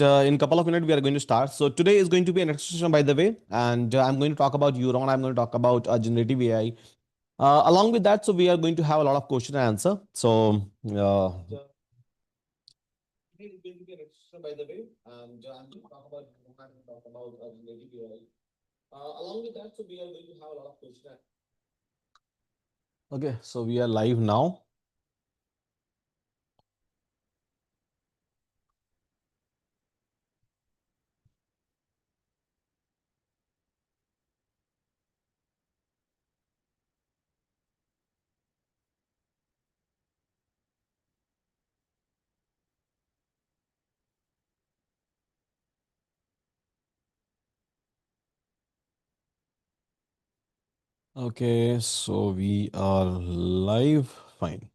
and in a couple of minutes we are going to start. So today is going to be an exercise, by the way, and I'm going to talk about Euron. I'm going to talk about generative AI. Along with that, so we are going to have a lot of question and answer. So today is going to be an exercise, by the way, and I'm going to talk about Euron. I'm going to talk about generative AI. Along with that, so we are going to have a lot of question. Okay, so we are live now. Okay, so we are live. Fine.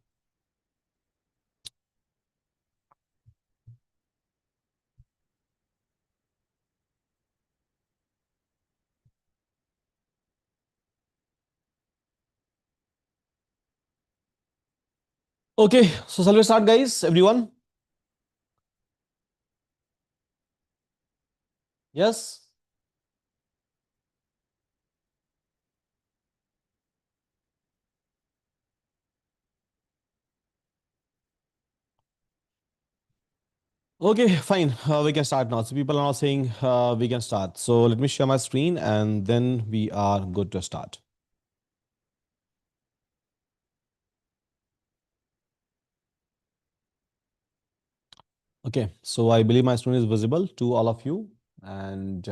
Okay, so shall we start, guys? Everyone? Yes? Okay, fine. We can start now. So people are now saying we can start. So let me share my screen and then we are good to start. Okay, so I believe my screen is visible to all of you. And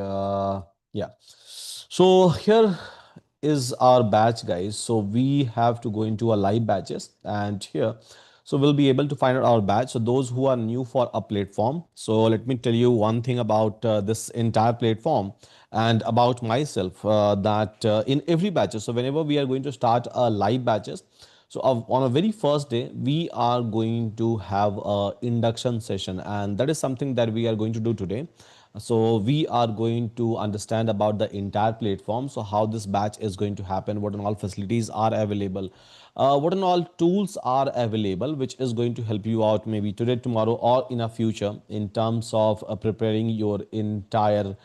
yeah, so here is our batch, guys. So we have to go into our live batches, and here, so we'll be able to find out our batch. So those who are new for a platform, so let me tell you one thing about this entire platform and about myself, that in every batch, so whenever we are going to start a live batches, so on a very first day, we are going to have a induction session, and that is something that we are going to do today. So we are going to understand about the entire platform. So how this batch is going to happen, what and all facilities are available, what and all tools are available, which is going to help you out maybe today, tomorrow, or in a future in terms of preparing your entire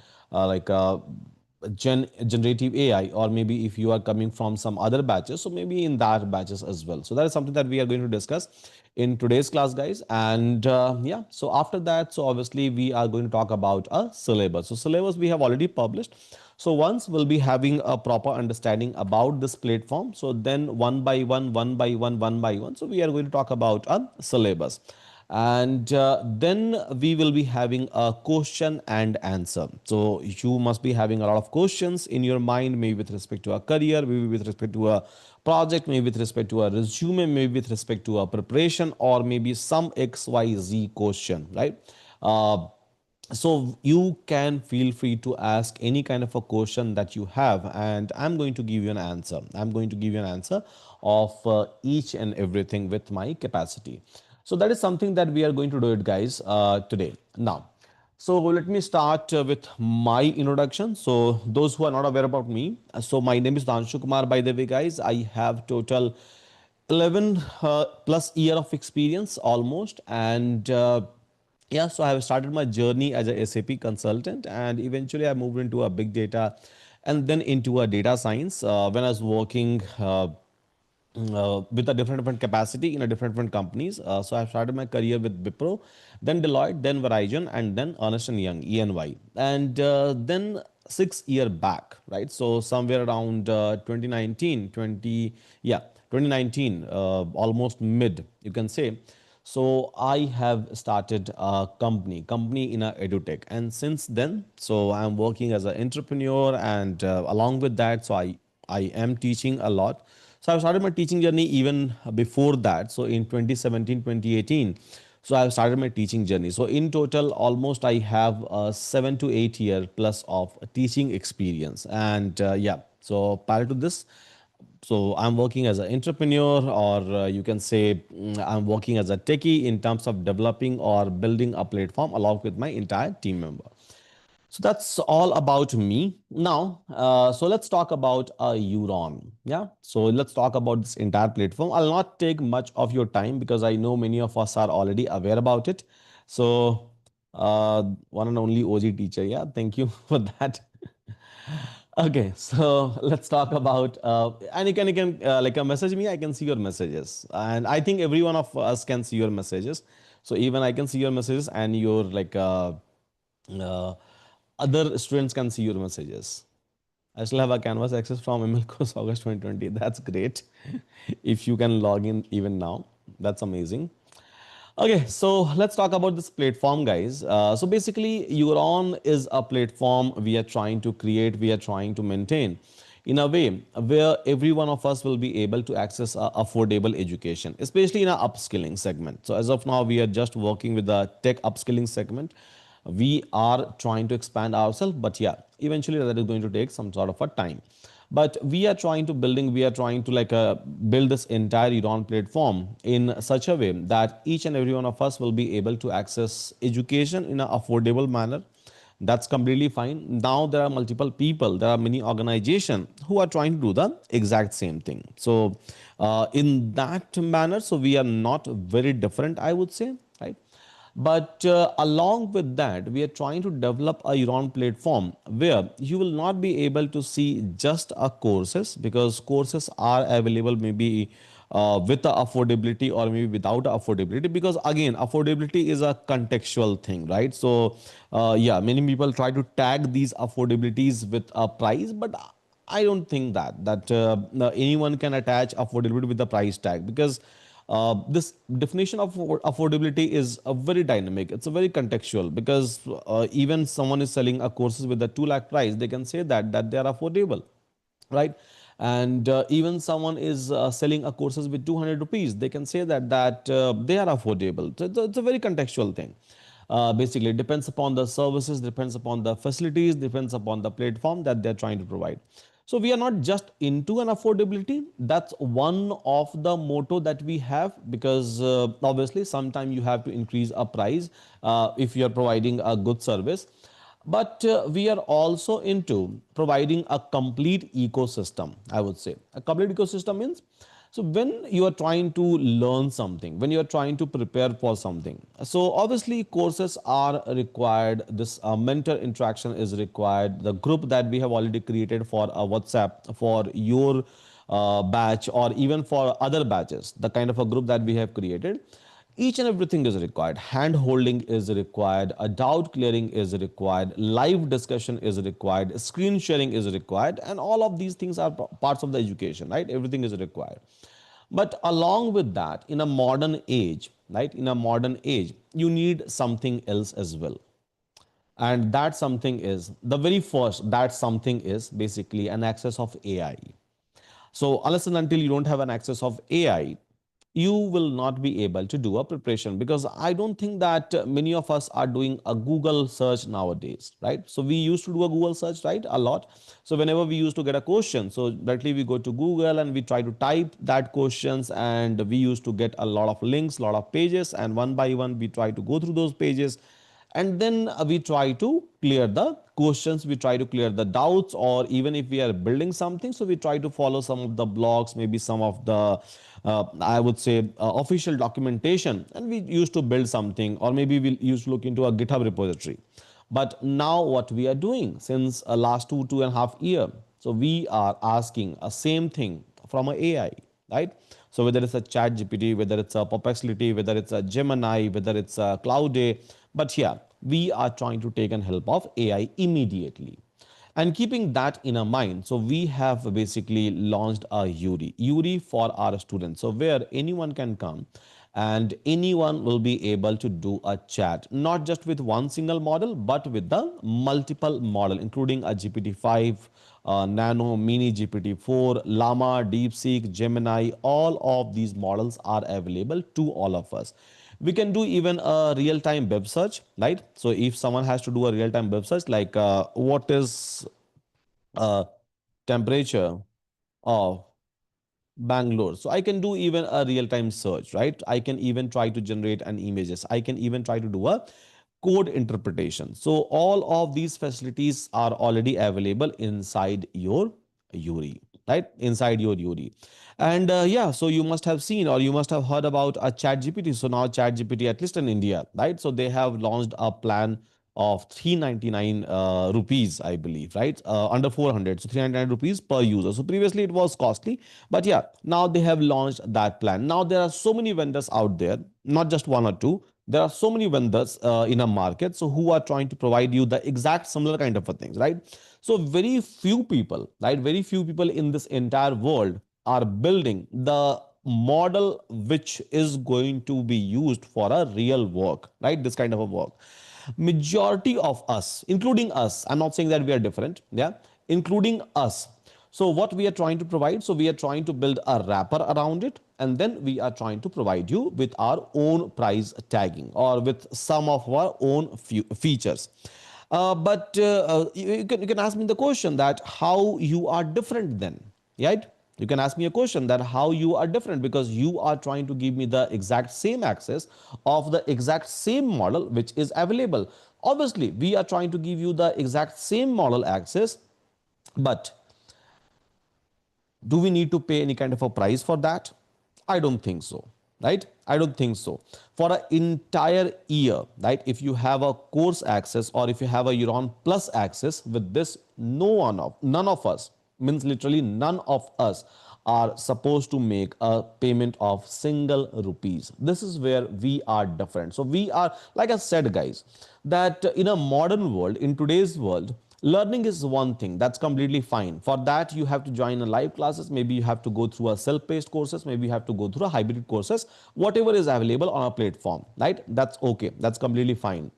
generative AI, or maybe if you are coming from some other batches, so maybe in that batches as well. So that is something that we are going to discuss in today's class, guys. And yeah, so after that, so obviously we are going to talk about a syllabus. So syllabus we have already published. So once we'll be having a proper understanding about this platform, so then one by one, one by one, one by one, so we are going to talk about a syllabus. And then we will be having a question and answer. So you must be having a lot of questions in your mind, maybe with respect to a career, maybe with respect to a project, maybe with respect to a resume, maybe with respect to a preparation, or maybe some XYZ question, right? uh, so you can feel free to ask any kind of a question that you have, and I'm going to give you an answer. I'm going to give you an answer of each and everything with my capacity. So that is something that we are going to do it, guys, today. Now, so let me start with my introduction. So those who are not aware about me, so my name is Danshu Kumar, by the way, guys. I have total 11 plus year of experience almost, and yeah, so I have started my journey as a SAP consultant, and eventually I moved into a big data and then into a data science when I was working with a different capacity in a different companies. So I started my career with Wipro, then Deloitte, then Verizon, and then Ernst and Young (ENY), and then 6 year back, right? So somewhere around 2019, 2019, almost mid, you can say. So I have started a company in a edutech, and since then, so I'm working as an entrepreneur, and along with that, so I am teaching a lot. So I've started my teaching journey even before that. So in 2017, 2018, so I've started my teaching journey. So in total, almost I have 7 to 8 year plus of teaching experience. And yeah, so prior to this, so I'm working as an entrepreneur, or you can say I'm working as a techie in terms of developing or building a platform along with my entire team member. So that's all about me. Now, so let's talk about Euron. Yeah. So let's talk about this entire platform. I'll not take much of your time because I know many of us are already aware about it. So One and only OG teacher. Yeah, thank you for that. Okay, so let's talk about and you can like message me. I can see your messages, and I think every one of us can see your messages. So even I can see your messages, and your uh, other students can see your messages. I still have a Canvas access from email course August 2020. That's great. If you can log in even now, that's amazing. Okay, so let's talk about this platform, guys. So basically, Euron is a platform we are trying to create, we are trying to maintain in a way where every one of us will be able to access affordable education, especially in our upskilling segment. So as of now, we are just working with the tech upskilling segment. We are trying to expand ourselves, but yeah, eventually that is going to take some sort of a time. But we are trying to build this entire Iran platform in such a way that each and every one of us will be able to access education in an affordable manner. That's completely fine. Now there are multiple people, there are many organizations who are trying to do the exact same thing. So in that manner, so we are not very different, I would say, right? But along with that, we are trying to develop a Euron platform where you will not be able to see just a courses, because courses are available maybe with the affordability or maybe without affordability, because again affordability is a contextual thing, right? So yeah, many people try to tag these affordabilities with a price, but I don't think that anyone can attach affordability with the price tag, because this definition of affordability is a very dynamic. It's a very contextual, because even someone is selling a courses with a 2 lakh price, they can say that they are affordable, right? And even someone is selling a courses with 200 rupees, they can say that they are affordable. So it's a very contextual thing. Basically, it depends upon the services, depends upon the facilities, depends upon the platform that they're trying to provide. So we are not just into an affordability. That's one of the motto that we have, because obviously sometime you have to increase a price if you are providing a good service. But we are also into providing a complete ecosystem, I would say. A complete ecosystem means, so when you are trying to learn something, when you are trying to prepare for something, so obviously courses are required, this mentor interaction is required, the group that we have already created for a WhatsApp for your batch, or even for other batches, the kind of a group that we have created, each and everything is required. Hand holding is required, a doubt clearing is required, live discussion is required, screen sharing is required, and all of these things are parts of the education, right? Everything is required. But along with that, in a modern age, right, in a modern age, you need something else as well. And that something is the very first, that something is basically an access of AI. So unless and until you don't have an access of AI, you will not be able to do a preparation, because I don't think that many of us are doing a Google search nowadays, right? So we used to do a Google search, right, a lot. So whenever we used to get a question, so directly we go to Google and we try to type that questions, and we used to get a lot of links, a lot of pages, and one by one we try to go through those pages, and then we try to clear the questions, we try to clear the doubts, or even if we are building something, so we try to follow some of the blogs, maybe some of the I would say official documentation, and we used to build something, or maybe we used to look into a GitHub repository. But now what we are doing since last 2.5 years, so we are asking a same thing from a AI, right? So whether it's a chat GPT, whether it's a perplexity, whether it's a Gemini, whether it's a Cloud, but yeah, we are trying to take an help of AI immediately. And keeping that in our mind, so we have basically launched a EURI for our students. So where anyone can come and anyone will be able to do a chat, not just with one single model, but with the multiple model, including a GPT-5, Nano, Mini GPT-4, Llama, DeepSeek, Gemini. All of these models are available to all of us. We can do even a real-time web search, right? So if someone has to do a real-time web search, like what is uh, temperature of Bangalore, so I can do even a real-time search, right? I can even try to generate an images, I can even try to do a code interpretation. So all of these facilities are already available inside your EURI. right, inside your URI. And yeah, so you must have seen or you must have heard about a chat GPT. So now chat GPT, at least in India, right, so they have launched a plan of 399 rupees, I believe, right, under 400, so 399 rupees per user. So previously it was costly, but yeah, now they have launched that plan. Now there are so many vendors out there, not just one or two. There are so many vendors in a market, so who are trying to provide you the exact similar kind of a things, right? So very few people, right, very few people in this entire world are building the model which is going to be used for a real work, right, this kind of a work. Majority of us, including us, I'm not saying that we are different, yeah, including us. So what we are trying to provide, so we are trying to build a wrapper around it, and then we are trying to provide you with our own price tagging or with some of our own features. But you can ask me the question that how you are different then, right? You can ask me a question that how you are different, because you are trying to give me the exact same access of the exact same model which is available. Obviously we are trying to give you the exact same model access, but do we need to pay any kind of a price for that? I don't think so, right? I don't think so. For an entire year, right? If you have a course access or if you have a Euron Plus access with this, none of us, means literally none of us are supposed to make a payment of single rupees. This is where we are different. So we are, like I said, guys, that in a modern world, in today's world, learning is one thing, that's completely fine. For that you have to join a live classes, maybe you have to go through a self-paced courses, maybe you have to go through a hybrid courses, whatever is available on a platform, right? That's okay, that's completely fine.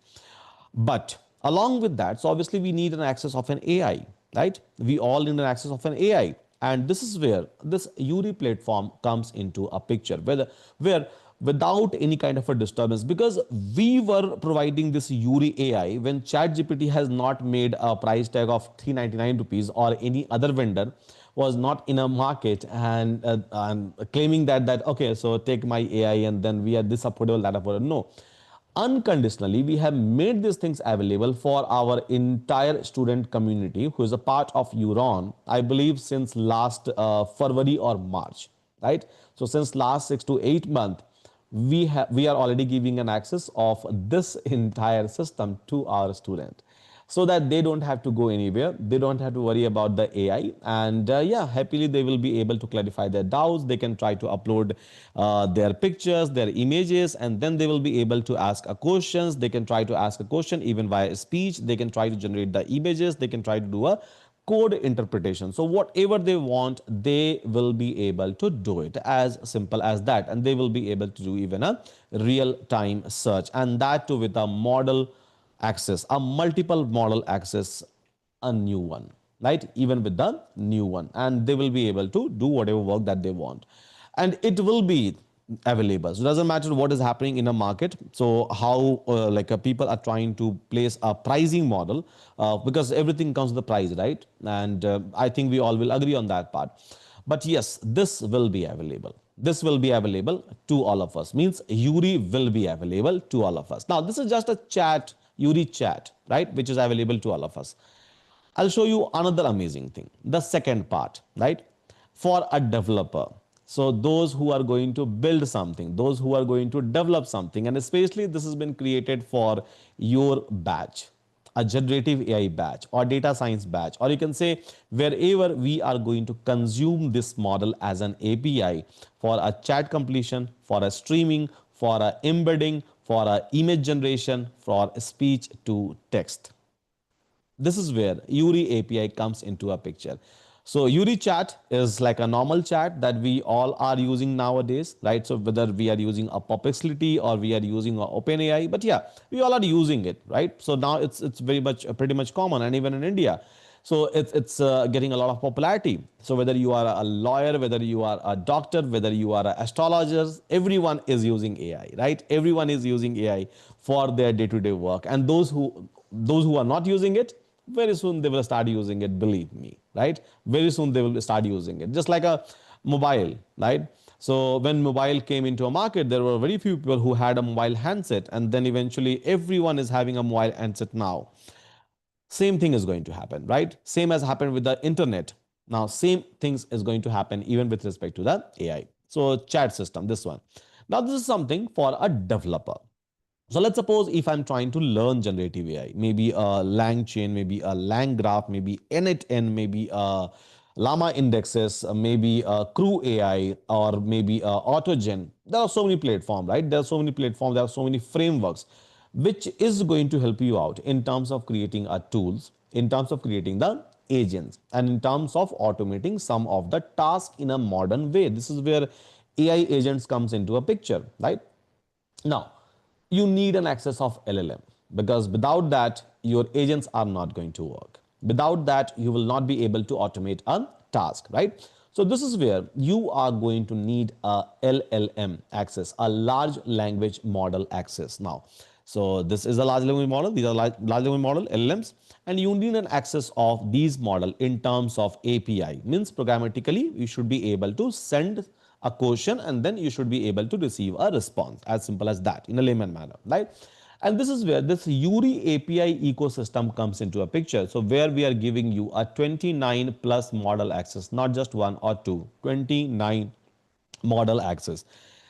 But along with that, so obviously we need an access of an AI, right? We all need an access of an AI. And this is where this URI platform comes into a picture, where without any kind of a disturbance, because we were providing this URI AI when ChatGPT has not made a price tag of 399 rupees, or any other vendor was not in a market and claiming that okay, so take my AI and then we are this affordable, that affordable. No, unconditionally we have made these things available for our entire student community who is a part of Euron, I believe since last February or March, right? So since last 6 to 8 months, we are already giving an access of this entire system to our student, so that they don't have to go anywhere, they don't have to worry about the AI, and yeah, happily they will be able to clarify their doubts. They can try to upload their pictures, their images, and then they will be able to ask a questions. They can try to ask a question even via speech, they can try to generate the images, they can try to do a code interpretation. So whatever they want, they will be able to do it, as simple as that. And they will be able to do even a real time search, and that too with a model access, a multiple model access, a new one, right? Even with the new one, and they will be able to do whatever work that they want, and it will be available. So it doesn't matter what is happening in a market. So how people are trying to place a pricing model, because everything comes with the price, right? And I think we all will agree on that part. But yes, this will be available, this will be available to all of us, means URI will be available to all of us. Now this is just a chat, URI chat, right, which is available to all of us. I'll show you another amazing thing, the second part, right? For a developer, so those who are going to build something, those who are going to develop something, and especially this has been created for your batch, a generative AI batch or data science batch, or you can say wherever we are going to consume this model as an API for a chat completion, for a streaming, for a embedding, for a image generation, for speech to text. This is where URI API comes into a picture. So URI chat is like a normal chat that we all are using nowadays, right? So whether we are using a Perplexity or we are using a OpenAI, but yeah, we all are using it, right? So now it's very much pretty much common, and even in India. So it's getting a lot of popularity. So whether you are a lawyer, whether you are a doctor, whether you are an astrologer, everyone is using AI, right? Everyone is using AI for their day-to-day work, and those who are not using it, very soon they will start using it, believe me, right? Very soon they will start using it, just like a mobile, right? So when mobile came into a market, there were very few people who had a mobile handset, and then eventually everyone is having a mobile handset now. Same thing is going to happen, right? Same as happened with the internet. Now, same things is going to happen even with respect to the AI. So chat system, this one. Now, this is something for a developer. So let's suppose if I'm trying to learn generative AI, maybe a lang chain, maybe a lang graph, maybe initn, maybe a llama indexes, maybe a crew AI, or maybe a autogen. There are so many platforms, right? There are so many platforms, there are so many frameworks, which is going to help you out in terms of creating a tools, in terms of creating the agents, and in terms of automating some of the tasks in a modern way. This is where AI agents comes into a picture, right? Now, you need an access of LLM, because without that, your agents are not going to work. Without that, you will not be able to automate a task, right? So this is where you are going to need a LLM access, a large language model access. Now, so this is a large language model. These are large language model LLMs, and you need an access of these model in terms of API. Means programmatically, you should be able to send a question and then you should be able to receive a response, as simple as that, in a layman manner, right? And this is where this EURI API ecosystem comes into a picture. So where we are giving you a 29 plus model access, not just one or two, 29 model access.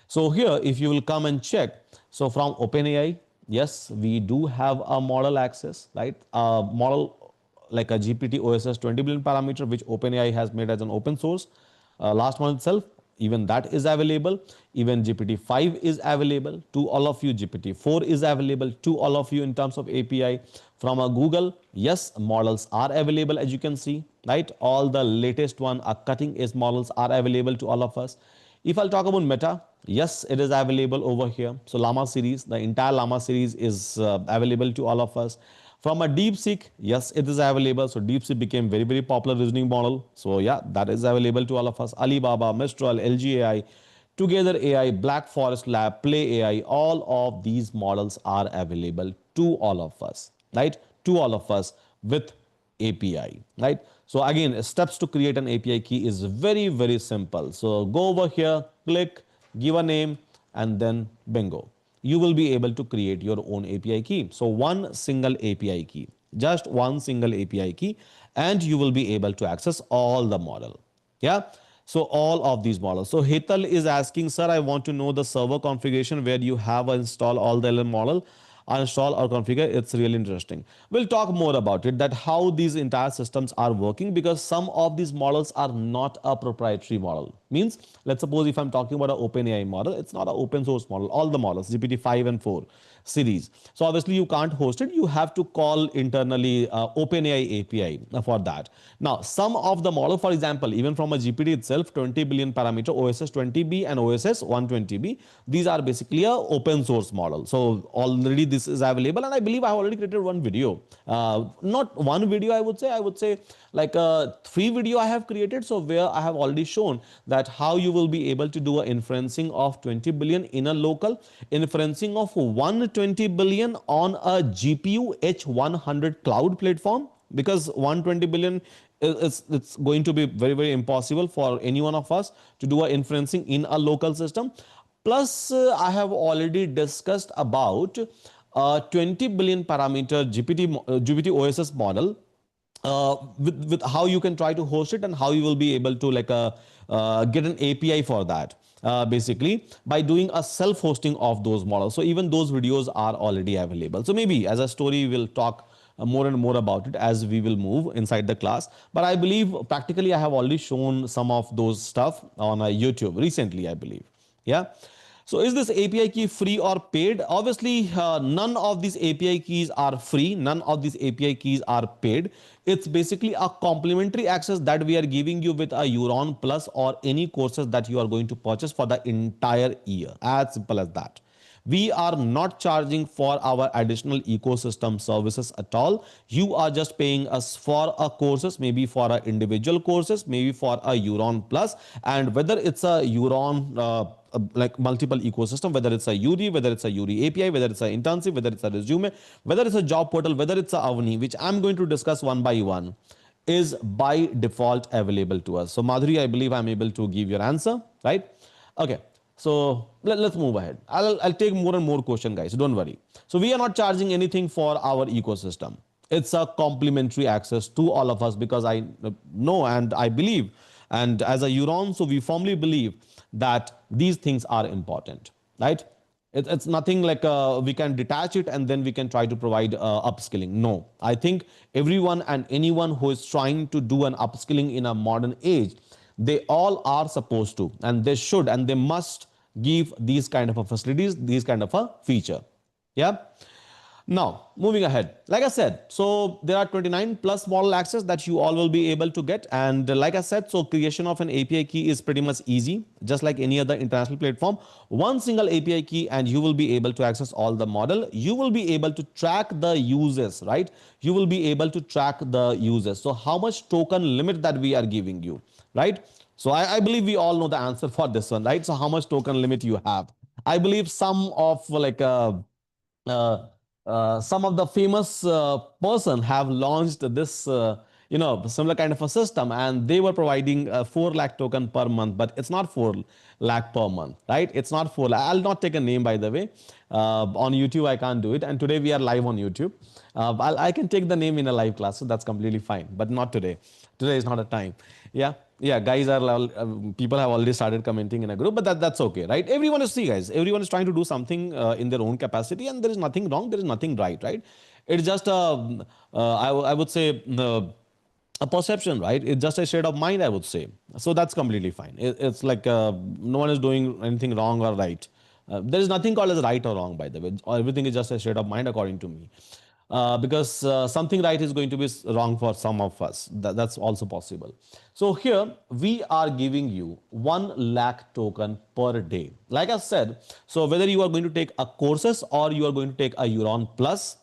So here, if you will come and check, so from OpenAI, yes, we do have a model access, right? A model like a GPT OSS 20 billion parameter, which OpenAI has made as an open source last month itself. Even that is available. Even GPT-5 is available to all of you. GPT-4 is available to all of you in terms of API. From a Google, yes, models are available, as you can see, right? All the latest one, cutting edge models are available to all of us. If I'll talk about Meta, yes, it is available over here. So Llama series, the entire Llama series is available to all of us. From a DeepSeek, yes, it is available. So DeepSeek became very, very popular reasoning model. So yeah, that is available to all of us. Alibaba, Mistral, LG AI, Together AI, Black Forest Lab, Play AI, all of these models are available to all of us, right? To all of us with API, right? So again, steps to create an API key is very, very simple. So go over here, click, give a name, and then bingo. You will be able to create your own API key. So one single API key, just one single API key, and you will be able to access all the model. Yeah. So all of these models. So Hital is asking, sir, I want to know the server configuration where you have installed all the LM model, uninstall or configure. It's really interesting. We'll talk more about it, that how these entire systems are working, because some of these models are not a proprietary model. Means, let's suppose if I'm talking about an OpenAI model, it's not an open source model. All the models, GPT-5 and 4 series. So obviously you can't host it. You have to call internally OpenAI API for that. Now, some of the model, for example, even from a GPT itself, 20 billion parameter, OSS 20B and OSS 120B, these are basically a open source model. So already this is available, and I believe I have already created one video. Not one video, I would say like a 3 video I have created. So where I have already shown that how you will be able to do a inferencing of 20 billion in a local, inferencing of 120 billion on a GPU H100 cloud platform, because 120 billion it's going to be very, very impossible for any one of us to do a inferencing in a local system. Plus, I have already discussed about 20 billion parameter GPT OSS model, with how you can try to host it and how you will be able to like get an API for that, basically by doing a self-hosting of those models. So even those videos are already available. So maybe as a story we'll talk more and more about it as we will move inside the class. But I believe practically I have already shown some of those stuff on YouTube recently, I believe. Yeah. So is this API key free or paid? Obviously, none of these API keys are free. None of these API keys are paid. It's basically a complimentary access that we are giving you with a Euron Plus or any courses that you are going to purchase for the entire year. As simple as that. We are not charging for our additional ecosystem services at all. You are just paying us for a courses, maybe for a individual courses, maybe for a Euron Plus, and whether it's a Euron like multiple ecosystem, whether it's a EURI, whether it's a EURI API, whether it's an internship, whether it's a resume, whether it's a job portal, whether it's a Avni, which I'm going to discuss one by one, is by default available to us. So Madhuri, I believe I'm able to give your answer, right? Okay. So let's move ahead. I'll take more and more question, guys. Don't worry. So we are not charging anything for our ecosystem. It's a complimentary access to all of us, because I know and I believe, and as a Euron, so we firmly believe that these things are important, right? It's nothing like we can detach it and then we can try to provide upskilling. No, I think everyone and anyone who is trying to do an upskilling in a modern age, they all are supposed to, and they should, and they must give these kind of a facilities, these kind of a feature. Yeah. Now, moving ahead, like I said, so there are 29 plus model access that you all will be able to get. And like I said, so creation of an API key is pretty much easy, just like any other international platform. One single API key and you will be able to access all the model. You will be able to track the uses, right? You will be able to track the uses. So how much token limit that we are giving you, right? So I believe we all know the answer for this one, right? So how much token limit you have? I believe some of like uh, some of the famous person have launched this similar kind of a system, and they were providing 4 lakh token per month, but it's not 4 lakh per month, right? It's not 4 lakh. I'll not take a name, by the way. On YouTube I can't do it, and today we are live on YouTube. I can take the name in a live class, so that's completely fine, but not today. Today is not a time. Yeah, yeah, guys are people have already started commenting in a group, but that's okay, right? Everyone is, see guys, everyone is trying to do something in their own capacity, and there is nothing wrong, there is nothing right? It's just I would say a perception, right? It's just a state of mind, I would say. So that's completely fine. It's like no one is doing anything wrong or right. There is nothing called as right or wrong, by the way. Everything is just a state of mind, according to me. Because something right is going to be wrong for some of us. That's also possible. So here we are giving you 1 lakh token per day. Like I said, so whether you are going to take a courses or you are going to take a Euron Plus,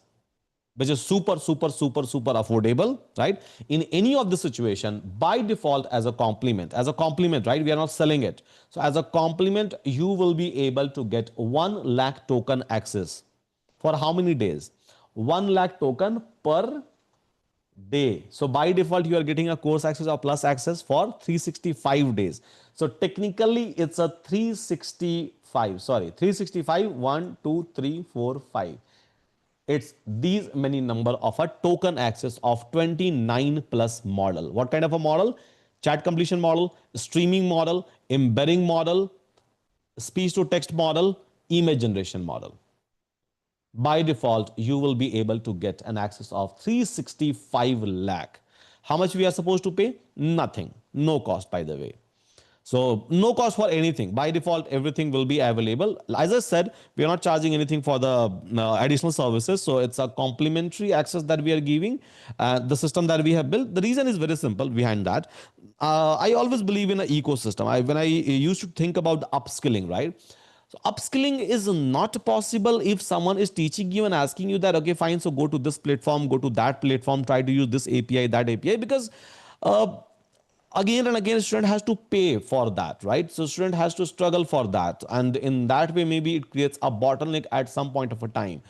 which is super affordable, right? In any of the situation, by default, as a compliment, right? We are not selling it. So as a compliment, you will be able to get 1 lakh token access for how many days? 1 lakh token per day. So by default, you are getting a course access or plus access for 365 days. So technically, it's a 365. Sorry, 365. 1, 2, 3, 4, 5. It's these many number of a token access of 29 plus model. What kind of a model? Chat completion model, streaming model, embedding model, speech to text model, image generation model. By default, you will be able to get an access of 365 lakh. How much we are supposed to pay? Nothing. No cost, by the way. So no cost for anything. By default, everything will be available. As I said, we are not charging anything for the additional services. So it's a complimentary access that we are giving. The system that we have built. The reason is very simple behind that. I always believe in an ecosystem. When I used to think about upskilling, right? So upskilling is not possible if someone is teaching you and asking you that, okay, fine, so go to this platform, go to that platform, try to use this API, that API, because uh, again and again student has to pay for that, right? So student has to struggle for that, and in that way maybe it creates a bottleneck at some point of a time.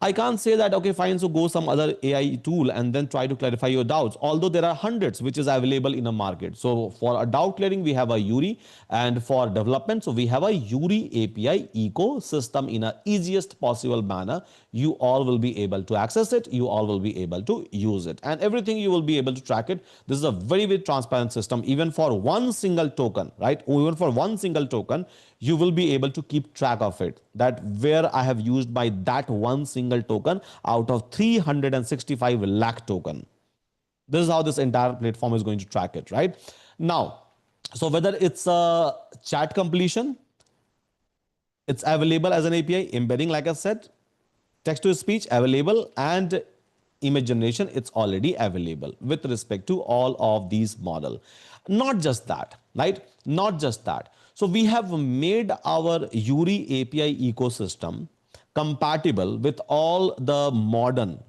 I can't say that, okay, fine, so go some other AI tool and then try to clarify your doubts, although there are hundreds which is available in a market. So for a doubt clearing, we have a EURI, and for development, so we have a EURI API ecosystem in a easiest possible manner. You all will be able to access it, you all will be able to use it, and everything you will be able to track it. This is a very transparent system. Even for one single token, right? Even for one single token, you will be able to keep track of it, that where I have used by that one single token out of 365 lakh token. This is how this entire platform is going to track it, right? Now, so whether it's a chat completion, it's available as an API, embedding, like I said, text to speech available, and image generation, it's already available with respect to all of these model. Not just that, right? Not just that. So we have made our EURI API ecosystem compatible with all the modern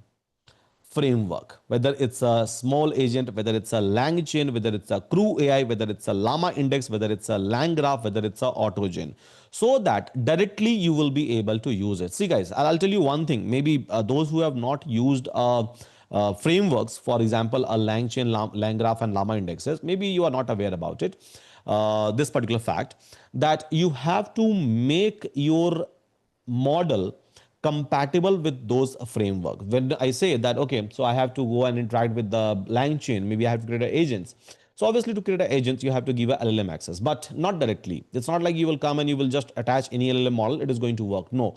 framework, whether it's a small agent, whether it's a LangChain, whether it's a Crew AI, whether it's a Llama Index, whether it's a LangGraph, whether it's a AutoGen, so that directly you will be able to use it. See guys, I'll tell you one thing, maybe those who have not used frameworks, for example, a LangChain, LangGraph and Llama indexes, maybe you are not aware about it. This particular fact, that you have to make your model compatible with those frameworks. When I say that, okay, so I have to go and interact with the LangChain, maybe I have to create agents. So obviously to create an agent, you have to give a LLM access, but not directly. It's not like you will come and you will just attach any LLM model, it is going to work. No,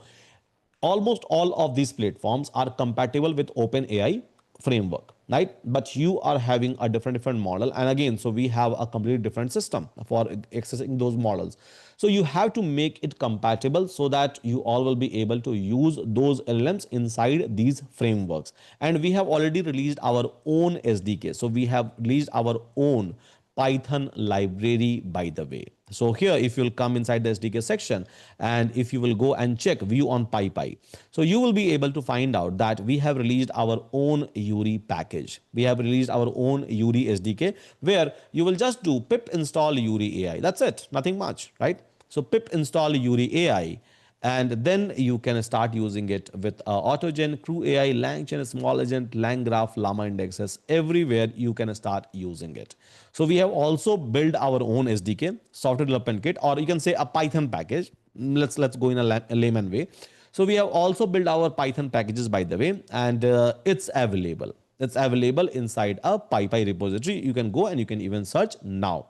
almost all of these platforms are compatible with OpenAI framework, right? But you are having a different model, and again, so we have a completely different system for accessing those models. So you have to make it compatible so that you all will be able to use those LLMs inside these frameworks. And we have already released our own SDK, so we have released our own Python library, by the way. So here, if you'll come inside the SDK section, and if you will go and check view on PyPy, so you will be able to find out that we have released our own EURI package. We have released our own EURI SDK, where you will just do pip install EURI AI. That's it, nothing much, right? So pip install EURI AI, and then you can start using it with AutoGen, Crew AI, LangChain, Small Agent, LangGraph, Llama indexes. Everywhere you can start using it. So we have also built our own SDK, software development kit, or you can say a Python package. Let's go in a layman way. So we have also built our Python packages, by the way, and it's available. It's available inside a PyPy repository. You can go and you can even search now.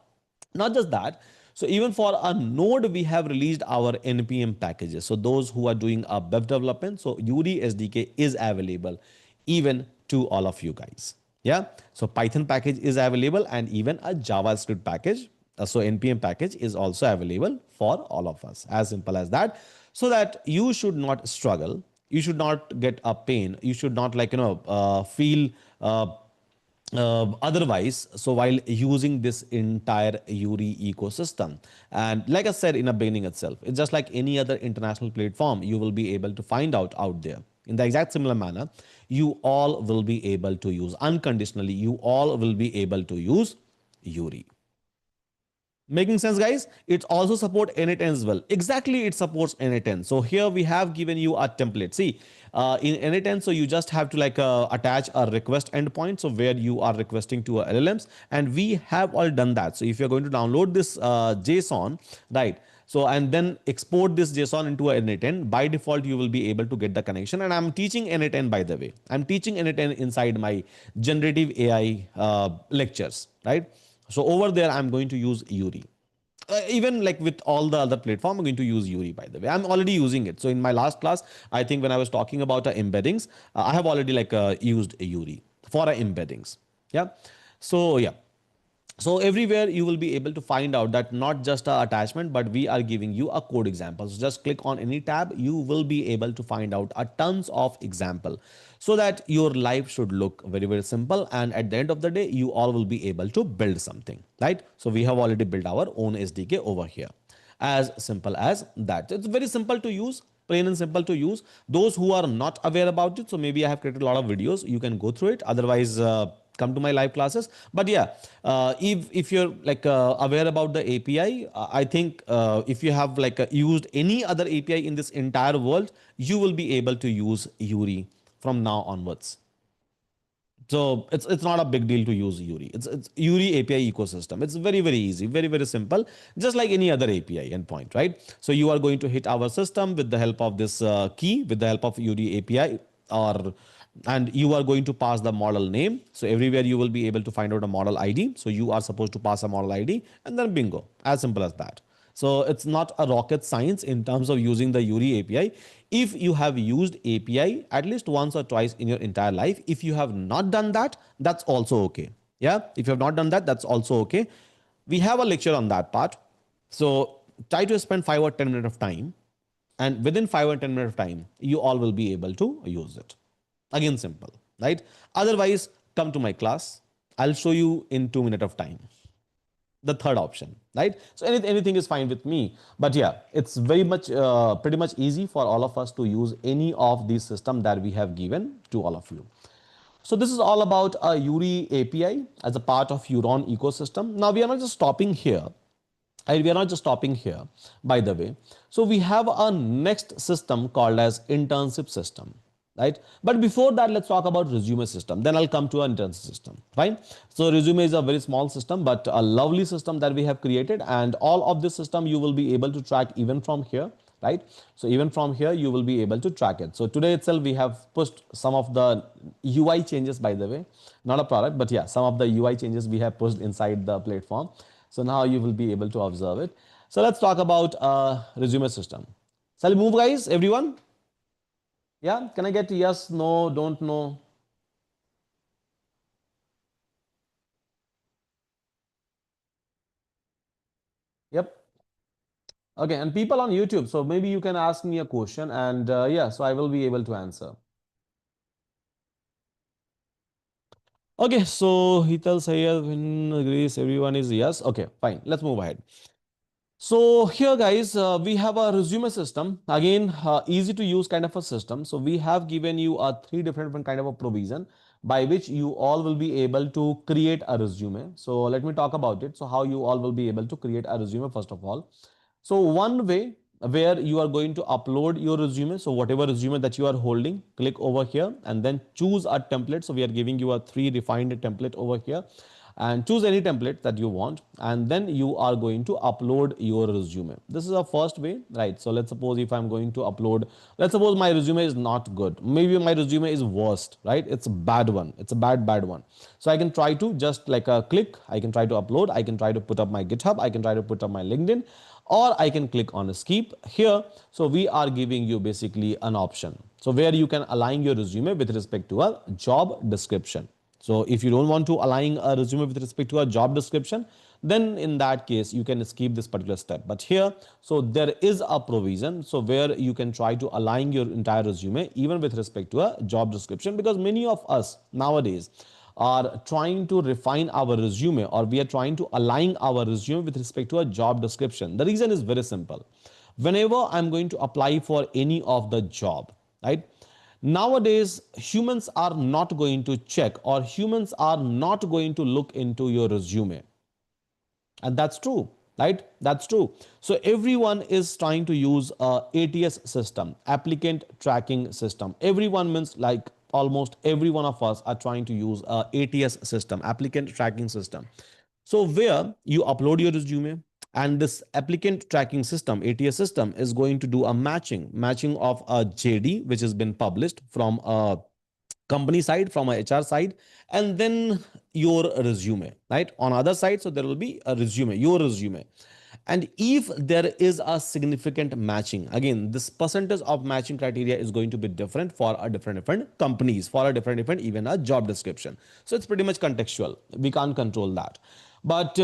Not just that, so even for a node, we have released our NPM packages. So those who are doing a web development, so EURI SDK is available even to all of you guys. Yeah. So Python package is available, and even a JavaScript package. So NPM package is also available for all of us. As simple as that. So that you should not struggle. You should not get a pain. You should not feel otherwise, so while using this entire EURI ecosystem. And like I said in the beginning itself, it's just like any other international platform you will be able to find out there. In the exact similar manner, you all will be able to use unconditionally, you all will be able to use EURI. Making sense, guys? It also support init as well. Exactly, it supports init. So here we have given you a template. See, in init, so you just have to attach a request endpoint, so where you are requesting to a LLMs, and we have all done that. So if you're going to download this JSON, right? So and then export this JSON into a init, by default you will be able to get the connection. And I'm teaching init, by the way. I'm teaching init inside my generative AI lectures, right? So over there, I'm going to use EURI. Even like with all the other platform, I'm going to use EURI, by the way. I'm already using it. So in my last class, I think when I was talking about embeddings, I have already used EURI for embeddings. Yeah. So yeah. So everywhere you will be able to find out that not just a attachment, but we are giving you a code example. So just click on any tab, you will be able to find out a tons of example, so that your life should look very simple. And at the end of the day, you all will be able to build something, right? So we have already built our own SDK over here. As simple as that. It's very simple to use, plain and simple to use. Those who are not aware about it, so maybe I have created a lot of videos, you can go through it. Otherwise, come to my live classes. But yeah, if you're aware about the API, I think if you have used any other API in this entire world, you will be able to use EURI from now onwards. So it's not a big deal to use EURI. It's EURI API ecosystem. It's very easy, very simple, just like any other API endpoint, right? So you are going to hit our system with the help of this key, with the help of EURI API, and you are going to pass the model name. So everywhere you will be able to find out a model ID. So you are supposed to pass a model ID, and then bingo, as simple as that. So it's not a rocket science in terms of using the EURI API. If you have used API at least once or twice in your entire life, if you have not done that, that's also okay. Yeah, if you have not done that, that's also okay. We have a lecture on that part. So try to spend 5 or 10 minutes of time, and within 5 or 10 minutes of time, you all will be able to use it. Again, simple, right? Otherwise, come to my class. I'll show you in 2 minutes of time. The third option, right? So anything is fine with me. But yeah, it's very much, pretty much easy for all of us to use any of these systems that we have given to all of you. So this is all about a EURI API as a part of Euron ecosystem. Now we are not just stopping here. We are not just stopping here, by the way. So we have a next system called as internship system, right? But before that, let's talk about resume system. Then I'll come to an internship system, fine? So resume is a very small system, but a lovely system that we have created. And all of this system you will be able to track even from here, right? So even from here, you will be able to track it. So today itself, we have pushed some of the UI changes, by the way, not a product, but yeah, some of the UI changes we have pushed inside the platform. So now you will be able to observe it. So let's talk about resume system. Shall we move, guys? Everyone? Yeah. Can I get yes, no, don't know? Yep. Okay. And people on YouTube. So maybe you can ask me a question, and yeah, so I will be able to answer. Okay. So he tells here when agrees, everyone is yes. Okay. Fine. Let's move ahead. So here, guys, we have a resume system. Again, easy to use kind of a system. So we have given you a three different kind of a provision by which you all will be able to create a resume. So let me talk about it. So how you all will be able to create a resume first of all. So one way where you are going to upload your resume. So whatever resume that you are holding, click over here and then choose a template. So we are giving you a three refined template over here, and choose any template that you want, and then you are going to upload your resume. This is a first way, right? So let's suppose if I'm going to upload, let's suppose my resume is not good, maybe my resume is worst, right? It's a bad one, it's a bad one. So I can try to just like a click, I can try to upload, I can try to put up my GitHub, I can try to put up my LinkedIn, or I can click on skip here. So we are giving you basically an option, so where you can align your resume with respect to a job description. So if you don't want to align a resume with respect to a job description, then in that case, you can skip this particular step. But here, so there is a provision, so where you can try to align your entire resume even with respect to a job description, because many of us nowadays are trying to refine our resume, or we are trying to align our resume with respect to a job description. The reason is very simple. Whenever I'm going to apply for any of the job, right? Nowadays, humans are not going to check, or humans are not going to look into your resume. And that's true, right? That's true. So everyone is trying to use a ATS system, applicant tracking system. Everyone means like almost every one of us are trying to use a ATS system, applicant tracking system. So where you upload your resume, and this applicant tracking system, ATS system, is going to do a matching of a JD which has been published from a company side, from a HR side, and then your resume, right? On other side, so there will be a resume, your resume. And if there is a significant matching, again, this percentage of matching criteria is going to be different for a different companies, for a different even a job description. So it's pretty much contextual. We can't control that. But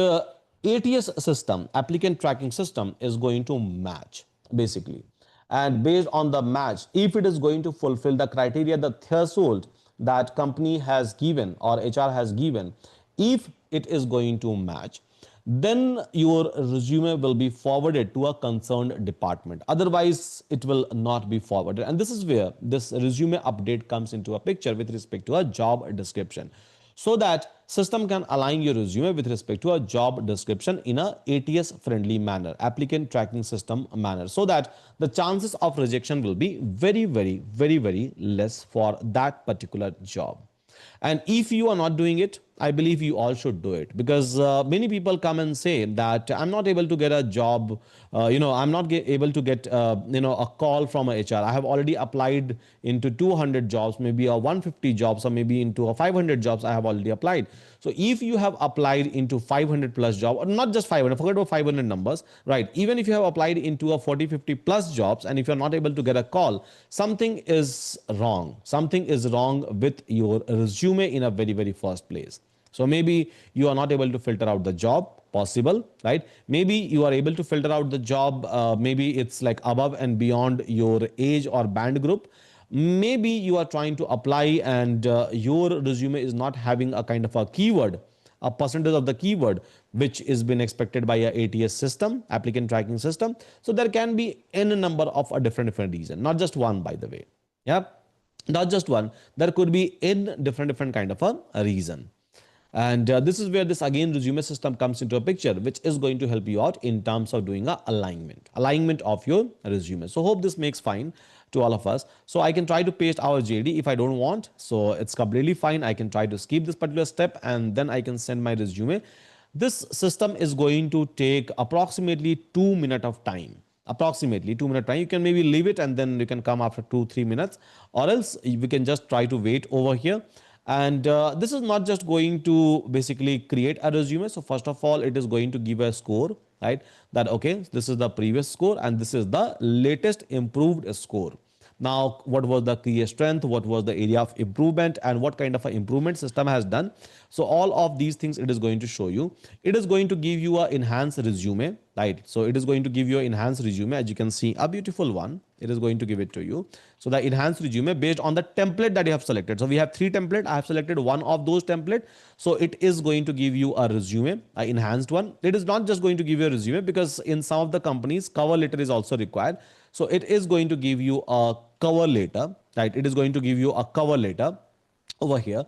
ATS system, applicant tracking system, is going to match basically. And based on the match, if it is going to fulfill the criteria, the threshold that company has given or HR has given, if it is going to match, then your resume will be forwarded to a concerned department. Otherwise, it will not be forwarded. And this is where this resume update comes into a picture with respect to a job description, so that system can align your resume with respect to a job description in a ATS friendly manner, applicant tracking system manner, so that the chances of rejection will be very less for that particular job. And if you are not doing it, I believe you all should do it, because many people come and say that I'm not able to get a job, I'm not able to get a call from a HR. I have already applied into 200 jobs, maybe a 150 jobs, or maybe into a 500 jobs I have already applied. So if you have applied into 500 plus job, or not just 500, forget about 500 numbers, right? Even if you have applied into a 40, 50 plus jobs, and if you're not able to get a call, something is wrong. Something is wrong with your resume in a very first place. So maybe you are not able to filter out the job, possible, right? Maybe you are able to filter out the job, maybe it's like above and beyond your age or band group. Maybe you are trying to apply, and your resume is not having a kind of a keyword, a percentage of the keyword which is been expected by a ATS system, applicant tracking system. So there can be n number of a different reason, not just one, by the way. Yeah, not just one, there could be n different kind of a reason. And this is where this again resume system comes into a picture, which is going to help you out in terms of doing a alignment of your resume. So hope this makes fine to all of us. So I can try to paste our JD if I don't want, so it's completely fine. I can try to skip this particular step, and then I can send my resume. This system is going to take approximately 2 minutes of time. approximately 2 minute time. You can maybe leave it and then you can come after 2 3 minutes, or else we can just try to wait over here. And this is not just going to basically create a resume. So first of all, it is going to give a score, right? That okay, this is the previous score and this is the latest improved score. Now, what was the key strength, what was the area of improvement, and what kind of an improvement system has done. So all of these things it is going to show you. It is going to give you a enhanced resume, right? So it is going to give you an enhanced resume. As you can see, a beautiful one, it is going to give it to you. So the enhanced resume based on the template that you have selected. So we have 3 template. I have selected one of those template. So it is going to give you a resume, an enhanced one. It is not just going to give you a resume, because in some of the companies cover letter is also required. So it is going to give you a cover letter, right? It is going to give you a cover letter over here,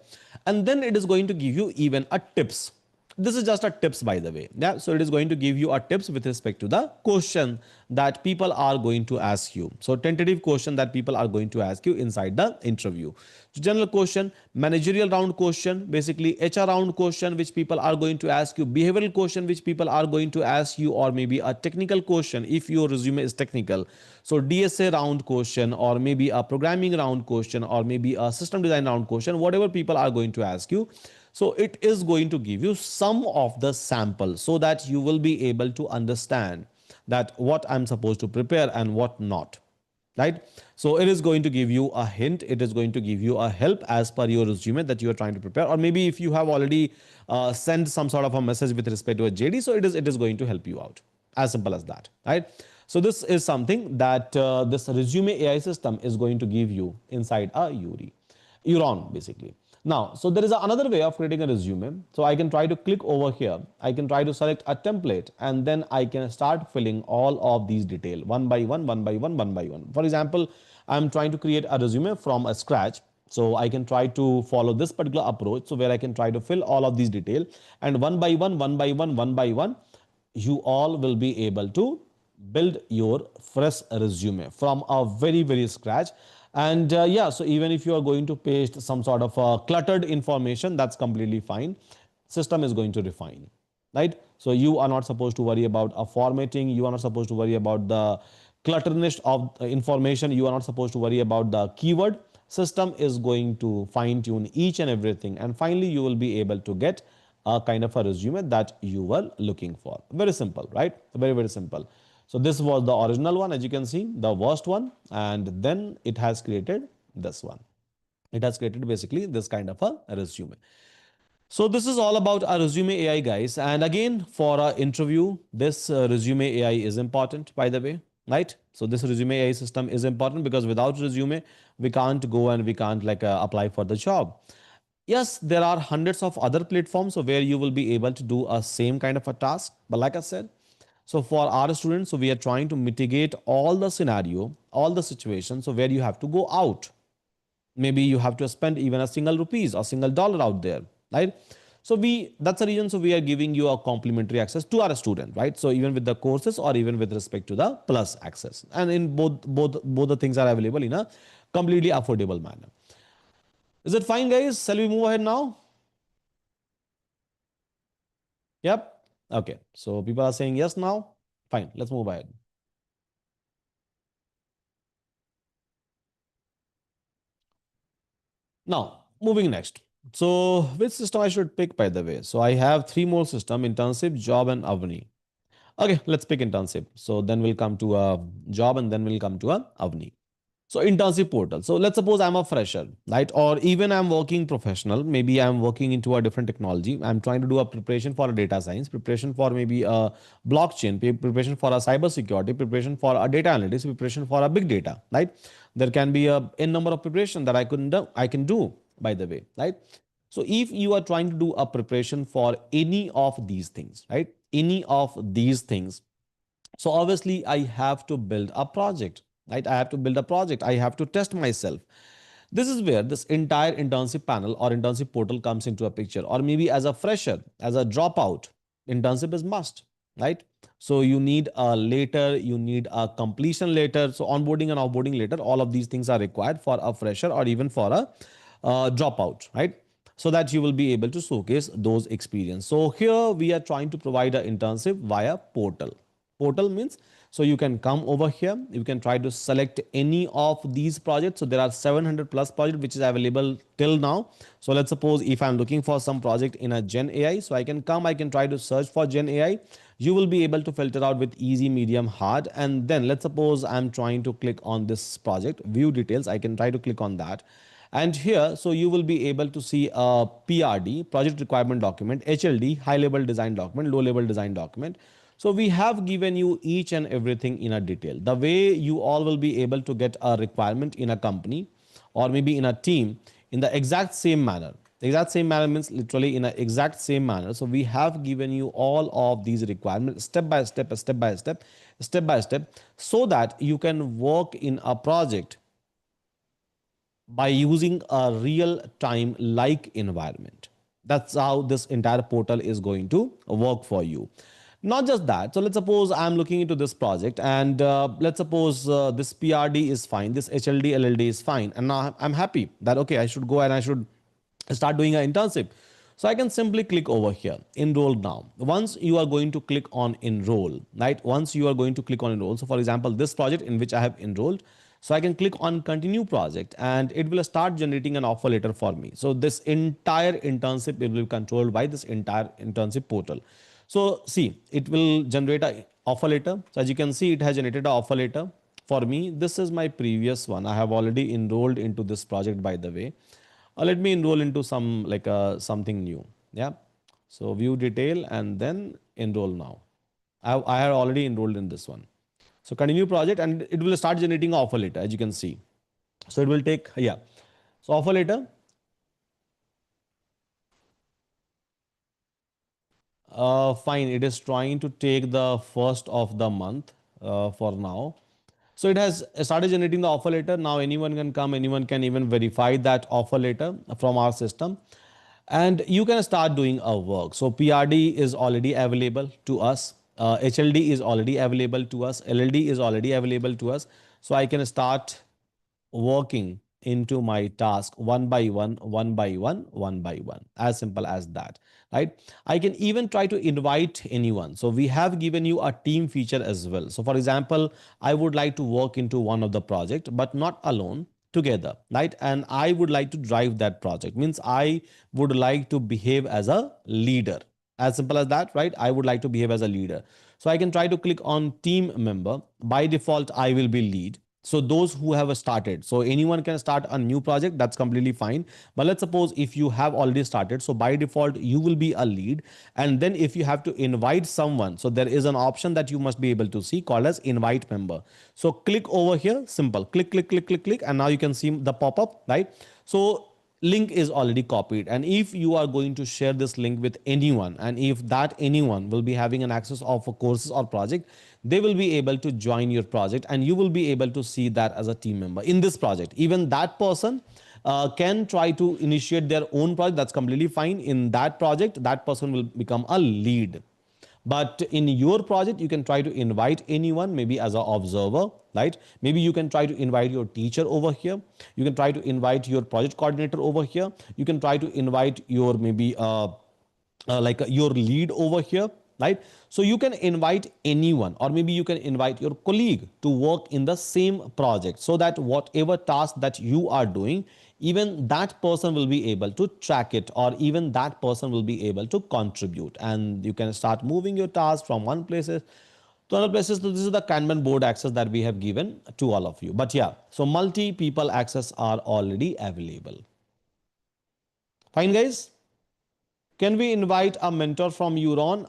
and then it is going to give you even a tips. This is just a tips, by the way. Yeah, so it is going to give you a tips with respect to the question that people are going to ask you. So tentative question that people are going to ask you inside the interview. So general question, managerial round question, basically HR round question which people are going to ask you, behavioral question which people are going to ask you, or maybe a technical question if your resume is technical. So DSA round question, or maybe a programming round question, or maybe a system design round question, whatever people are going to ask you. So it is going to give you some of the sample so that you will be able to understand that what I'm supposed to prepare and what not, right? So it is going to give you a hint, it is going to give you a help as per your resume that you are trying to prepare, or maybe if you have already sent some sort of a message with respect to a JD, so it is going to help you out, as simple as that, right? So this is something that this resume AI system is going to give you inside a Euron, basically. Now, so there is another way of creating a resume. So I can try to click over here. I can try to select a template, and then I can start filling all of these detail one by one, one by one, one by one. For example, I'm trying to create a resume from a scratch. So I can try to follow this particular approach. So where I can try to fill all of these detail, and one by one, one by one, one by one, you all will be able to build your fresh resume from a very scratch. And yeah, so even if you are going to paste some sort of cluttered information, that's completely fine. System is going to refine, right? So you are not supposed to worry about a formatting, you are not supposed to worry about the clutterness of information, you are not supposed to worry about the keyword. System is going to fine tune each and everything, and finally you will be able to get a kind of a resume that you were looking for. Very simple, right? Very simple. So this was the original one, as you can see, the worst one, and then it has created this one. It has created basically this kind of a resume. So this is all about our resume AI, guys. And again, for our interview, this resume AI is important, by the way, right? So this resume AI system is important, because without resume, we can't go and we can't like apply for the job. Yes, there are hundreds of other platforms where you will be able to do a same kind of a task. But like I said, so for our students, so we are trying to mitigate all the scenario, all the situations, so where you have to go out. Maybe you have to spend even a single rupees or single dollar out there, right? So that's the reason, so we are giving you a complimentary access to our student, right? So even with the courses, or even with respect to the plus access, and in both the things are available in a completely affordable manner. Is it fine, guys? Shall we move ahead now? Yep. Okay. So people are saying yes now. Fine. Let's move ahead. Now, moving next. So which system I should pick, by the way? So I have three more system: internship, job, and Avni. Okay, let's pick internship. So then we'll come to a job, and then we'll come to a Avni. So internship portal. So let's suppose I'm a fresher, right? Or even I'm working professional. Maybe I'm working into a different technology. I'm trying to do a preparation for a data science, preparation for maybe a blockchain, preparation for a cyber security, preparation for a data analytics, preparation for a big data, right? There can be a n number of preparation that I can do, by the way, right? So if you are trying to do a preparation for any of these things, right? Any of these things, so obviously I have to build a project, right? I have to build a project. I have to test myself. This is where this entire internship panel or internship portal comes into a picture. Or maybe as a fresher, as a dropout, internship is must, right? So you need a letter, you need a completion letter. So onboarding and offboarding letter, all of these things are required for a fresher or even for a dropout, right? So that you will be able to showcase those experience. So here we are trying to provide an internship via portal. Portal means So you can come over here, you can try to select any of these projects. So there are 700 plus projects which is available till now. So let's suppose if I'm looking for some project in a Gen AI, so I can come, I can try to search for Gen AI. You will be able to filter out with easy, medium, hard. And then let's suppose I'm trying to click on this project, view details. I can try to click on that. And here, so you will be able to see a PRD, project requirement document, HLD, high level design document, low level design document. So we have given you each and everything in a detail. The way you all will be able to get a requirement in a company or maybe in a team in the exact same manner. The exact same manner means literally in an exact same manner. So we have given you all of these requirements step by step, step by step, step by step, so that you can work in a project by using a real time like environment. That's how this entire portal is going to work for you. Not just that. So let's suppose I'm looking into this project, and let's suppose this PRD is fine, this HLD, LLD is fine. And now I'm happy that, okay, I should go and I should start doing an internship. So I can simply click over here, enroll now. Once you are going to click on enroll, right? Once you are going to click on enroll. So for example, this project in which I have enrolled, so I can click on continue project and it will start generating an offer letter for me. So this entire internship will be controlled by this entire internship portal. So see, it will generate a offer letter. So as you can see, it has generated an offer letter for me. This is my previous one. I have already enrolled into this project, by the way. Let me enroll into some like something new. Yeah. So view detail and then enroll now. I had already enrolled in this one. So continue project and it will start generating offer letter, as you can see. So it will take, yeah. So offer letter. Fine. It is trying to take the first of the month for now. So it has started generating the offer letter. Now anyone can come, anyone can even verify that offer letter from our system. And you can start doing a work. So PRD is already available to us. HLD is already available to us. LLD is already available to us. So I can start working into my task one by one, one by one, one by one. As simple as that, right? I can even try to invite anyone. So we have given you a team feature as well. So for example, I would like to work into one of the project, but not alone, together, right? And I would like to drive that project. Means I would like to behave as a leader. As simple as that, right? I would like to behave as a leader. So I can try to click on team member. By default, I will be lead. So those who have started, so anyone can start a new project, that's completely fine. But let's suppose if you have already started, so by default you will be a lead. And then if you have to invite someone, so there is an option that you must be able to see called as invite member. So click over here, simple, click, click, click, click, click, and now you can see the pop-up, right? So link is already copied, and if you are going to share this link with anyone, and if that anyone will be having an access of a courses or project, they will be able to join your project and you will be able to see that as a team member in this project. Even that person can try to initiate their own project, that's completely fine. In that project, that person will become a lead. But in your project, you can try to invite anyone, maybe as an observer, right? Maybe you can try to invite your teacher over here. You can try to invite your project coordinator over here. You can try to invite your maybe your lead over here, right? So you can invite anyone, or maybe you can invite your colleague to work in the same project, so that whatever task that you are doing, even that person will be able to track it, or even that person will be able to contribute, and you can start moving your task from one places to other places. So this is the Kanban board access that we have given to all of you. But yeah, so multi people access are already available. Fine, guys. Can we invite a mentor from Euron?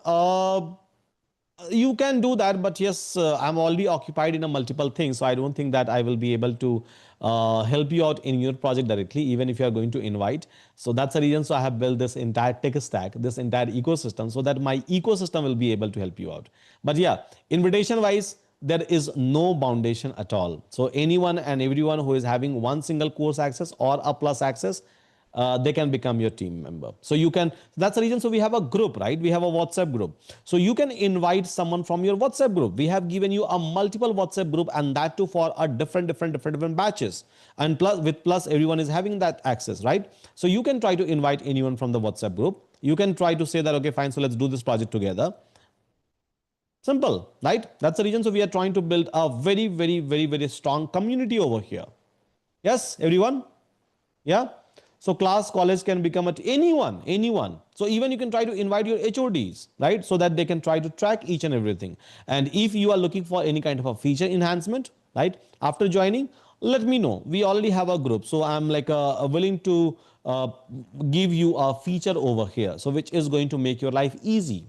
You can do that, but yes, I'm already occupied in a multiple things, so I don't think that I will be able to help you out in your project directly, even if you are going to invite. So that's the reason. So I have built this entire tech stack, this entire ecosystem, so that my ecosystem will be able to help you out. But yeah, invitation wise, there is no foundation at all. So anyone and everyone who is having one single course access or a plus access, they can become your team member. So you can, that's the reason. So we have a group, right? We have a WhatsApp group. So you can invite someone from your WhatsApp group. We have given you a multiple WhatsApp group, and that too for a different batches. And plus, with plus, everyone is having that access, right? So you can try to invite anyone from the WhatsApp group. You can try to say that, okay, fine, so let's do this project together. Simple, right? That's the reason. So we are trying to build a very, very, very, very strong community over here. Yes, everyone? Yeah. So class, college can become at anyone. So even you can try to invite your HODs, right? So that they can try to track each and everything. And if you are looking for any kind of a feature enhancement, right? After joining, let me know. We already have a group. So I'm like willing to give you a feature over here. So which is going to make your life easy,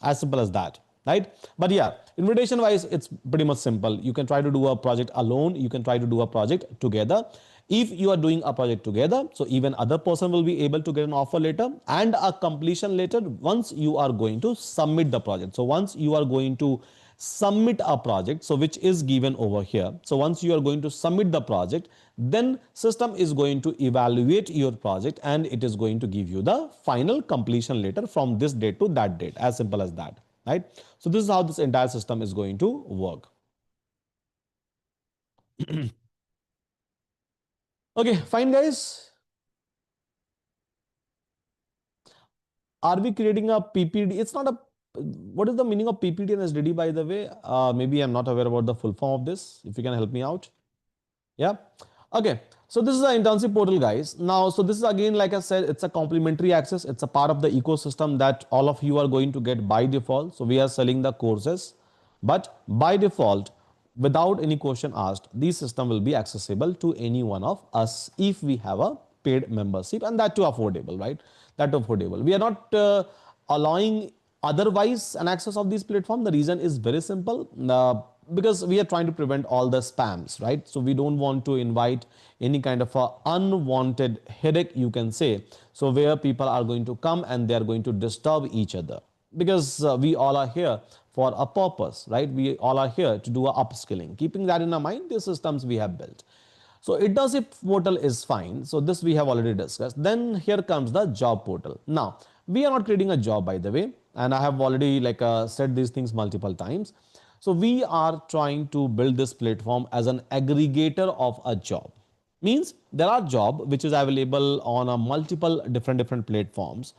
as simple as that, right? But yeah, invitation wise, it's pretty much simple. You can try to do a project alone, you can try to do a project together. If you are doing a project together, so even other person will be able to get an offer letter and a completion letter once you are going to submit the project. So once you are going to submit a project, so which is given over here. So once you are going to submit the project, then system is going to evaluate your project and it is going to give you the final completion letter from this date to that date, as simple as that, right? So this is how this entire system is going to work. Okay, fine guys. Are we creating a PPD? It's not a, what is the meaning of PPD and SDD, by the way? Maybe I'm not aware about the full form of this. If you can help me out. Yeah. Okay. So this is the internship portal, guys. Now, so this is again, like I said, it's a complimentary access. It's a part of the ecosystem that all of you are going to get by default. So we are selling the courses, but by default, without any question asked, this system will be accessible to any one of us if we have a paid membership, and that too affordable, right? That too affordable. We are not allowing otherwise an access of this platform. The reason is very simple. Because we are trying to prevent all the spams, right? So we don't want to invite any kind of a unwanted headache, you can say, so where people are going to come and they are going to disturb each other, because we all are here for a purpose, right? We all are here to do a upskilling. Keeping that in our mind, the systems we have built. So internship portal is fine. So this we have already discussed. Then here comes the job portal. Now we are not creating a job, by the way, and I have already said these things multiple times. So we are trying to build this platform as an aggregator of a job. Means there are job which is available on a multiple different platforms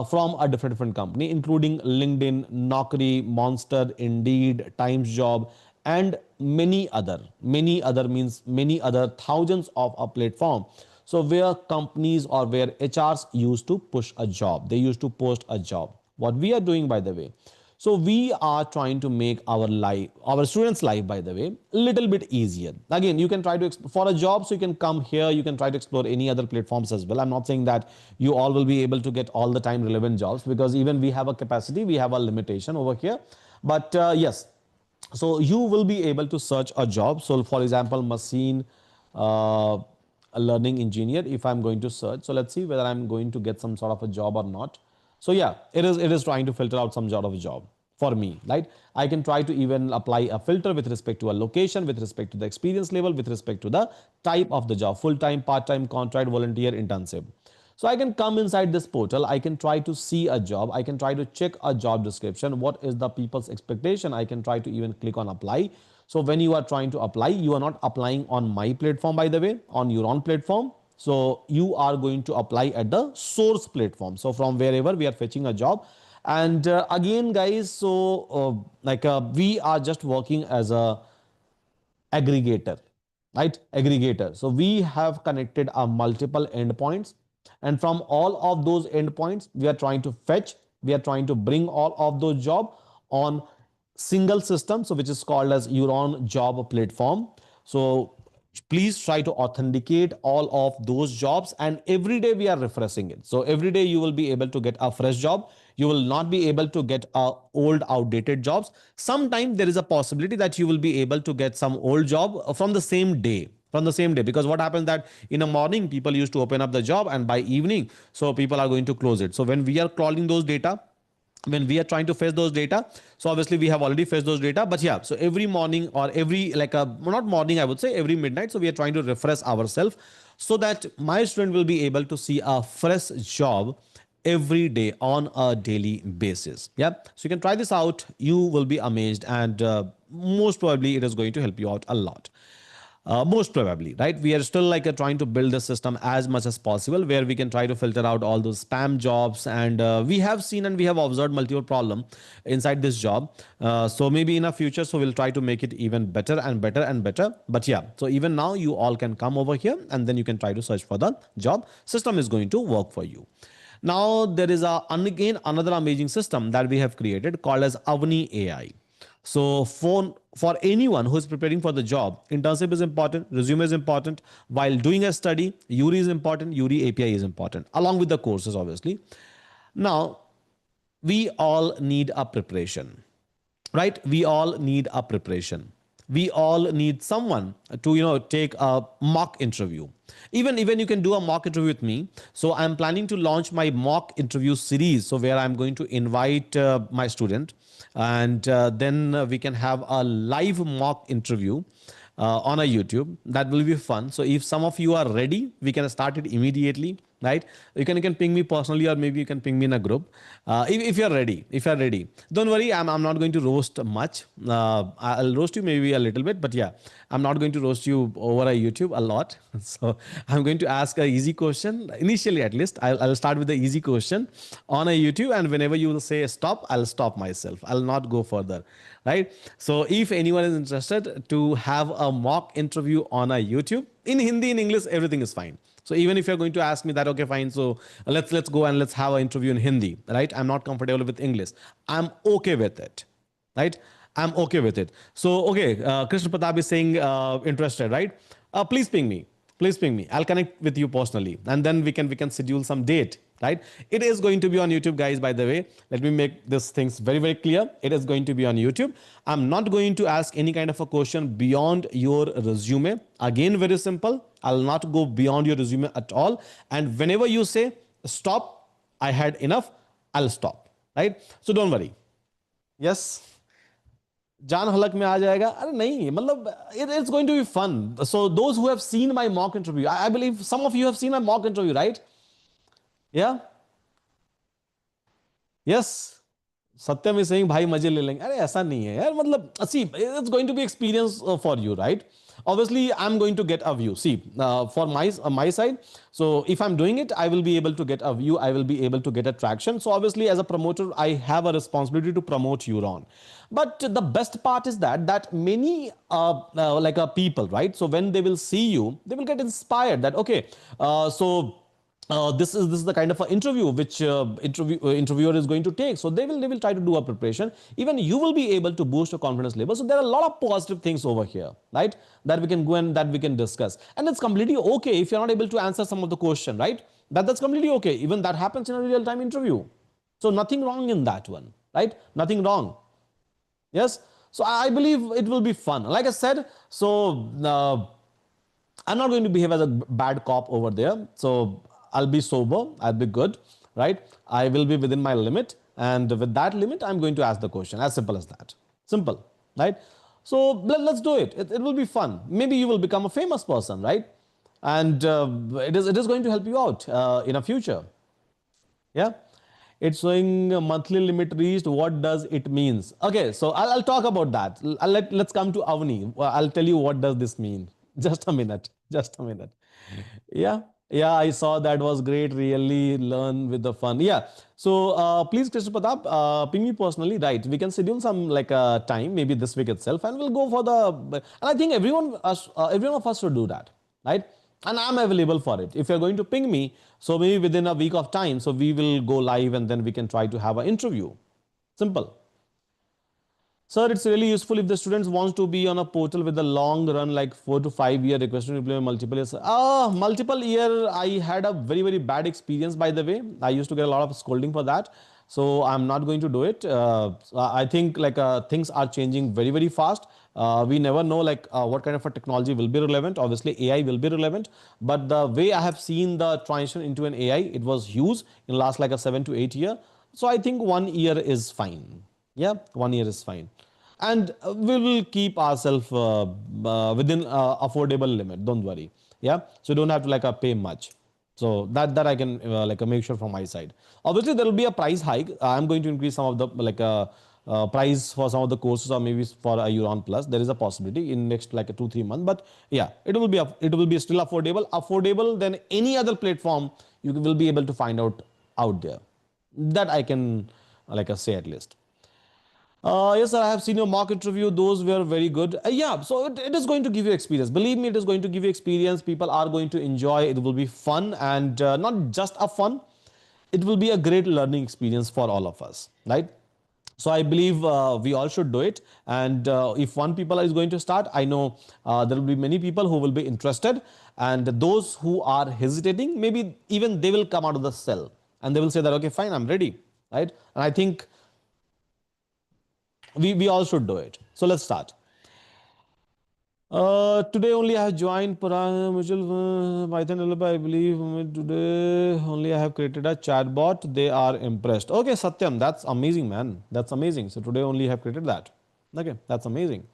from a different company, including LinkedIn, Naukri, Monster, Indeed, Times Job, and many other means many other thousands of a platform. So where companies or where HRs used to push a job, they used to post a job. What we are doing, by the way, so we are trying to make our life, our students' life, by the way, a little bit easier. Again, you can try to for a job, so you can come here, you can try to explore any other platforms as well. I'm not saying that you all will be able to get all the time relevant jobs, because even we have a capacity, we have a limitation over here. But yes, so you will be able to search a job. So for example, machine uh, a learning engineer, if I'm going to search, so let's see whether I'm going to get some sort of a job or not. So yeah, it is trying to filter out some sort of a job for me, right? I can try to even apply a filter with respect to a location, with respect to the experience level, with respect to the type of the job, full-time, part-time, contract, volunteer, internship. So I can come inside this portal, I can try to see a job, I can try to check a job description, what is the people's expectation, I can try to even click on apply. So when you are trying to apply, you are not applying on my platform, by the way, on your own platform. So you are going to apply at the source platform. So from wherever we are fetching a job. And again, guys, so we are just working as a aggregator, right? Aggregator. So we have connected our multiple endpoints, and from all of those endpoints, we are trying to fetch, we are trying to bring all of those job on single system, so which is called as Euron Job Platform. So please try to authenticate all of those jobs, and every day we are refreshing it. So every day you will be able to get a fresh job. You will not be able to get old outdated jobs. Sometimes there is a possibility that you will be able to get some old job from the same day, because what happens that in the morning people used to open up the job, and by evening so people are going to close it. So when we are crawling those data, when we are trying to fetch those data, so obviously we have already fetched those data, but yeah, so every morning, or every not morning, I would say every midnight, so we are trying to refresh ourselves, so that my student will be able to see a fresh job every day on a daily basis. Yeah, so you can try this out, you will be amazed, and most probably it is going to help you out a lot. most probably, right? We are still like trying to build the system as much as possible where we can try to filter out all those spam jobs. And we have seen and we have observed multiple problem inside this job. So maybe in a future, so we'll try to make it even better and better and better. But yeah, so even now you all can come over here and then you can try to search for the job. System is going to work for you. Now there is again another amazing system that we have created called as Avni AI. So for anyone who is preparing for the job, internship is important, resume is important. While doing a study, EURI is important, EURI API is important, along with the courses, obviously. Now, we all need a preparation, right? We all need a preparation. We all need someone to take a mock interview. Even you can do a mock interview with me. So I'm planning to launch my mock interview series, so where I'm going to invite my student, and then we can have a live mock interview on a YouTube. That will be fun. So if some of you are ready, we can start it immediately, right? You can ping me personally, or maybe you can ping me in a group. If you're ready, don't worry. I'm not going to roast much. I'll roast you maybe a little bit, but yeah, I'm not going to roast you over a YouTube a lot. So I'm going to ask a easy question initially, at least. I'll start with the easy question on a YouTube, and whenever you will say stop, I'll stop myself. I'll not go further, right? So if anyone is interested to have a mock interview on a YouTube in Hindi, in English, everything is fine. So even if you're going to ask me that, okay, fine, so let's go and let's have an interview in Hindi, right? I'm not comfortable with English. I'm okay with it, right? I'm okay with it. So okay, Krishna Pratap is saying interested, right? Please ping me. Please ping me. I'll connect with you personally, and then we can schedule some date, right? It is going to be on YouTube, guys. By the way, let me make this things very clear. It is going to be on YouTube. I'm not going to ask any kind of a question beyond your resume. Again, very simple. I'll not go beyond your resume at all. And whenever you say stop, I had enough, I'll stop, right? So don't worry. Yes. जान हलक में आ जाएगा अरे नहीं मतलब it's going to be fun. So those who have seen my mock interview, I believe some of you have seen my mock interview, right? Yeah. Yes. Satyam is saying भाई मजे ले लेंगे अरे ऐसा नहीं है यार मतलब see it's going to be experience for you right obviously I'm going to get a view. See, for my side, so if I'm doing it, I will be able to get a view, I will be able to get a traction. So obviously as a promoter, I have a responsibility to promote Euron. But the best part is that many people, right? So when they will see you, they will get inspired that okay, so this is the kind of an interview which interviewer is going to take. So they will try to do a preparation. Even you will be able to boost your confidence level. So there are a lot of positive things over here, right? That we can go and that we can discuss. And it's completely okay if you're not able to answer some of the question, right? That's completely okay. Even that happens in a real time interview. So nothing wrong in that one, right? Nothing wrong. Yes. So I believe it will be fun. Like I said, so I'm not going to behave as a bad cop over there. So I'll be sober, I'll be good, right? I will be within my limit. And with that limit, I'm going to ask the question. As simple as that. Simple, right? So let's do it. It will be fun. Maybe you will become a famous person, right? And it is going to help you out in a future. Yeah. It's showing monthly limit reached. What does it means? Okay, so I'll talk about that. Let's come to Avni. I'll tell you what does this mean. Just a minute. Just a minute. Yeah. Yeah, I saw that was great. Really learn with the fun. Yeah. So please, Krishna Pratap, ping me personally. Right. We can schedule some like time, maybe this week itself, and we'll go for the. And I think everyone of us should do that, right? And I'm available for it. If you're going to ping me, so maybe within a week of time, so we will go live and then we can try to have an interview. Simple. Sir, it's really useful if the students wants to be on a portal with a long run, like 4 to 5 year requesting to implement multiple years. Multiple year, I had a very bad experience, by the way. I used to get a lot of scolding for that. So I'm not going to do it. I think like things are changing very fast. We never know like what kind of a technology will be relevant. Obviously AI will be relevant, but the way I have seen the transition into an AI, it was huge in last like a 7 to 8 year. So I think 1 year is fine. Yeah, 1 year is fine. And we will keep ourselves within affordable limit. Don't worry. Yeah. So you don't have to like pay much. So that I can like make sure from my side. Obviously, there will be a price hike. I'm going to increase some of the like price for some of the courses, or maybe for a Euron Plus. There is a possibility in next like a 2 3 months, but yeah, it will be still affordable than any other platform you will be able to find out there. That I can like I say at least. Yes, sir, I have seen your mock interview. Those were very good. Yeah, so it is going to give you experience. Believe me, it is going to give you experience. People are going to enjoy. It will be fun, and not just a fun. It will be a great learning experience for all of us, right? So I believe we all should do it. And if one people is going to start, I know there will be many people who will be interested, and those who are hesitating, maybe even they will come out of the cell and they will say that okay, fine, I'm ready, right? And I think we all should do it. So let's start. Today only I have joined Mutual Python developer. I believe today only I have created a chatbot. They are impressed. Okay, Satyam, that's amazing, man. That's amazing. So today only I have created that. Okay, that's amazing.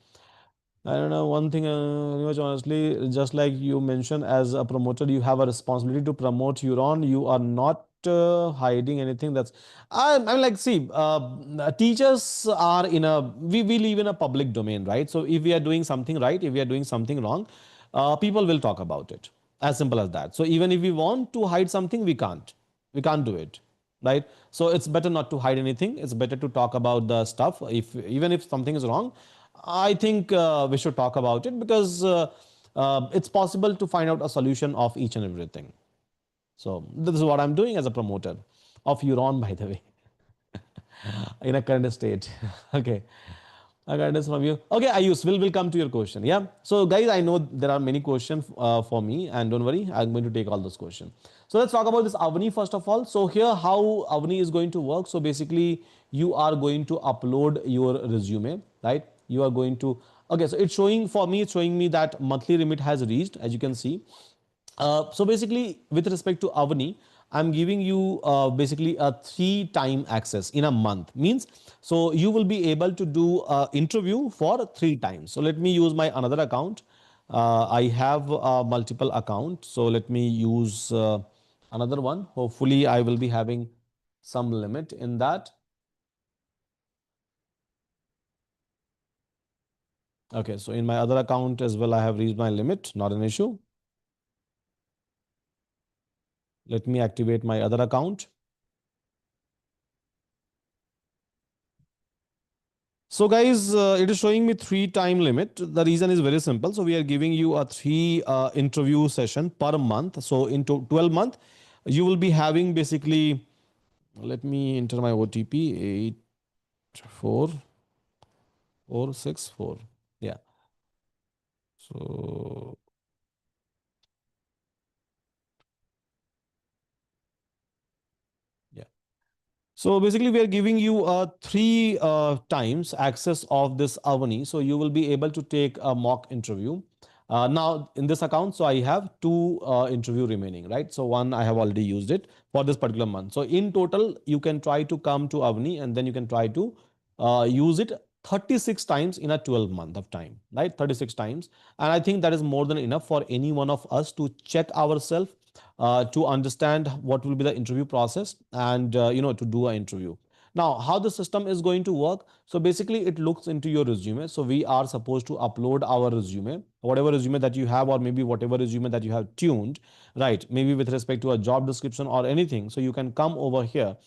I don't know one thing, honestly, just like you mentioned, as a promoter, you have a responsibility to promote Euron. You are not hiding anything. I'm like, see, teachers are we live in a public domain, right? So if we are doing something right, if we are doing something wrong, people will talk about it. As simple as that. So even if we want to hide something, we can't do it, right? So it's better not to hide anything. It's better to talk about the stuff. If even if something is wrong, I think we should talk about it, because it's possible to find out a solution of each and everything. So this is what I'm doing as a promoter of Euron, by the way, in a current state. Okay. I got this from you. Okay, Ayush, we'll come to your question. Yeah. So, guys, I know there are many questions for me, and don't worry, I'm going to take all those questions. So, let's talk about this Avni first of all. So, here, how Avni is going to work. So, basically, you are going to upload your resume, right? You are going to, okay, so it's showing for me, it's showing me that monthly limit has reached, as you can see. So basically, with respect to Avani, I'm giving you basically a 3 time access in a month. Means, so you will be able to do interview for 3 times. So let me use my another account. I have multiple account. So let me use another one. Hopefully, I will be having some limit in that. Okay, so in my other account as well, I have reached my limit. Not an issue. Let me activate my other account. So guys, it is showing me 3 time limit. The reason is very simple. So we are giving you a 3 interview session per month. So in 12 month, you will be having basically, let me enter my OTP, 84464. Yeah. So yeah. So basically, we are giving you 3 times access of this Avani. So you will be able to take a mock interview. Now in this account, so I have 2 interview remaining, right? So one I have already used it for this particular month. So in total, you can try to come to Avani, and then you can try to use it 36 times in a 12 month of time, right? 36 times. And I think that is more than enough for any one of us to check ourselves, to understand what will be the interview process, and to do an interview. Now, how the system is going to work? So basically, it looks into your resume. So we are supposed to upload our resume, whatever resume that you have, or maybe whatever resume that you have tuned, right? Maybe with respect to a job description or anything. So you can come over here.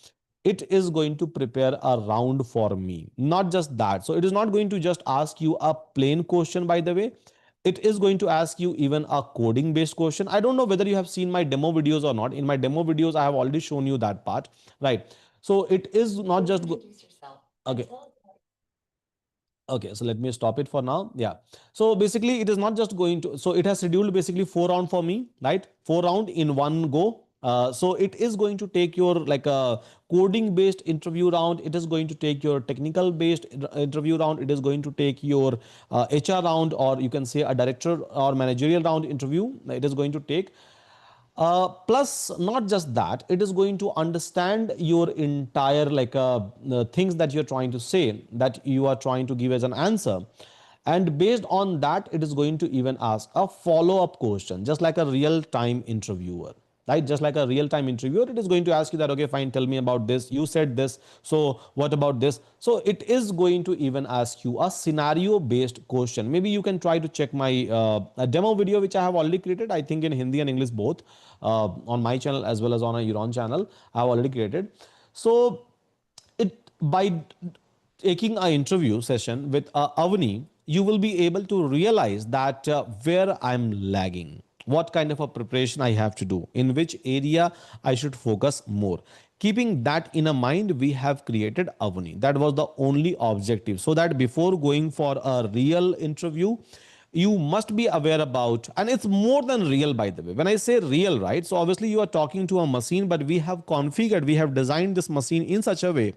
It is going to prepare a round for me. Not just that. So it is not going to just ask you a plain question, by the way. It is going to ask you even a coding based question. I don't know whether you have seen my demo videos or not. In my demo videos, I have already shown you that part, right? So it is not just okay. Okay, so let me stop it for now. Yeah. So basically, it is not just going to, so it has scheduled basically 4 round for me, right? 4 round in one go. So it is going to take your like a coding based interview round. It is going to take your technical based interview round. It is going to take your HR round, or you can say a director or managerial round interview. It is going to take. Plus, not just that, it is going to understand your entire like things that you're trying to say, that you are trying to give as an answer. And based on that, it is going to even ask a follow-up question, just like a real-time interviewer. right? Just like a real-time interviewer, it is going to ask you that, okay, fine, tell me about this. You said this, so what about this? So it is going to even ask you a scenario-based question. Maybe you can try to check my a demo video which I have already created. I think in Hindi and English both, on my channel as well as on a Euron channel, I have already created. So it by taking an interview session with Avani, you will be able to realize that where I'm lagging, what kind of a preparation I have to do, in which area I should focus more. Keeping that in a mind, we have created Avani. That was the only objective, so that before going for a real interview, you must be aware about, and it's more than real, by the way. When I say real, right, so obviously you are talking to a machine, but we have configured, we have designed this machine in such a way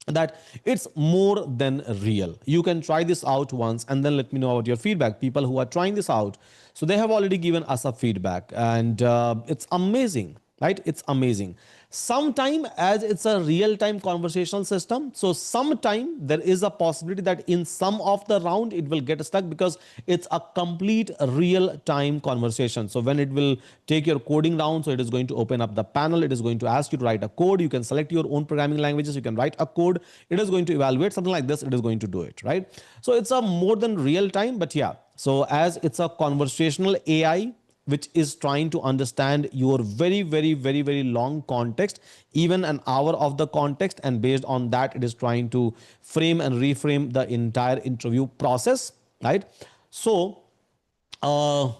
that it's more than real. You can try this out once and then let me know about your feedback. People who are trying this out, so they have already given us a feedback, and it's amazing, right? It's amazing. Sometime, as it's a real time conversational system, so sometime there is a possibility that in some of the round it will get stuck, because it's a complete real time conversation. So when it will take your coding down, so it is going to open up the panel, it is going to ask you to write a code. You can select your own programming languages, you can write a code, it is going to evaluate something like this, it is going to do it, right? So it's a more than real time, but yeah, so as it's a conversational AI which is trying to understand your very long context, even an hour of the context, and based on that it is trying to frame and reframe the entire interview process, right? So uh,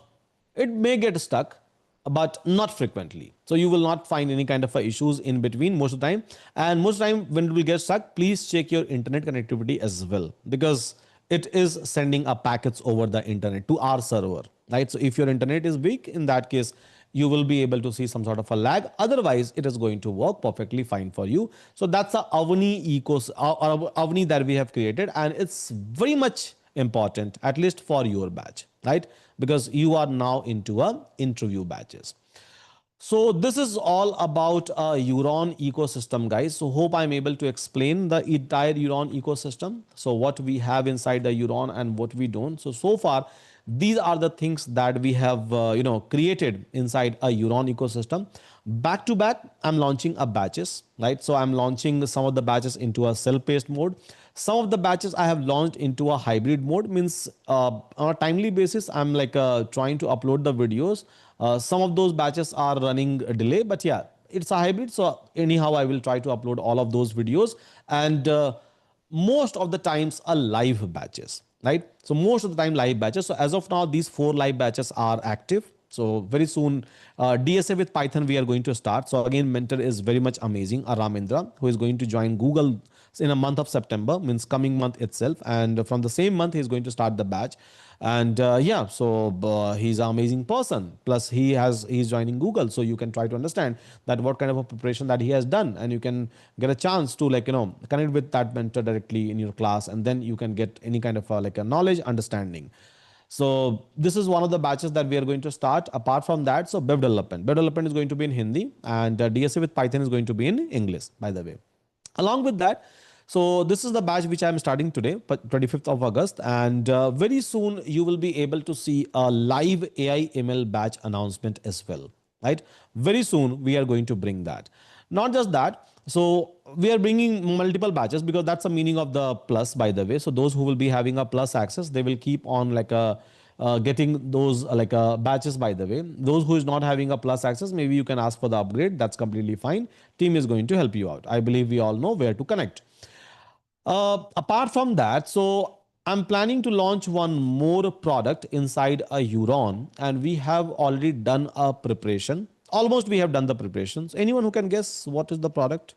it may get stuck, but not frequently. So you will not find any kind of issues in between most of the time. And most of the time when it will get stuck, please check your internet connectivity as well, because it is sending a packets over the internet to our server, right? So if your internet is weak, in that case, you will be able to see some sort of a lag. Otherwise, it is going to work perfectly fine for you. So that's a Avani Avani that we have created, and it's very much important, at least for your batch, right? Because you are now into a interview batches. So this is all about a Euron ecosystem, guys. So hope I'm able to explain the entire Euron ecosystem. So what we have inside the Euron and what we don't. So far, these are the things that we have, created inside a Euron ecosystem. Back to back, I'm launching a batches, right? So I'm launching some of the batches into a self-paced mode. Some of the batches I have launched into a hybrid mode, means on a timely basis, I'm like trying to upload the videos. Some of those batches are running a delay, but yeah, it's a hybrid. So anyhow, I will try to upload all of those videos, and most of the times are live batches, right? So most of the time live batches. So as of now, these 4 live batches are active. So very soon, DSA with Python we are going to start. So again, mentor is very much amazing, Aramindra, who is going to join Google in a month of September, means coming month itself. And from the same month, he's going to start the batch. And yeah, so he's an amazing person. Plus, he's joining Google, so you can try to understand that what kind of a preparation that he has done, and you can get a chance to connect with that mentor directly in your class, and then you can get any kind of a knowledge understanding. So this is one of the batches that we are going to start. Apart from that, so Web development is going to be in Hindi, and DSA with Python is going to be in English, by the way. Along with that, so this is the batch which I'm starting today, 25th of August, and very soon you will be able to see a live AI ML batch announcement as well, right? Very soon we are going to bring that. Not just that, so we are bringing multiple batches, because that's the meaning of the plus, by the way. So those who will be having a plus access, they will keep on getting those batches, by the way. Those who is not having a plus access, maybe you can ask for the upgrade. That's completely fine. Team is going to help you out. I believe we all know where to connect. Apart from that, so I'm planning to launch one more product inside a Euron, and we have already done a preparation. Almost we have done the preparations. Anyone who can guess what is the product?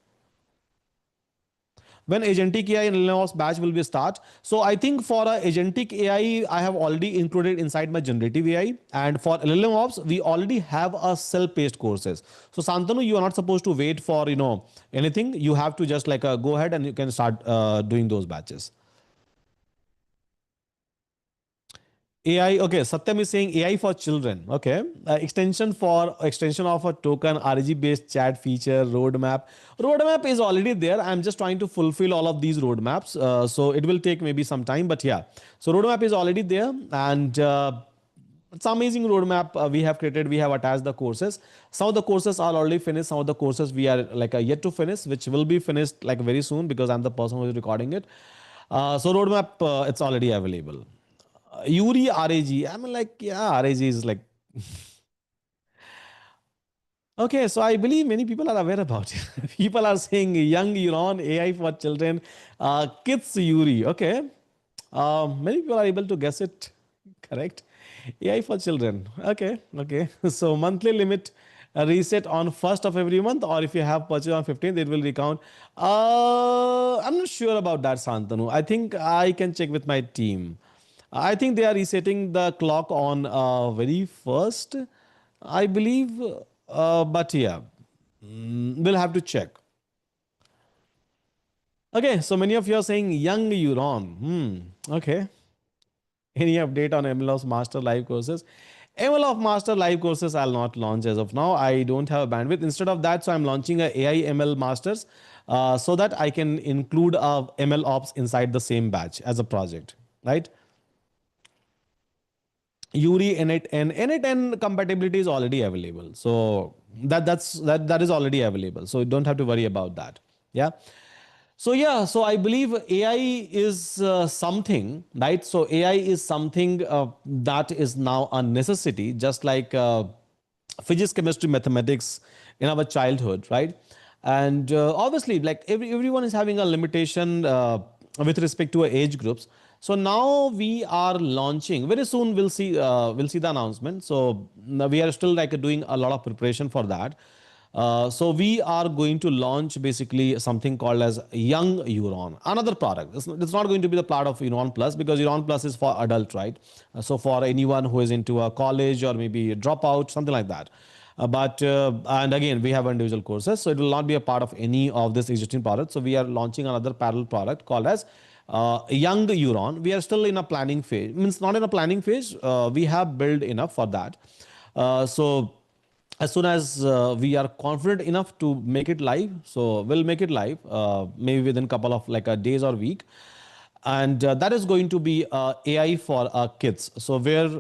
When agentic AI and LLMOps batch will be start. So I think for a agentic AI, I have already included inside my generative AI, and for LLMOps, we already have a self-paced courses. So Santanu, you are not supposed to wait for anything. You have to just go ahead and you can start doing those batches. AI, okay. Satyam is saying AI for children. Okay. Extension of a token, RG based chat feature, roadmap. Roadmap is already there. I'm just trying to fulfill all of these roadmaps. So it will take maybe some time, but yeah. So roadmap is already there. And It's an amazing roadmap we have created. We have attached the courses. Some of the courses are already finished. Some of the courses we are like yet to finish, which will be finished like very soon because I'm the person who is recording it. So roadmap, it's already available. EURI RAG. I'm like, yeah, RAG is like, okay, so I believe many people are aware about it. People are saying young Euron AI for children, kids Yuri. Okay, many people are able to guess it. Correct. AI for children. Okay, okay. So monthly limit reset on first of every month, or if you have purchase on 15th, it will recount. I'm not sure about that, Santanu. I think I can check with my team. I think they are resetting the clock on very first, I believe. But yeah, we'll have to check. Okay, so many of you are saying young Euron. Okay. Any update on MLOps Master Live courses? MLOps Master Live courses I'll not launch as of now. I don't have a bandwidth. Instead of that, so I'm launching a AI ML Masters so that I can include ML Ops inside the same batch as a project, right? URI N8N compatibility is already available. So that is already available. So you don't have to worry about that. Yeah. So yeah, so I believe AI is something, right? So AI is something that is now a necessity, just like physics, chemistry, mathematics in our childhood, right? And obviously, like everyone is having a limitation with respect to age groups. So now we are launching very soon. We'll see the announcement. So now we are still like doing a lot of preparation for that. So we are going to launch basically something called as Young Euron, another product. It's not going to be the part of Euron Plus because Euron Plus is for adult, right? So for anyone who is into a college or maybe a dropout, something like that. And again, we have individual courses, so it will not be a part of any of this existing products. So we are launching another parallel product called as Young Euron. We are still in a planning phase. Means not in a planning phase. We have built enough for that. So as soon as we are confident enough to make it live, so we'll make it live maybe within a couple of like a days or week. And that is going to be AI for kids. So where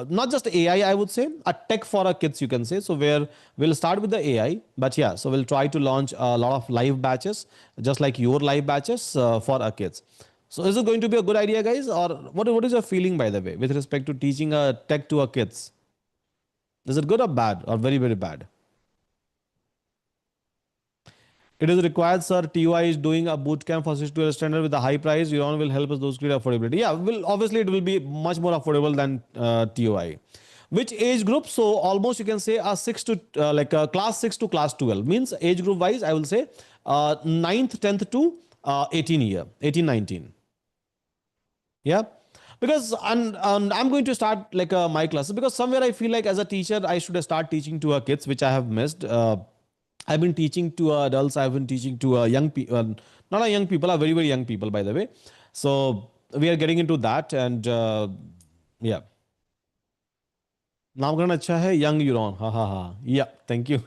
not just AI, I would say a tech for our kids, you can say. So where we'll start with the AI, but yeah, so we'll try to launch a lot of live batches, just like your live batches for our kids. So is it going to be a good idea, guys, or what is your feeling, by the way, with respect to teaching a tech to our kids? Is it good or bad or very, very bad? It is required, sir. TUI is doing a bootcamp for 6 to 8 standard with a high price. Euron will help us those create affordability. Yeah, will obviously it will be much more affordable than TUI. Which age group? So almost you can say a six to like a class 6 to class 12 means age group wise. I will say 9th, 10th to 18 year, 18, 19. Yeah, because and I'm going to start like my classes because somewhere I feel like as a teacher I should start teaching to our kids which I have missed. I've been teaching to adults. I've been teaching to young people, not a young people, are very very young people by the way. So we are getting into that and yeah. नामकरण अच्छा है young यूरोन ha ha ha yeah thank you.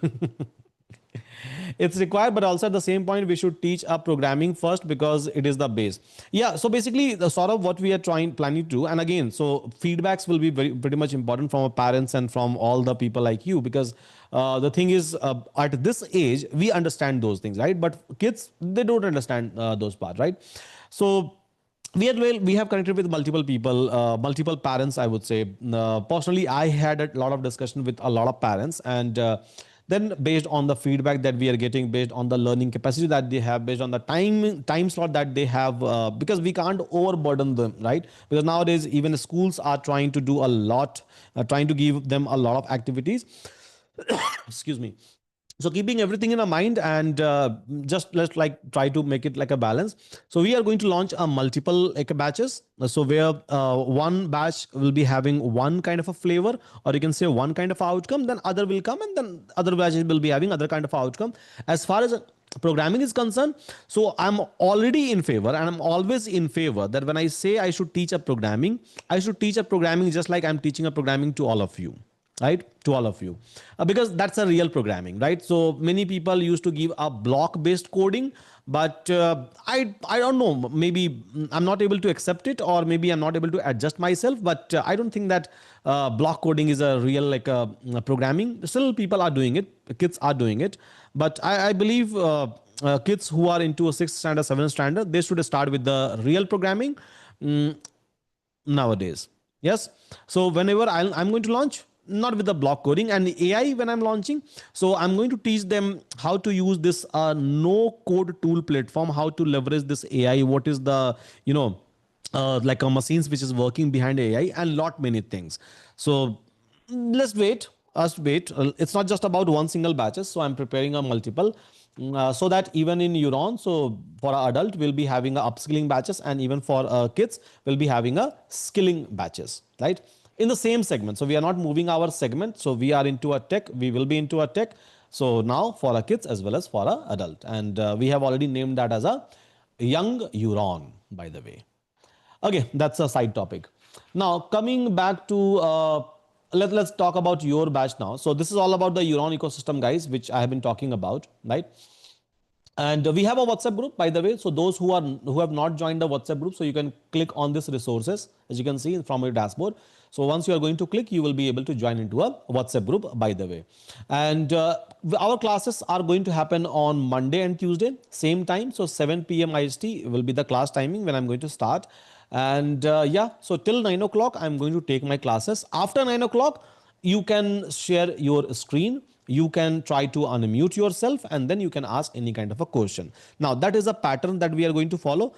It's required, but also at the same point, we should teach up programming first because it is the base. Yeah. So basically, the sort of what we are planning to do, and again, so feedbacks will be very pretty much important from our parents and from all the people like you because the thing is, at this age, we understand those things, right? But kids, they don't understand those parts, right? So we have connected with multiple people, multiple parents, I would say. Personally, I had a lot of discussion with a lot of parents, and then based on the feedback that we are getting, based on the learning capacity that they have, based on the time slot that they have, because we can't overburden them, right? Because nowadays even schools are trying to do a lot, trying to give them a lot of activities. Excuse me. So keeping everything in our mind and just let's like try to make it like a balance. So we are going to launch a multiple like a batches, so where one batch will be having one kind of a flavor or you can say one kind of outcome, then other will come and then other batches will be having other kind of outcome. As far as programming is concerned, so I'm already in favor and I'm always in favor that when I say I should teach a programming, I should teach a programming just like I'm teaching a programming to all of you, right? To all of you. Because that's a real programming, right? So many people used to give a block based coding, but I don't know, maybe I'm not able to accept it, or maybe I'm not able to adjust myself. But I don't think that block coding is a real like programming. Still people are doing it, kids are doing it, but I believe kids who are into a 6th standard, 7th standard, they should start with the real programming nowadays. Yes. So whenever I'm going to launch, not with the block coding and AI when I'm launching, so I'm going to teach them how to use this no code tool platform, how to leverage this AI, what is the, you know, like a machines which is working behind AI, and lot many things. So let's wait. Us wait. It's not just about one single batches. So I'm preparing a multiple, so that even in Euron, so for our adult, we'll be having a upskilling batches, and even for kids, we'll be having a skilling batches, right? In the same segment. So we are not moving our segment. So we are into a tech. We will be into a tech. So now for our kids as well as for our adult, and we have already named that as a young Euron, by the way. Okay, that's a side topic. Now, coming back to let's talk about your batch now. So this is all about the Euron ecosystem, guys, which I have been talking about, right? And we have a WhatsApp group, by the way. So those who have not joined the WhatsApp group, so you can click on this resources, as you can see from your dashboard. So once you are going to click, you will be able to join into a WhatsApp group, by the way. And our classes are going to happen on Monday and Tuesday, same time. So 7 p.m. IST will be the class timing when I'm going to start. And yeah, so till 9 o'clock, I'm going to take my classes. After 9 o'clock, you can share your screen, you can try to unmute yourself, and then you can ask any kind of a question. Now that is a pattern that we are going to follow.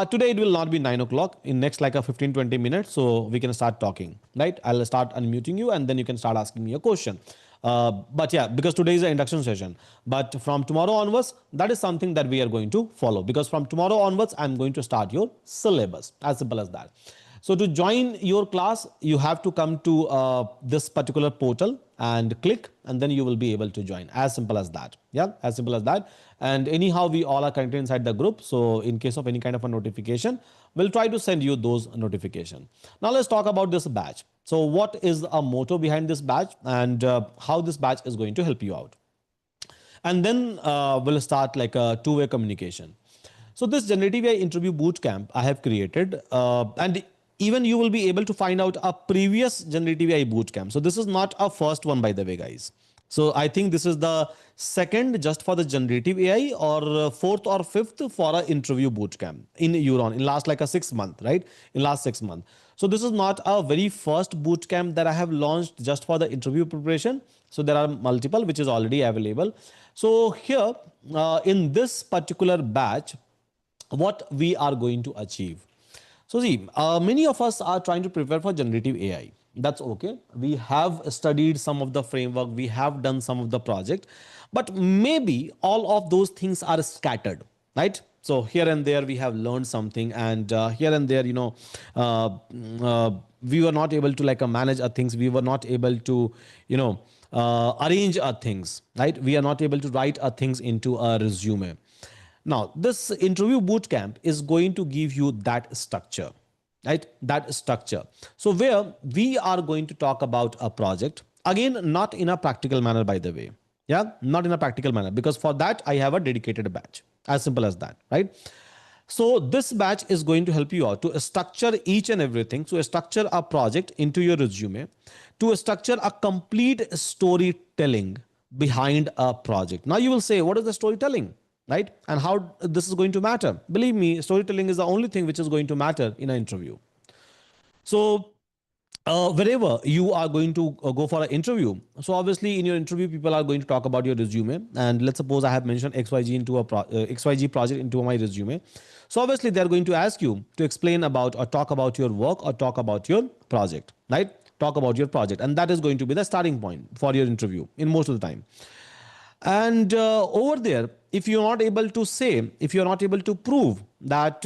Today it will not be 9 o'clock, in next like a 15-20 minutes, so we can start talking, right? I'll start unmuting you, and then you can start asking me a question. But yeah, because today is an induction session, but from tomorrow onwards, that is something that we are going to follow, because from tomorrow onwards, I'm going to start your syllabus, as simple as that. So to join your class, you have to come to this particular portal and click, and then you will be able to join. As simple as that. Yeah, as simple as that. And anyhow, we all are connected inside the group. So in case of any kind of a notification, we'll try to send you those notification. Now let's talk about this batch. So what is a motto behind this batch, and how this batch is going to help you out? And then we'll start like a two-way communication. So this generative AI interview bootcamp I have created, and even you will be able to find out a previous generative AI bootcamp. So this is not a first one, by the way, guys. So I think this is the second just for the generative AI, or fourth or fifth for an interview bootcamp in Euron in last like a 6 month, right? In last 6 months. So this is not a very first bootcamp that I have launched just for the interview preparation. So there are multiple which is already available. So here in this particular batch, what we are going to achieve. So see, many of us are trying to prepare for generative AI. That's okay. We have studied some of the framework, we have done some of the project, but maybe all of those things are scattered, right? So here and there we have learned something, and here and there, uh, we were not able to like manage our things. We were not able to, arrange our things, right? We are not able to write our things into a resume. Now, this interview bootcamp is going to give you that structure, right? That structure. So, where we are going to talk about a project, again, not in a practical manner, by the way. Yeah, not in a practical manner, because for that, I have a dedicated batch. As simple as that, right? So this batch is going to help you out to structure each and everything. So structure a project into your resume, to structure a complete storytelling behind a project. Now you will say, what is the storytelling, right? And how this is going to matter? Believe me, storytelling is the only thing which is going to matter in an interview. So wherever you are going to go for an interview, so obviously in your interview people are going to talk about your resume, and let's suppose I have mentioned xyz into a xyz project into my resume. So obviously they are going to ask you to explain about or talk about your work or talk about your project, right? Talk about your project, and that is going to be the starting point for your interview in most of the time. And over there, if you're not able to say, if you're not able to prove that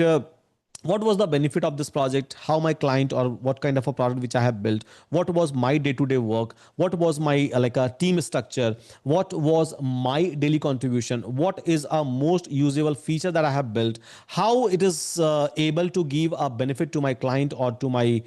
what was the benefit of this project, how my client or what kind of a product which I have built, what was my day to day work, what was my like a team structure, what was my daily contribution, what is a most usable feature that I have built, how it is able to give a benefit to my client or to my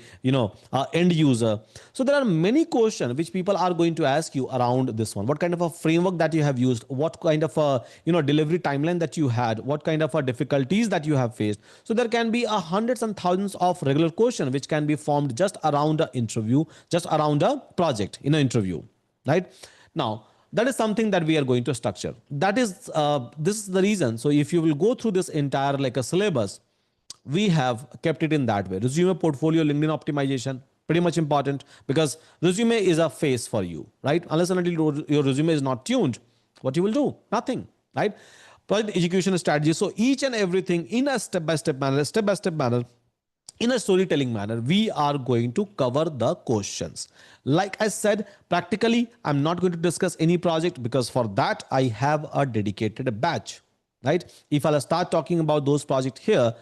end user. So there are many questions which people are going to ask you around this one. What kind of a framework that you have used, what kind of a delivery timeline that you had, what kind of a difficulties that you have faced. So there can be a hundreds and thousands of regular questions which can be formed just around an interview, just around a project in an interview, right? Now that is something that we are going to structure. That is this is the reason. So if you will go through this entire like a syllabus, we have kept it in that way. Resume, portfolio, LinkedIn optimization, pretty much important, because resume is a face for you, right? Unless and until your resume is not tuned, what you will do? Nothing, right? Project execution strategy. So each and everything in a step by step manner, in a storytelling manner, we are going to cover the questions. Like I said, practically, I'm not going to discuss any project because for that, I have a dedicated batch, right? If I'll start talking about those projects here,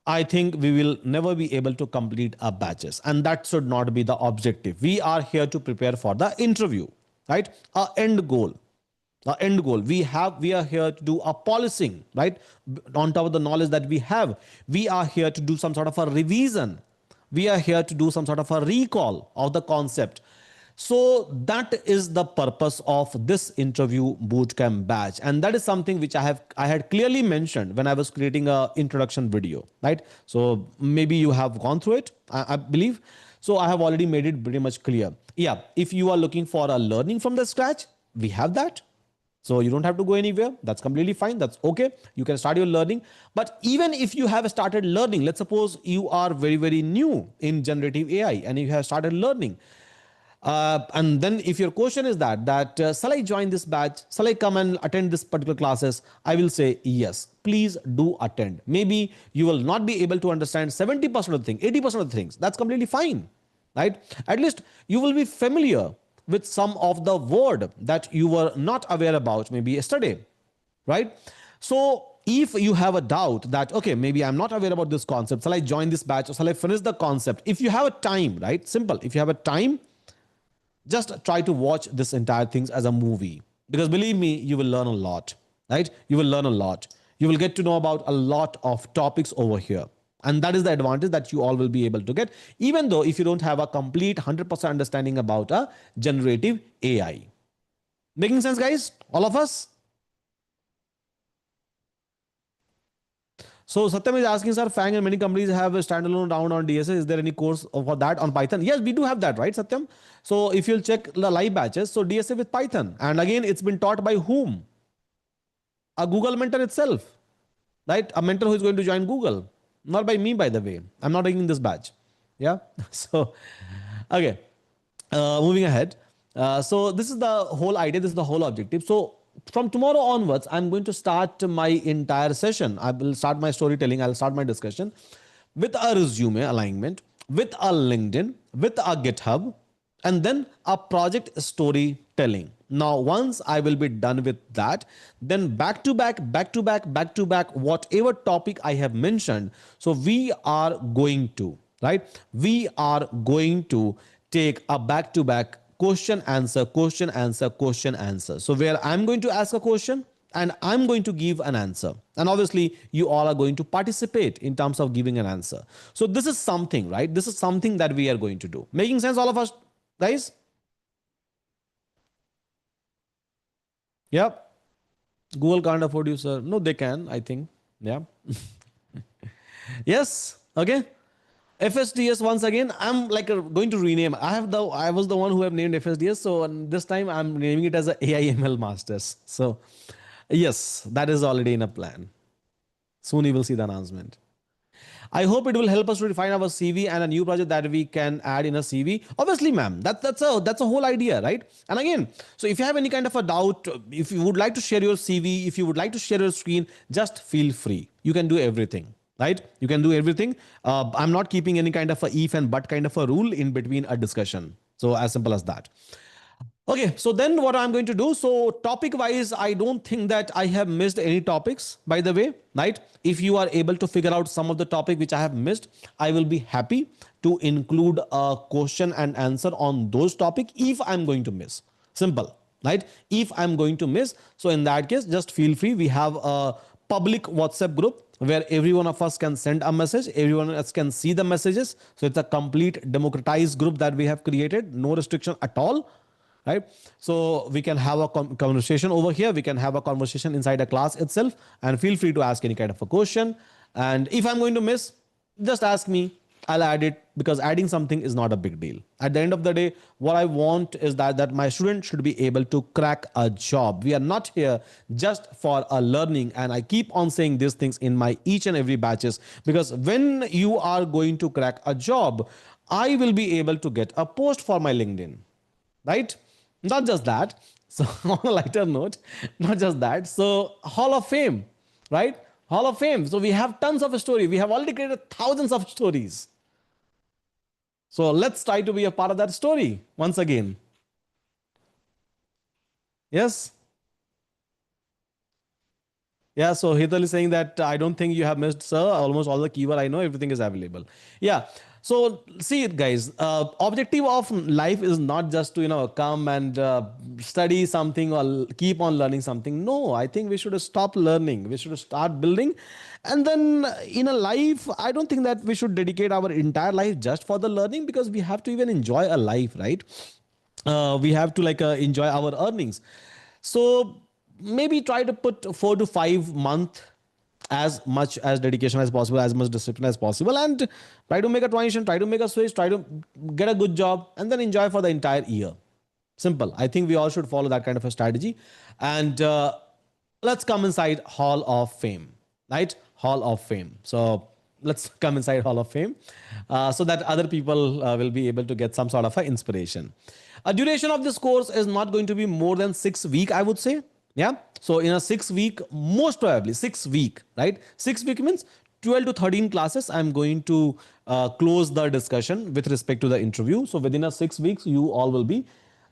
I think we will never be able to complete our batches. And that should not be the objective. We are here to prepare for the interview, right? Our end goal. Our end goal. We are here to do a policing, right? On top of the knowledge that we have. We are here to do some sort of a revision. We are here to do some sort of a recall of the concept. So that is the purpose of this interview bootcamp batch, and that is something which I had clearly mentioned when I was creating a introduction video, right? So maybe you have gone through it, I believe. So I have already made it pretty much clear. Yeah, if you are looking for a learning from the scratch, we have that. So you don't have to go anywhere. That's completely fine. That's okay. You can start your learning. But even if you have started learning, let's suppose you are very, very new in generative AI and you have started learning. And then if your question is that shall I join this batch? Shall I come and attend this particular classes? I will say yes. Please do attend. Maybe you will not be able to understand 70% of the thing, 80% of the things. That's completely fine, right? At least you will be familiar with some of the word that you were not aware about maybe yesterday, right? So if you have a doubt that, okay, maybe I'm not aware about this concept, shall I join this batch or shall I finish the concept? If you have a time, right? Simple. If you have a time, just try to watch this entire thing as a movie, because believe me, you will learn a lot, right? You will learn a lot. You will get to know about a lot of topics over here, and that is the advantage that you all will be able to get, even though if you don't have a complete 100% understanding about a generative AI. Making sense, guys, all of us? So Satyam is asking, sir, Fang and many companies have a standalone round on DSA. Is there any course for that on Python? Yes, we do have that, right, Satyam? So if you'll check the live batches, so DSA with Python. And again, it's been taught by whom? A Google mentor itself, right? A mentor who is going to join Google. Not by me, by the way. I'm not taking this batch. Yeah. So, okay. Moving ahead. So this is the whole idea. This is the whole objective. So from tomorrow onwards, I'm going to start my entire session. I will start my storytelling. I'll start my discussion with a resume alignment, with a LinkedIn, with a GitHub, and then a project storytelling. Now, once I will be done with that, then back to back, back to back, back to back, whatever topic I have mentioned. So we are going to, right? We are going to take a back to back question answer, question answer, question answer. So where I'm going to ask a question and I'm going to give an answer. And obviously, you all are going to participate in terms of giving an answer. So this is something, right? This is something that we are going to do. Making sense, all of us, guys? Yep. Google can't afford you, sir. No, they can, I think. Yeah. Yes. Okay. FSDS once again. I'm like going to rename. I was the one who have named FSDS. So this time I'm naming it as a AIML Masters. So yes, that is already in a plan. Soon you will see the announcement. I hope it will help us to refine our CV and a new project that we can add in a CV. Obviously, ma'am, that's a whole idea, right? And again, so if you have any kind of a doubt, if you would like to share your CV, if you would like to share your screen, just feel free. You can do everything, right? You can do everything. I'm not keeping any kind of a if and but kind of a rule in between a discussion. So as simple as that. Okay, so then what I'm going to do, so topic wise, I don't think that I have missed any topics, by the way, right? If you are able to figure out some of the topic which I have missed, I will be happy to include a question and answer on those topic if I'm going to miss. Simple, right? If I'm going to miss, so in that case, just feel free. We have a public WhatsApp group where every one of us can send a message, everyone else can see the messages. So it's a complete democratized group that we have created, no restriction at all, right? So we can have a conversation over here, we can have a conversation inside a class itself, and feel free to ask any kind of a question. And if I'm going to miss, just ask me, I'll add it, because adding something is not a big deal. At the end of the day, what I want is that my student should be able to crack a job. We are not here just for a learning, and I keep on saying these things in my each and every batches, because when you are going to crack a job, I will be able to get a post for my LinkedIn, right? Not just that. So, on a lighter note, not just that. So, Hall of Fame, right? Hall of Fame. So, we have tons of story. We have already created thousands of stories. So, let's try to be a part of that story once again. Yes. Yeah, so Hital is saying that I don't think you have missed, sir. Almost all the keyword I know, everything is available. Yeah. So see it, guys. Objective of life is not just to come and study something or keep on learning something. No, I think we should stop learning. We should start building, and then in a life, I don't think that we should dedicate our entire life just for the learning, because we have to even enjoy a life, right? We have to enjoy our earnings. So maybe try to put 4 to 5 months, as much as dedication as possible, as much discipline as possible, and try to make a transition, try to make a switch, try to get a good job, and then enjoy for the entire year. Simple. I think we all should follow that kind of a strategy. And let's come inside Hall of Fame, right? Hall of Fame. So let's come inside Hall of Fame, so that other people will be able to get some sort of a inspiration. A duration of this course is not going to be more than 6 week, I would say. Yeah. So in a 6 week, most probably 6 week, right? 6 week means 12 to 13 classes. I'm going to close the discussion with respect to the interview. So within a 6 weeks, you all will be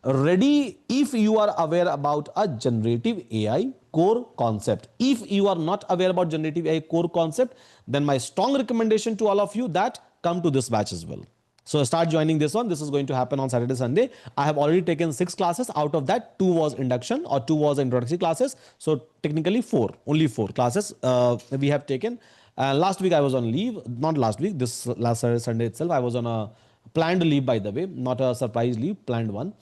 ready if you are aware about a generative AI core concept. If you are not aware about generative AI core concept, then my strong recommendation to all of you that come to this batch as well. So start joining this one. This is going to happen on Saturday, Sunday. I have already taken 6 classes. Out of that, 2 was induction or 2 was introductory classes. So technically only 4 classes we have taken. Last week I was on leave. Not last week, this last Saturday, Sunday itself. I was on a planned leave, by the way, not a surprise leave, planned one.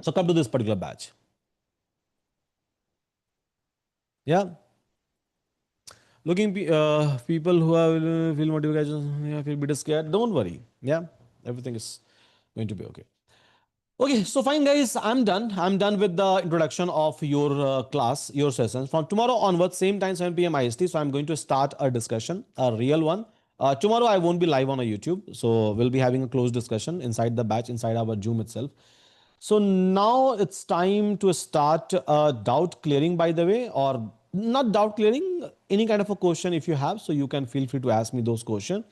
So come to this particular batch. Yeah. Looking people who are feel motivated, yeah, feel a bit scared. Don't worry. Yeah, everything is going to be okay. Okay, so fine, guys. I'm done. I'm done with the introduction of your class, your sessions. From tomorrow onwards, same time, 7 p.m. IST. So I'm going to start a discussion, a real one. Tomorrow I won't be live on a YouTube, so we'll be having a closed discussion inside the batch, inside our Zoom itself. So now it's time to start doubt clearing, by the way, or not doubt clearing, any kind of a question if you have. So you can feel free to ask me those questions.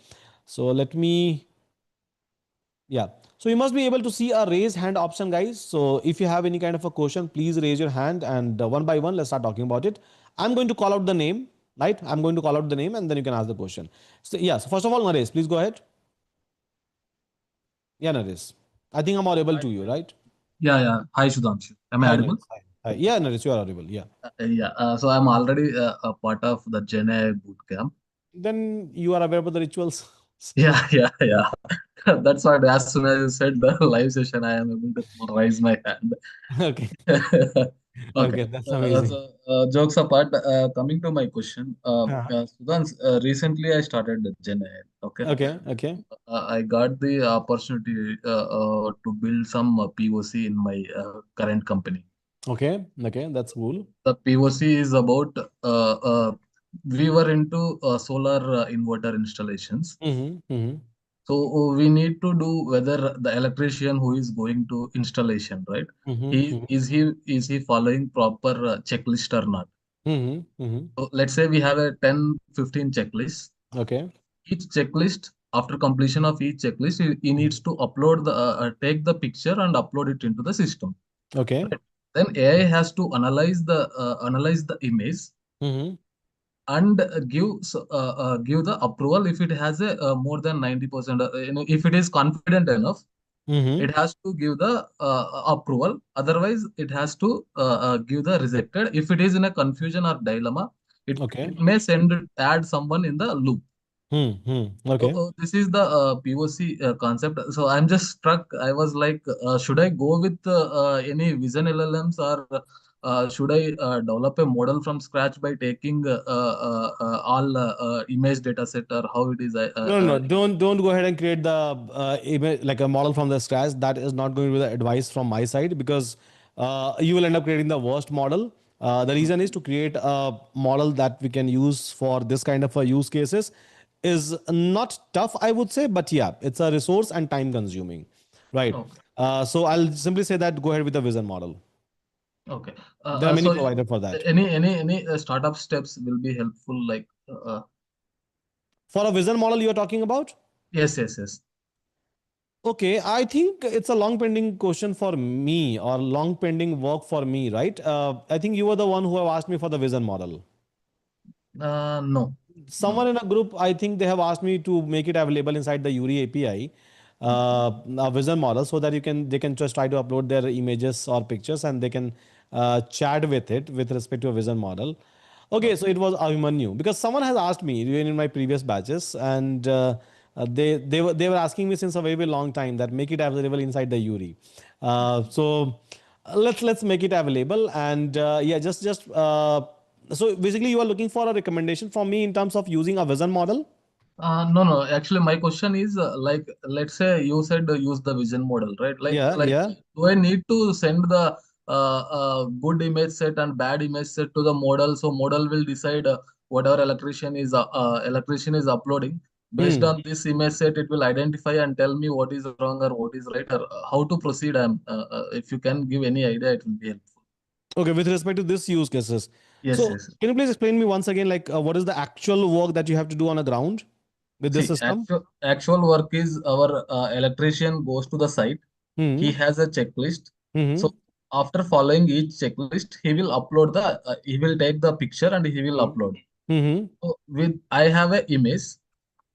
So let me, yeah. So you must be able to see a raise hand option, guys. So if you have any kind of a question, please raise your hand, and one by one, let's start talking about it. I'm going to call out the name, right? I'm going to call out the name, and then you can ask the question. So yeah, so first of all, Naresh, please go ahead. Yeah, Naresh. I think I'm audible Hi. to you, right? Yeah, yeah. Hi, Sudhanshu. Am I Hi, audible? Naresh. Hi. Hi. Yeah, Naresh, you are audible. Yeah. Yeah. So I'm already a part of the Gen AI Bootcamp. Then you are aware about the rituals. So, Yeah, yeah, yeah. That's why as soon as you said the live session, I am able to raise my hand. okay. Okay. Okay, that's amazing. Jokes apart, coming to my question, Uh-huh. Sudhans, recently I started the Gen AI. Okay. Okay, okay, I got the opportunity to build some POC in my current company. okay, okay. That's cool. The POC is about we were into solar inverter installations. Mm-hmm, mm-hmm, So we need to do whether the electrician who is going to installation, right? mm-hmm, Is he following proper checklist or not? mm-hmm, mm-hmm. So let's say we have a 10-15 checklists. Okay. Each checklist, after completion of each checklist, he Mm-hmm. needs to upload the take the picture and upload it into the system. Okay. right? Then AI has to analyze the image Mm-hmm. and give the approval if it has a more than 90%. If it is confident enough, it Mm-hmm. has to give the approval. Otherwise, it has to give the rejected. If it is in a confusion or dilemma, Okay. it may add someone in the loop. Mm-hmm. So Okay. this is the POC concept. So I'm just struck. I was like, should I go with any vision LLMs, or should I develop a model from scratch by taking all image data set, or how it is? No, no, no. Don't go ahead and create the image like a model from the scratch. That is not going to be the advice from my side because you will end up creating the worst model. The reason is to create a model that we can use for this kind of use cases is not tough, I would say, but yeah, it's a resource and time consuming, right? Okay. So I'll simply say that go ahead with the vision model. Okay. There are many So providers for that. any startup steps will be helpful. Like For a vision model, you are talking about? yes, yes, yes. Okay, I think it's a long pending question for me or long pending work for me, right? I think you were the one who have asked me for the vision model. No, Someone no. in a group, I think they have asked me to make it available inside the EURI API, a vision model, so that they can just try to upload their images or pictures and they can chat with it with respect to a vision model. Okay, so Okay. it was Avimanyu because someone has asked me even in my previous batches, and they were asking me since a very, very long time that make it available inside the URI. Let's make it available, and yeah, just so basically you are looking for a recommendation from me in terms of using a vision model. No, no. Actually, my question is like, let's say you said use the vision model, right? Yeah, Like, yeah. do I need to send the good image set and bad image set to the model? So model will decide whatever electrician is uploading based Hmm. on this image set. It will identify and tell me what is wrong or what is right, or how to proceed. If you can give any idea, it will be helpful. Okay, with respect to this use cases, Yes, so yes. can you please explain me once again, like what is the actual work that you have to do on the ground with this See, system? actual work is our electrician goes to the site. He Hmm. has a checklist. Hmm. So after following each checklist, he will take the picture and he will Hmm. upload. Hmm. So with I have a image.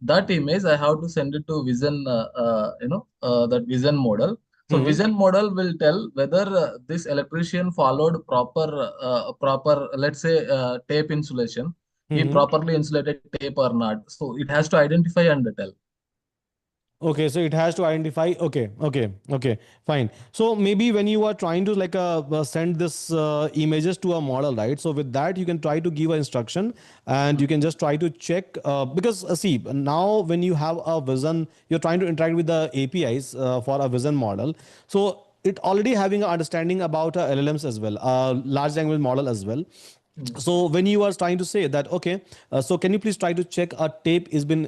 That image I have to send it to Vision, that Vision model. So Hmm. Vision model will tell whether this electrician followed proper, let's say, tape insulation. He Hmm. properly insulated tape or not. So it has to identify and tell. Okay, so it has to identify. Okay, okay, okay, fine. So maybe when you are trying to like send this images to a model, right? So with that, you can try to give an instruction, and you can just try to check because see now when you have a vision, you're trying to interact with the APIs for a vision model. So it already having an understanding about LLMs as well, large language model as well. Mm. So when you are trying to say that, okay, so can you please try to check a tape is been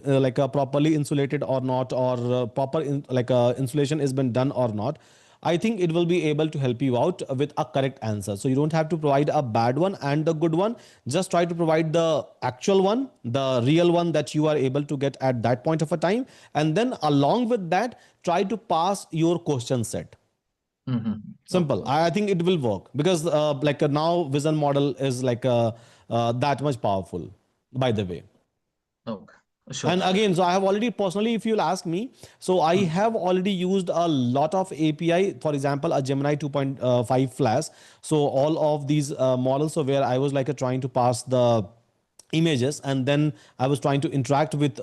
properly insulated or not, or proper insulation has been done or not. I think it will be able to help you out with a correct answer, so you don't have to provide a bad one and the good one. Just try to provide the actual one, the real one that you are able to get at that point of a time, and then along with that try to pass your question set. Mhm. Simple. Okay. I think it will work because now vision model is that much powerful, by the way. Okay. Sure, And sure. again, so I have already personally, if you'll ask me, so I Mm. have already used a lot of API. For example, a Gemini 2.5 Flash. So all of these models, so where I was trying to pass the images, and then I was trying to interact with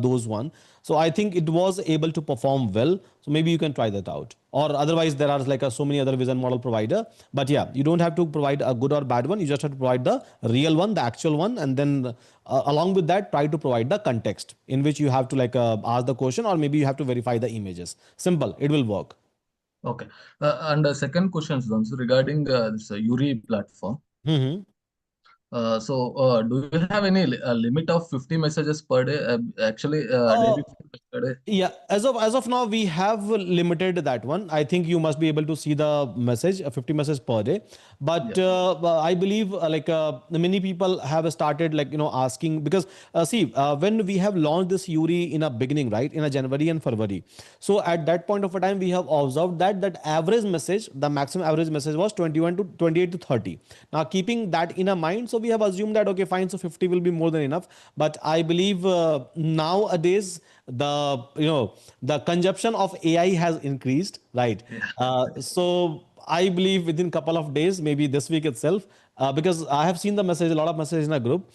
those one. So I think it was able to perform well. So maybe you can try that out. Or otherwise, there are so many other vision model provider. But yeah, you don't have to provide a good or bad one. You just have to provide the real one, the actual one, and then along with that, try to provide the context in which you have to ask the question, or maybe you have to verify the images. Simple, it will work. Okay. And second question, Sudhanshu, regarding this URI platform. Hmm. Do you have any limit of 50 messages per day? Actually, day Uh, before yesterday. Yeah, as of now, we have limited that one. I think you must be able to see the message, 50 messages per day. But Yeah. I believe many people have started asking because see when we have launched this Yuri in a beginning, right, in a January and February. So at that point of a time, we have observed that average message, the maximum average message was 21 to 28 to 30. Now keeping that in a mind, so we have assumed that okay, fine, so 50 will be more than enough. But I believe nowadays the consumption of AI has increased, right? Yeah. So I believe within couple of days, maybe this week itself, because I have seen the message, a lot of messages in a group.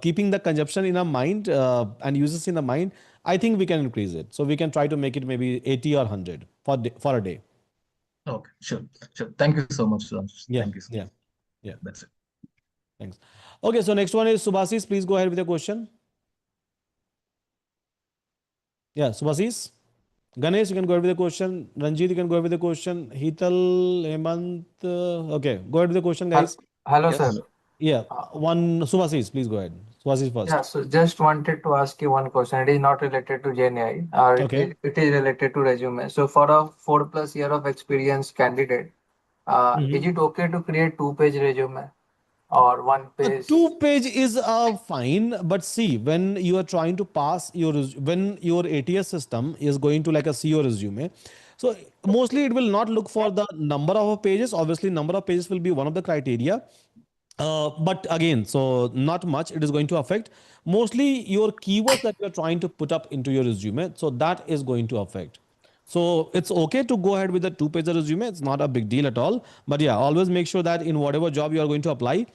Keeping the consumption in a mind and users in a mind, I think we can increase it. So we can try to make it maybe 80 or 100 for a day. Okay, sure, sure. Thank you so much, Sudanshu. Thank Yeah, you so much. yeah, Yeah, yeah. that's it. Thanks. Okay, so next one is Subhasis. Please go ahead with your question. Yeah, Subhasis. Ganesh, you can go ahead with the question. Ranjit, you can go ahead with the question. Hital, Hemant. Okay, go ahead with the question, Hel- guys. Hello, Hello. sir. Yeah, Uh, one Subhasis, please go ahead. Subhasis yeah, first. so just wanted to ask you one question. It is not related to GenAI, or Okay. it is related to resume. So for a 4+ year of experience candidate, is Mhm. it okay to create two-page resume or one A page? two-page is fine, but see, when you are trying to pass when your ATS system is going to see your resume, so mostly it will not look for the number of pages. Obviously, number of pages will be one of the criteria. But again, so not much it is going to affect. Mostly your keywords that you're trying to put up into your resume, so that is going to affect. So it's okay to go ahead with the two-page resume. It's not a big deal at all. But yeah, always make sure that in whatever job you are going to apply,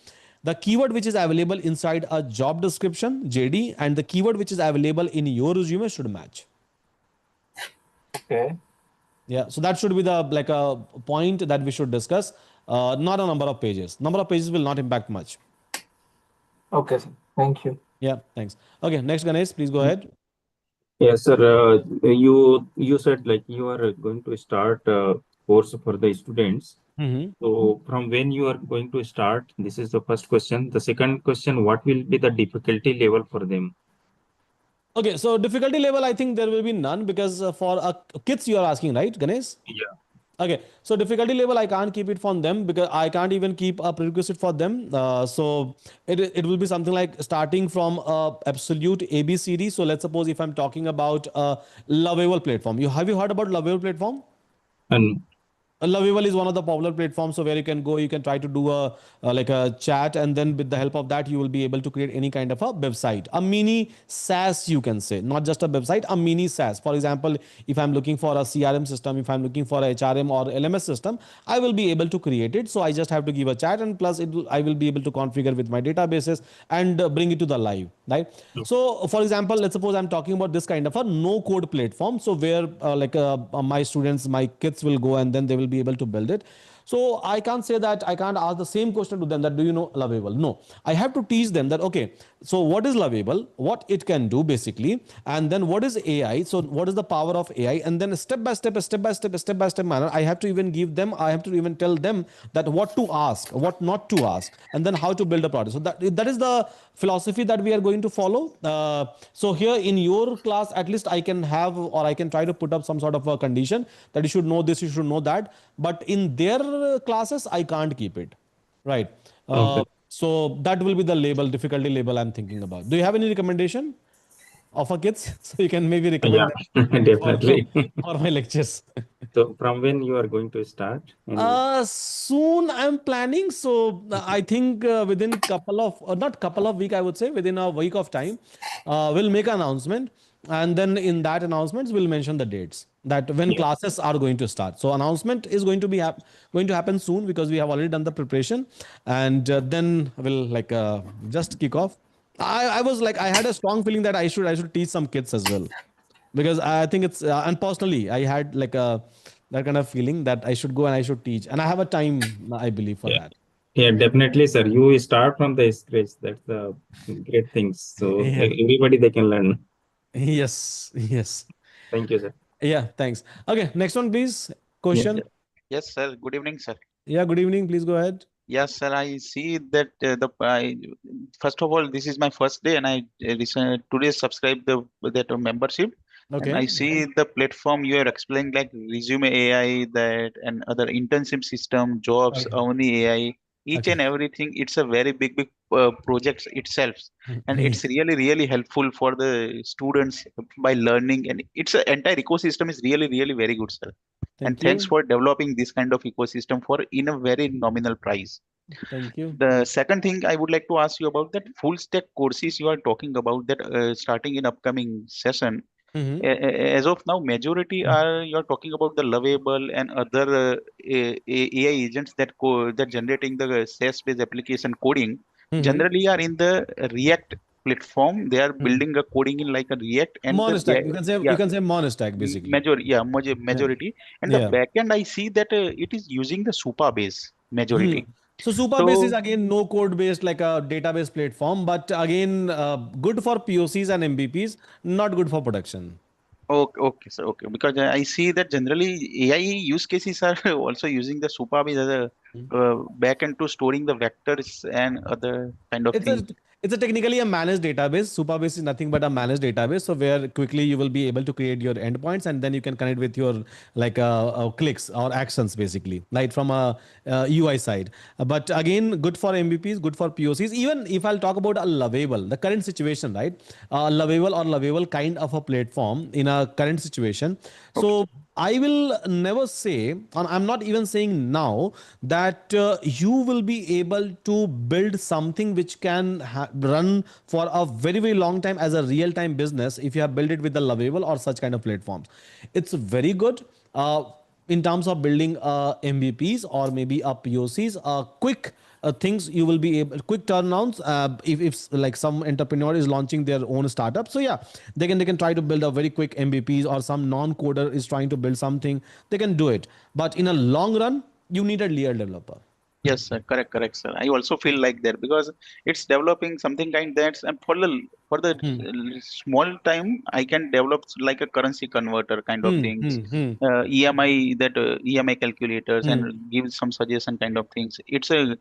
the keyword which is available inside a job description, JD, and the keyword which is available in your resume should match. Okay. Yeah, so that should be the like a point that we should discuss. Not a number of pages. Number of pages will not impact much. Okay, sir. Thank you. Yeah, thanks. Okay, next Ganesh, please go ahead. Yes, sir. You said like you are going to start course for the students. Mhm. So from when you are going to start? This is the first question. The second question, what will be the difficulty level for them? Okay, so difficulty level, I think there will be none because for kids you are asking, right, Ganesh? Yeah. Okay, so difficulty level I can't keep it from them because I can't even keep a prerequisite for them. So it will be something like starting from absolute ABCD. So let's suppose if I'm talking about a Lovable platform. Have you heard about Lovable platform? And Lovable is one of the popular platforms, so where you can go, you can try to do like a chat, and then with the help of that, you will be able to create any kind of a website, a mini SaaS, you can say, not just a website, a mini SaaS. For example, if I'm looking for a CRM system, if I'm looking for a HRM or LMS system, I will be able to create it. So I just have to give a chat, and plus I will be able to configure with my databases and bring it to the live, right? So for example, let's suppose I'm talking about this kind of a no code platform, so where my students, my kids will go and then they will be able to build it. So I can't say that I can't ask the same question to them that do you know Lovable? No, I have to teach them that okay, so what is Lovable, what it can do basically, and then what is AI, so what is the power of AI, and then step by step manner I have to even give them, I have to even tell them that what to ask, what not to ask, and then how to build a product. So that is the philosophy that we are going to follow. So here in your class, at least I can have, or I can try to put up some sort of a condition that you should know this, you should know that. But in their classes, I can't keep it. Right. okay. So that will be the label, difficulty label I'm thinking about. Do you have any recommendation of a kids? So you can maybe Yeah, recommend them for, definitely. for my lectures. So from when you are going to start? Any? Soon I'm planning. So I think within couple of, not couple of week, I would say within a week of time, we'll make an announcement, and then in that announcements we'll mention the dates that when Yeah. classes are going to start. So announcement is going to be going to happen soon because we have already done the preparation, and then we'll just kick off. I was like I had a strong feeling that I should teach some kids as well because I think it's and personally I had like a that kind of feeling that I should go and I should teach, and I have a time I believe for Yeah. that. Yeah, definitely, sir. You start from the scratch. That's the great things. So Yeah. everybody they can learn. Yes. Yes. Thank you, sir. Yeah. Thanks. Okay. Next one, please. Yeah. Question. Yes, sir. Good evening, sir. Yeah. Good evening. Please go ahead. Yes, sir. I see that first of all, this is my first day, and I today subscribed the that membership. And I Okay. see the platform you are explaining like Resume AI, that and other internship system, jobs, Okay. Avni AI, each Okay. and everything. It's a very big projects itself, and it's Yes. really helpful for the students by learning. And it's a entire ecosystem is really very good, sir. And Thank thanks you. for developing this kind of ecosystem for in a very nominal price. Thank you. The second thing I would like to ask you about that full stack courses you are talking about that starting in upcoming session. Mm-hmm. As of now, majority are you're talking about the Lovable and other AI agents that that generating the SaaS-based application coding. Mm-hmm. Generally, are in the React platform. They are Mm. building a coding in like a React and the Monostack. You yeah can say monostack basically. Yeah. majority, and the Yeah. backend I see that it is using the Supa base Hmm. majority. So Supabase is So again no code based like a database platform, but again good for POCs and MVPs, not good for production. okay, okay, sir. Okay, because I see that generally AI use cases are also using the Supabase as a backend to storing the vectors and other kind of It's a things. it's a technically a managed database. Supabase is nothing but a managed database. So where quickly you will be able to create your endpoints and then you can connect with your like clicks or actions basically, right from a UI side. But again, good for MVPs, good for POCs. Even if I'll talk about a Lovable, the current situation, right? Lovable kind of a platform in a current situation. Okay, So I will never say, and I'm not even saying now, that you will be able to build something which can run for a very long time as a real time business if you have built it with the Lovable or such kind of platforms. It's very good. In terms of building MVPs or maybe a POCs, quick things you will be able quick turnarounds if like some entrepreneur is launching their own startup, so yeah, they can try to build a very quick MVPs, or some non-coder is trying to build something, they can do it, but in a long run you need a real developer. yes, sir. Correct, sir. I also feel like that because it's developing something kind that's and for the Hmm. small time I can develop like a currency converter kind of Hmm. things, Hmm. Hmm. EMI that EMI calculators Hmm. and give some suggestion kind of things. It's a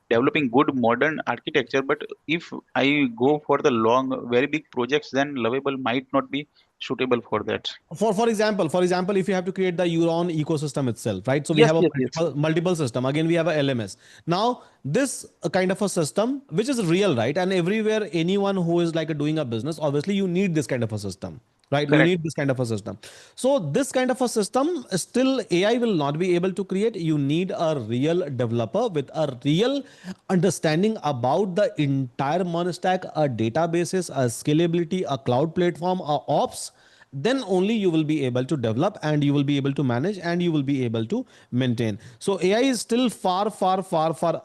developing good modern architecture, but if I go for the long, very big projects, then Lovable might not be suitable for that. For example, if you have to create the Euron ecosystem itself, right? So we Yes, have a yes. multiple system. Again, we have a LMS. Now, this kind of a system, which is real, right? And everywhere, anyone who is like doing a business, obviously, you need this kind of a system, right? You Correct, need this kind of a system. So this kind of a system, still AI will not be able to create. You need a real developer with a real understanding about the entire monostack, a databases, a scalability, a cloud platform, a ops, then only you will be able to develop and you will be able to manage and you will be able to maintain. So AI is still far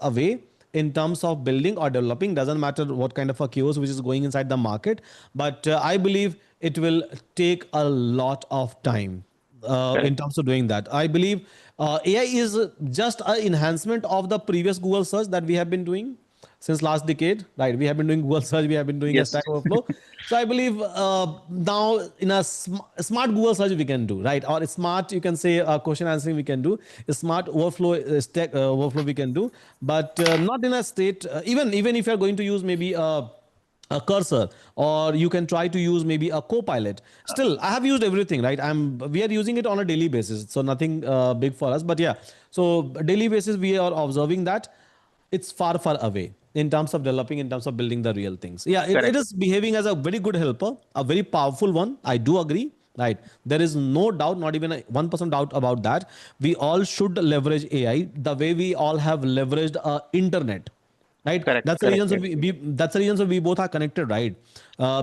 away in terms of building or developing, doesn't matter what kind of a chaos which is going inside the market, but I believe it will take a lot of time in correct. terms of doing that. I believe AI is just an enhancement of the previous Google search that we have been doing since last decade, right? We have been doing Google search, we have been doing a Yes, Stack Overflow. So I believe now in a smart Google search we can do, right? Or smart, you can say question answering we can do. A smart overflow, Stack Overflow we can do, but not in a state. Even if you are going to use maybe a cursor, or you can try to use maybe a copilot, still I have used everything, right? We are using it on a daily basis, so nothing big for us, but yeah, so daily basis we are observing that it's far away in terms of developing, in terms of building the real things. Yeah, it correct. is behaving as a very good helper, a very powerful one, I do agree, right? There is no doubt, not even a 1% doubt about that. We all should leverage AI the way we all have leveraged internet, right? Correct, That's the reason, so correct. that's the reason, so we both are connected, right?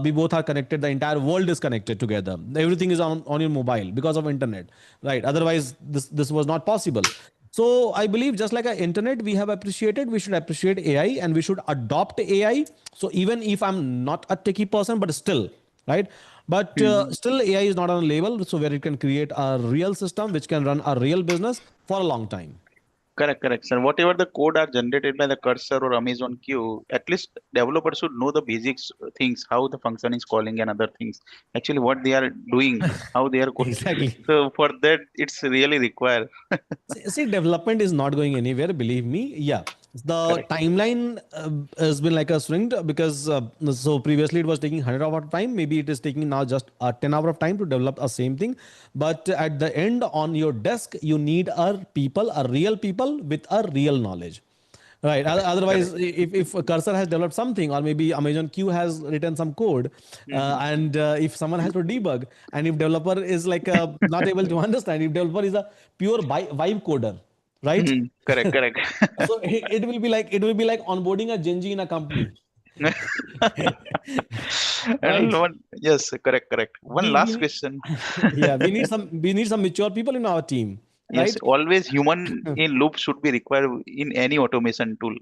We both are connected, the entire world is connected together, everything is on your mobile because of internet, right? Otherwise this was not possible. So I believe just like our internet we have appreciated, we should appreciate AI and we should adopt AI. So even if I'm not a techie person, but still, right? But Hmm. still AI is not on a level so where it can create a real system which can run a real business for a long time. Correct, sir. Whatever the code are generated by the cursor or Amazon Q, at least developers should know the basics things, how the function is calling and other things. Actually, what they are doing, how they are calling. Exactly. So for that, it's really required. See, development is not going anywhere, believe me. Yeah. The Correct. timeline has been like a swinged because so previously it was taking 100 hour of time, maybe it is taking now just 10 hour of time to develop a same thing, but at the end on your desk you need a people, a real people with a real knowledge. Right. Correct. Correct. Otherwise, if a cursor has developed something, or maybe Amazon Q has written some code, Hmm. and if someone has to debug, and if developer is like not able to understand, if developer is a pure vibe coder, right? Hmm. Correct. Correct. So it will be like onboarding a Genji in a company, And right? one, yes, correct. Correct. One We last need, question. yeah, we need some mature people in our team, Yes, right? always human in loop should be required in any automation tool.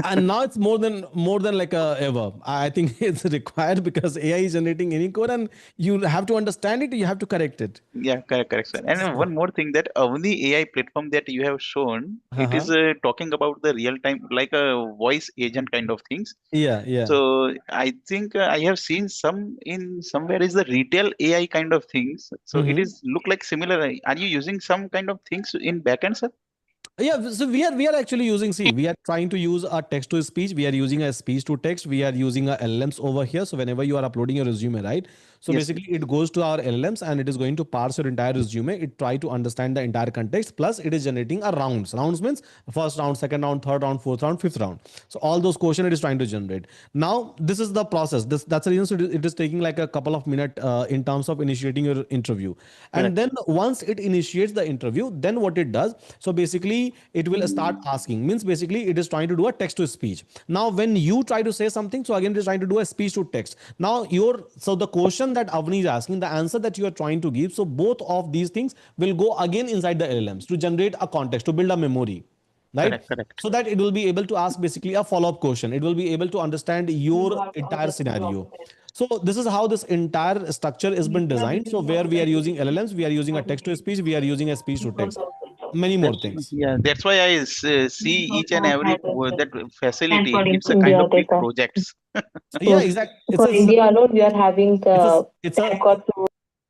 And now it's more than like ever. I think it's required because AI is generating any code, and you have to understand it. You have to correct it. Yeah, correct, correct, sir. And one more thing, that Avni AI platform that you have shown, it is Uh-huh. talking about the real time, like a voice agent kind of things. Yeah, yeah. So I think I have seen some in somewhere is the retail AI kind of things. So it Mm-hmm. is look like similar. Are you using some kind of things in backend, sir? Yeah, so we are actually using, see, we are trying to use a text to speech. We are using a speech to text. We are using a LLMs over here. So whenever you are uploading your resume, right? So Yes. basically it goes to our LLMs and it is going to parse your entire resume. It try to understand the entire context. Plus it is generating a rounds. Rounds means first round, second round, third round, fourth round, fifth round. So all those questions it is trying to generate. Now this is the process. That's the reason, so it is taking like a couple of minutes in terms of initiating your interview. And Correct. then once it initiates the interview, then what it does, so basically it will start asking, means basically it is trying to do a text to speech. Now when you try to say something, so again it is trying to do a speech to text. Now your, so the question that Avni is asking, the answer that you are trying to give, so both of these things will go again inside the LLMs to generate a context, to build a memory, right? Correct. Correct. So that it will be able to ask basically a follow-up question. It will be able to understand your entire scenario. So this is how this entire structure has been designed. So where we are using LLMs, we are using a text to speech, we are using a speech to text, many more That's things. yeah. That's why I see each and every that facility. It's a kind of big projects. Yeah, So exactly. It's for a India alone, we are having it's a the it's a tech or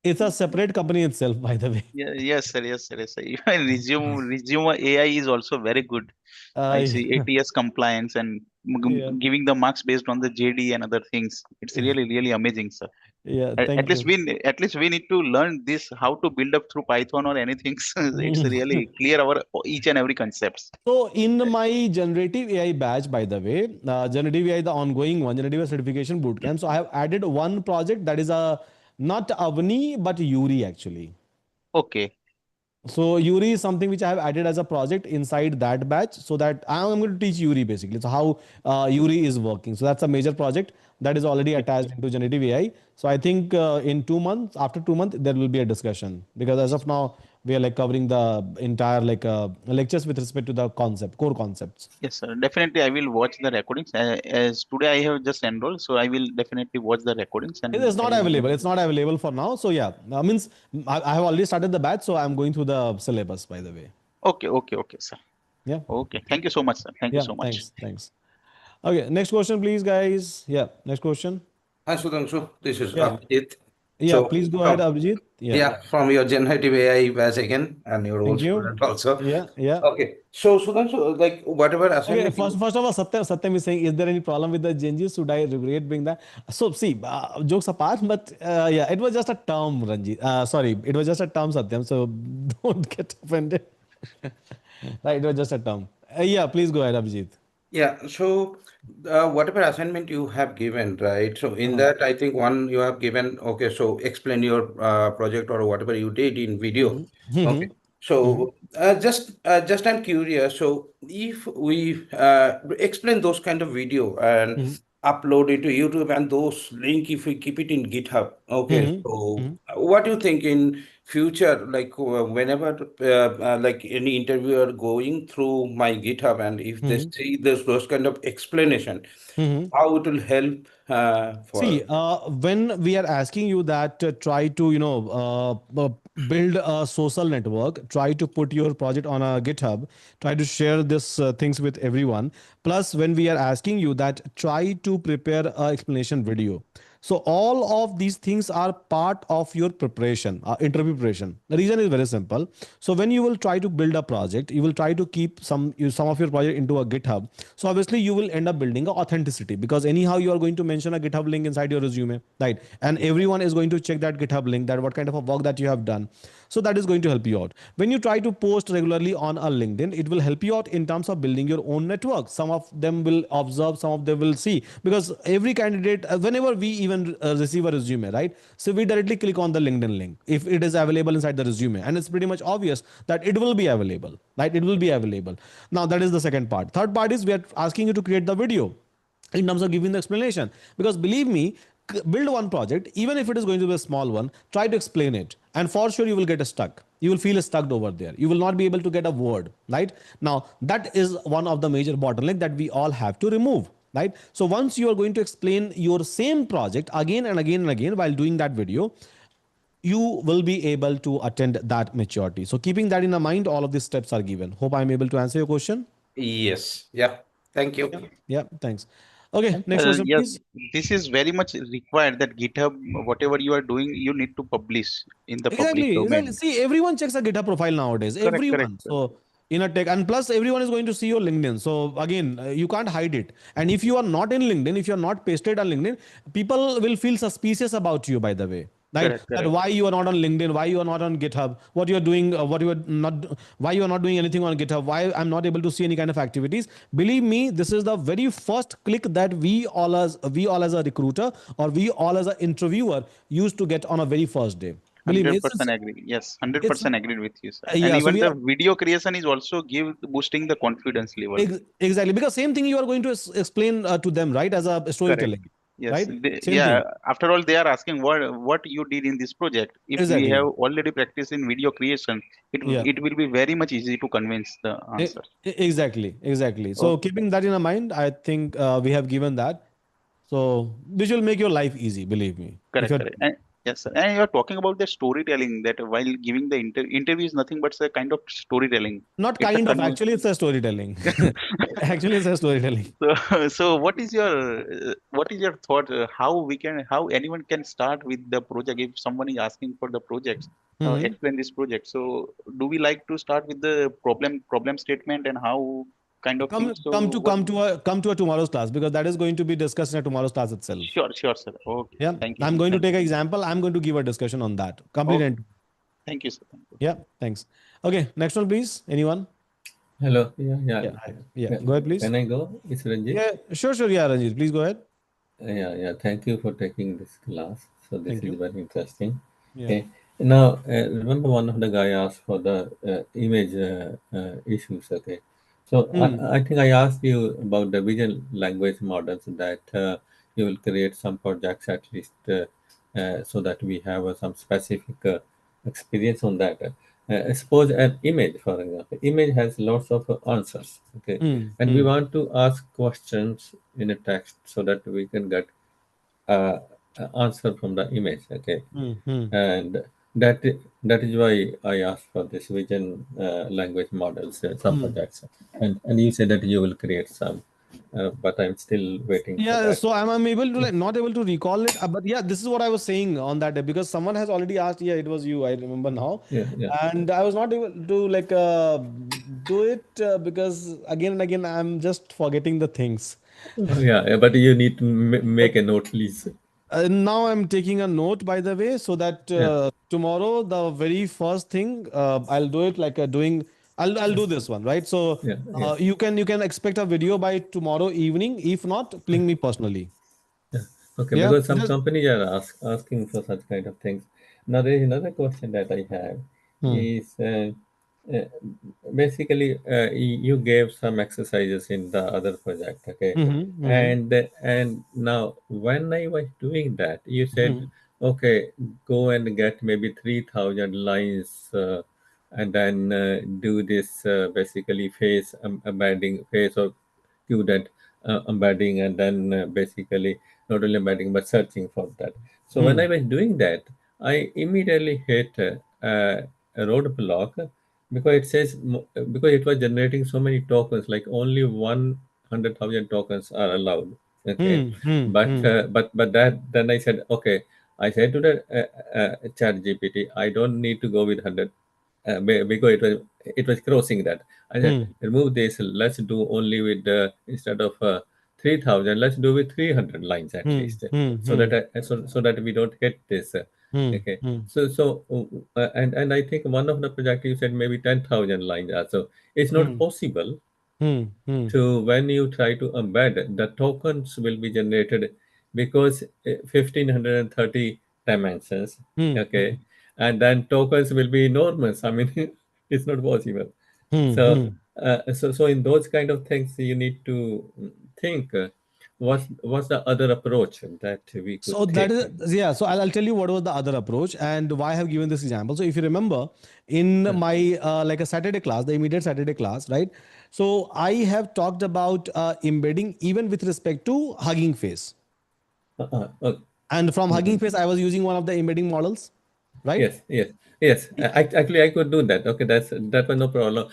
it's a separate company itself, by the way. Yeah, yes, sir. Yes, sir. Yes, sir. Even resume AI is also very good. I uh, see ATS compliance and yeah, giving the marks based on the JD and other things. It's really, really amazing, sir. yeah, At thank least you. we need to learn this how to build up through Python or anything. So it's really clear our each and every concepts. So in my generative AI batch, by the way, generative AI, the ongoing one, generative AI certification bootcamp. So I have added one project that is a not Avni but Yuri actually. Okay. So Yuri is something which I have added as a project inside that batch, so that I'm going to teach Yuri basically. So how Yuri is working. So that's a major project that is already Okay. attached into generative AI. So I think in 2 months, after 2 months, there will be a discussion, because as of now we are like covering the entire like lectures with respect to the concept, core concepts. Yes, sir. Definitely, I will watch the recordings. As today I have just enrolled, so I will definitely watch the recordings It and is I not will. available. It's not available for now. So yeah, means I have already started the batch, so I'm going through the syllabus, by the way. Okay, okay, okay, sir. Yeah. Okay. Thank you so much, sir. Thank you Yeah. so much. Thanks. Thanks. Okay. Next question, please, guys. Yeah. Next question. Hi, Sudhanshu. This is Yeah. Abhijit. Yeah. So, Please go ahead, from Abhijit. Yeah. yeah, from your generative AI batch again, and your old Thank you. student also. Yeah. Yeah. Okay. So, Sudhanshu, like whatever Okay. assignment First, you. first of all, Satyam is saying, is there any problem with the changes? Should I regret being that? So, see, jokes apart, but yeah, it was just a term, Ranjit. Sorry, it was just a term, Satyam. So don't get offended. Right, it was just a term. Yeah, please go ahead, Abhijit. Yeah, so whatever assignment you have given, right? So in Uh-huh. that, I think one you have given, okay, so explain your project or whatever you did in video. Okay. Mhm. Mhm. So just I'm curious. So if we explain those kind of video and Mhm. upload it to YouTube and those link, if we keep it in GitHub, okay. Mhm. So Mhm. what do you think in future, like whenever like any interviewer going through my GitHub, and if they Mhm. see this those kind of explanation, Mhm. how it will help See, for. when we are asking you that try to, build a social network, try to put your project on a GitHub, try to share this things with everyone. Plus, when we are asking you that try to prepare a explanation video. So all of these things are part of your preparation, interview preparation. The reason is very simple. So when you will try to build a project, you will try to keep some of your project into a GitHub. So obviously you will end up building a authenticity, because anyhow you are going to mention a GitHub link inside your resume, right? And everyone is going to check that GitHub link, that what kind of a work that you have done. So that is going to help you out. When you try to post regularly on a LinkedIn, it will help you out in terms of building your own network. Some of them will observe, some of them will see, because every candidate, whenever we even receive a resume, right? So we directly click on the LinkedIn link if it is available inside the resume, and it's pretty much obvious that it will be available, right? It will be available. Now that is the second part. Third part is we are asking you to create the video in terms of giving the explanation, because believe me, build one project, even if it is going to be a small one, try to explain it, and for sure you will get stuck, you will feel stuck over there, you will not be able to get a word, right? Now that is one of the major bottleneck that we all have to remove, right? So once you are going to explain your same project again and again and again while doing that video, you will be able to attend that maturity. So keeping that in mind, all of these steps are given. Hope I'm able to answer your question. Yes. Yeah. Thank you. Yeah, yeah, thanks. Okay, next Well, question yes, please. this is very much required that GitHub, whatever you are doing, you need to publish in the public Exactly, exactly. domain. See, everyone checks a GitHub profile nowadays. Correct, correct, Everyone. sir. So in a tech, and plus everyone is going to see your LinkedIn. So again, you can't hide it. And if you are not in LinkedIn, if you are not pasted on LinkedIn, people will feel suspicious about you. By the way, right? Correct, That correct. why you are not on LinkedIn, why you are not on GitHub, what you are doing, what you are not, why you are not doing anything on GitHub, why I'm not able to see any kind of activities. Believe me, this is the very first click that we all as a recruiter, or we all as an interviewer used to get on a very first day. Believe me, 100% agree. Yes, it's 100% agreed with you, sir. And yeah. So even we the are video creation is also give boosting the confidence level. exactly, because same thing you are going to explain to them, right, as a Correct. storytelling, Yes. right? Same Yeah. thing. After all, they are asking what you did in this project. If we have Exactly. already practiced in video creation, Yeah. it will be very much easy to convince the answer. Exactly. Exactly. So Okay. keeping that in mind, I think we have given that. So this will make your life easy. Believe me. If Correct, you're correct. And yes, sir. And you are talking about the storytelling that while giving the interview is nothing but a kind of storytelling. not It's a kind of, actually, it's a storytelling. Actually, it's a storytelling. So, so what is your thought? How anyone can start with the project if someone is asking for the projects, Mhm. explain this project. So, do we like to start with the problem statement and how kind of Come, things? So, come to what? come to a tomorrow's class, because that is going to be discussed in a tomorrow's class itself. Sure, sure, sir. Okay, Yeah, thank you, I'm sir. going to Thank take you. an example. I'm going to give a discussion on that. Complete Okay, and thank you, sir. Thank you. yeah, thanks. Okay, next one, please. Anyone? Hello. Yeah, yeah. Yeah, hi. Yeah, Ca- go ahead, please. Can I go? It's Ranjit. Yeah, sure, sure. Yeah, Ranjit, please go ahead. Yeah, yeah. Thank you for taking this class. So this Thank is you. very interesting. Yeah. Okay. Now, remember one of the guy asked for the image issues. Okay. So Hmm. I think I asked you about the vision language models that you will create some projects at least so that we have some specific experience on that. Suppose an image, for example, image has lots of answers. Okay, Hmm. and we Hmm. want to ask questions in a text so that we can get uh, answer from the image. Okay, Hmm. Hmm. and that is why I asked for this vision language models, some Hmm. projects, and you said that you will create some, but I'm still waiting for Yeah, that. so I'm able to Yeah, like not able to recall it, but yeah, this is what I was saying on that day, because someone has already asked. Yeah, it was you. I remember now, yeah, yeah. and I was not able to like do it because again and again I'm just forgetting the things. Yeah, yeah, but you need to make a note, please. Now I'm taking a note, by the way, so that Yeah, tomorrow the very first thing I'll do it like doing. I'll do this one, right? So yeah, yeah. you can expect a video by tomorrow evening. If not, ping me personally. Yeah. Okay, Yeah, because some just companies are asking for such kind of things. Now, there is another question that I have hmm. is uh, basically you gave some exercises in the other project, okay, Mm-hmm, mm-hmm, and now when I was doing that, you said, mm-hmm, okay, go and get maybe 3,000 lines. And then do this basically face embedding face of student embedding and then basically not only embedding but searching for that. So when hmm, I was doing that, I immediately hit a roadblock because it says because it was generating so many tokens, like only 100,000 tokens are allowed Okay, Hmm. Hmm. Hmm. but that then I said, okay, I said to the chat GPT, I don't need to go with 100 because it was crossing that. I said, Hmm. remove this. Let's do only with instead of 3,000. Let's do with 300 lines at Hmm. least, Hmm. so Hmm. that so that we don't hit this. Hmm. Okay, Hmm. and I think one of the project you said maybe 10,000 lines. Also, it's not Hmm. possible Hmm. Hmm. to when you try to embed the tokens will be generated because 1530 dimensions, Hmm. okay, and then tokens will be enormous. I mean, it's not possible. Hmm. So Hmm. so in those kind of things you need to think what's the other approach that we could So that take. is, yeah. So I'll tell you what was the other approach and why I have given this example. So if you remember, in my like a Saturday class, the immediate Saturday class, right? So I have talked about embedding even with respect to Hugging Face, Uh, and from Hugging mhm. Face, I was using one of the embedding models, right? Yes, yes, yes. Actually, I could do that. Okay, that was no problem.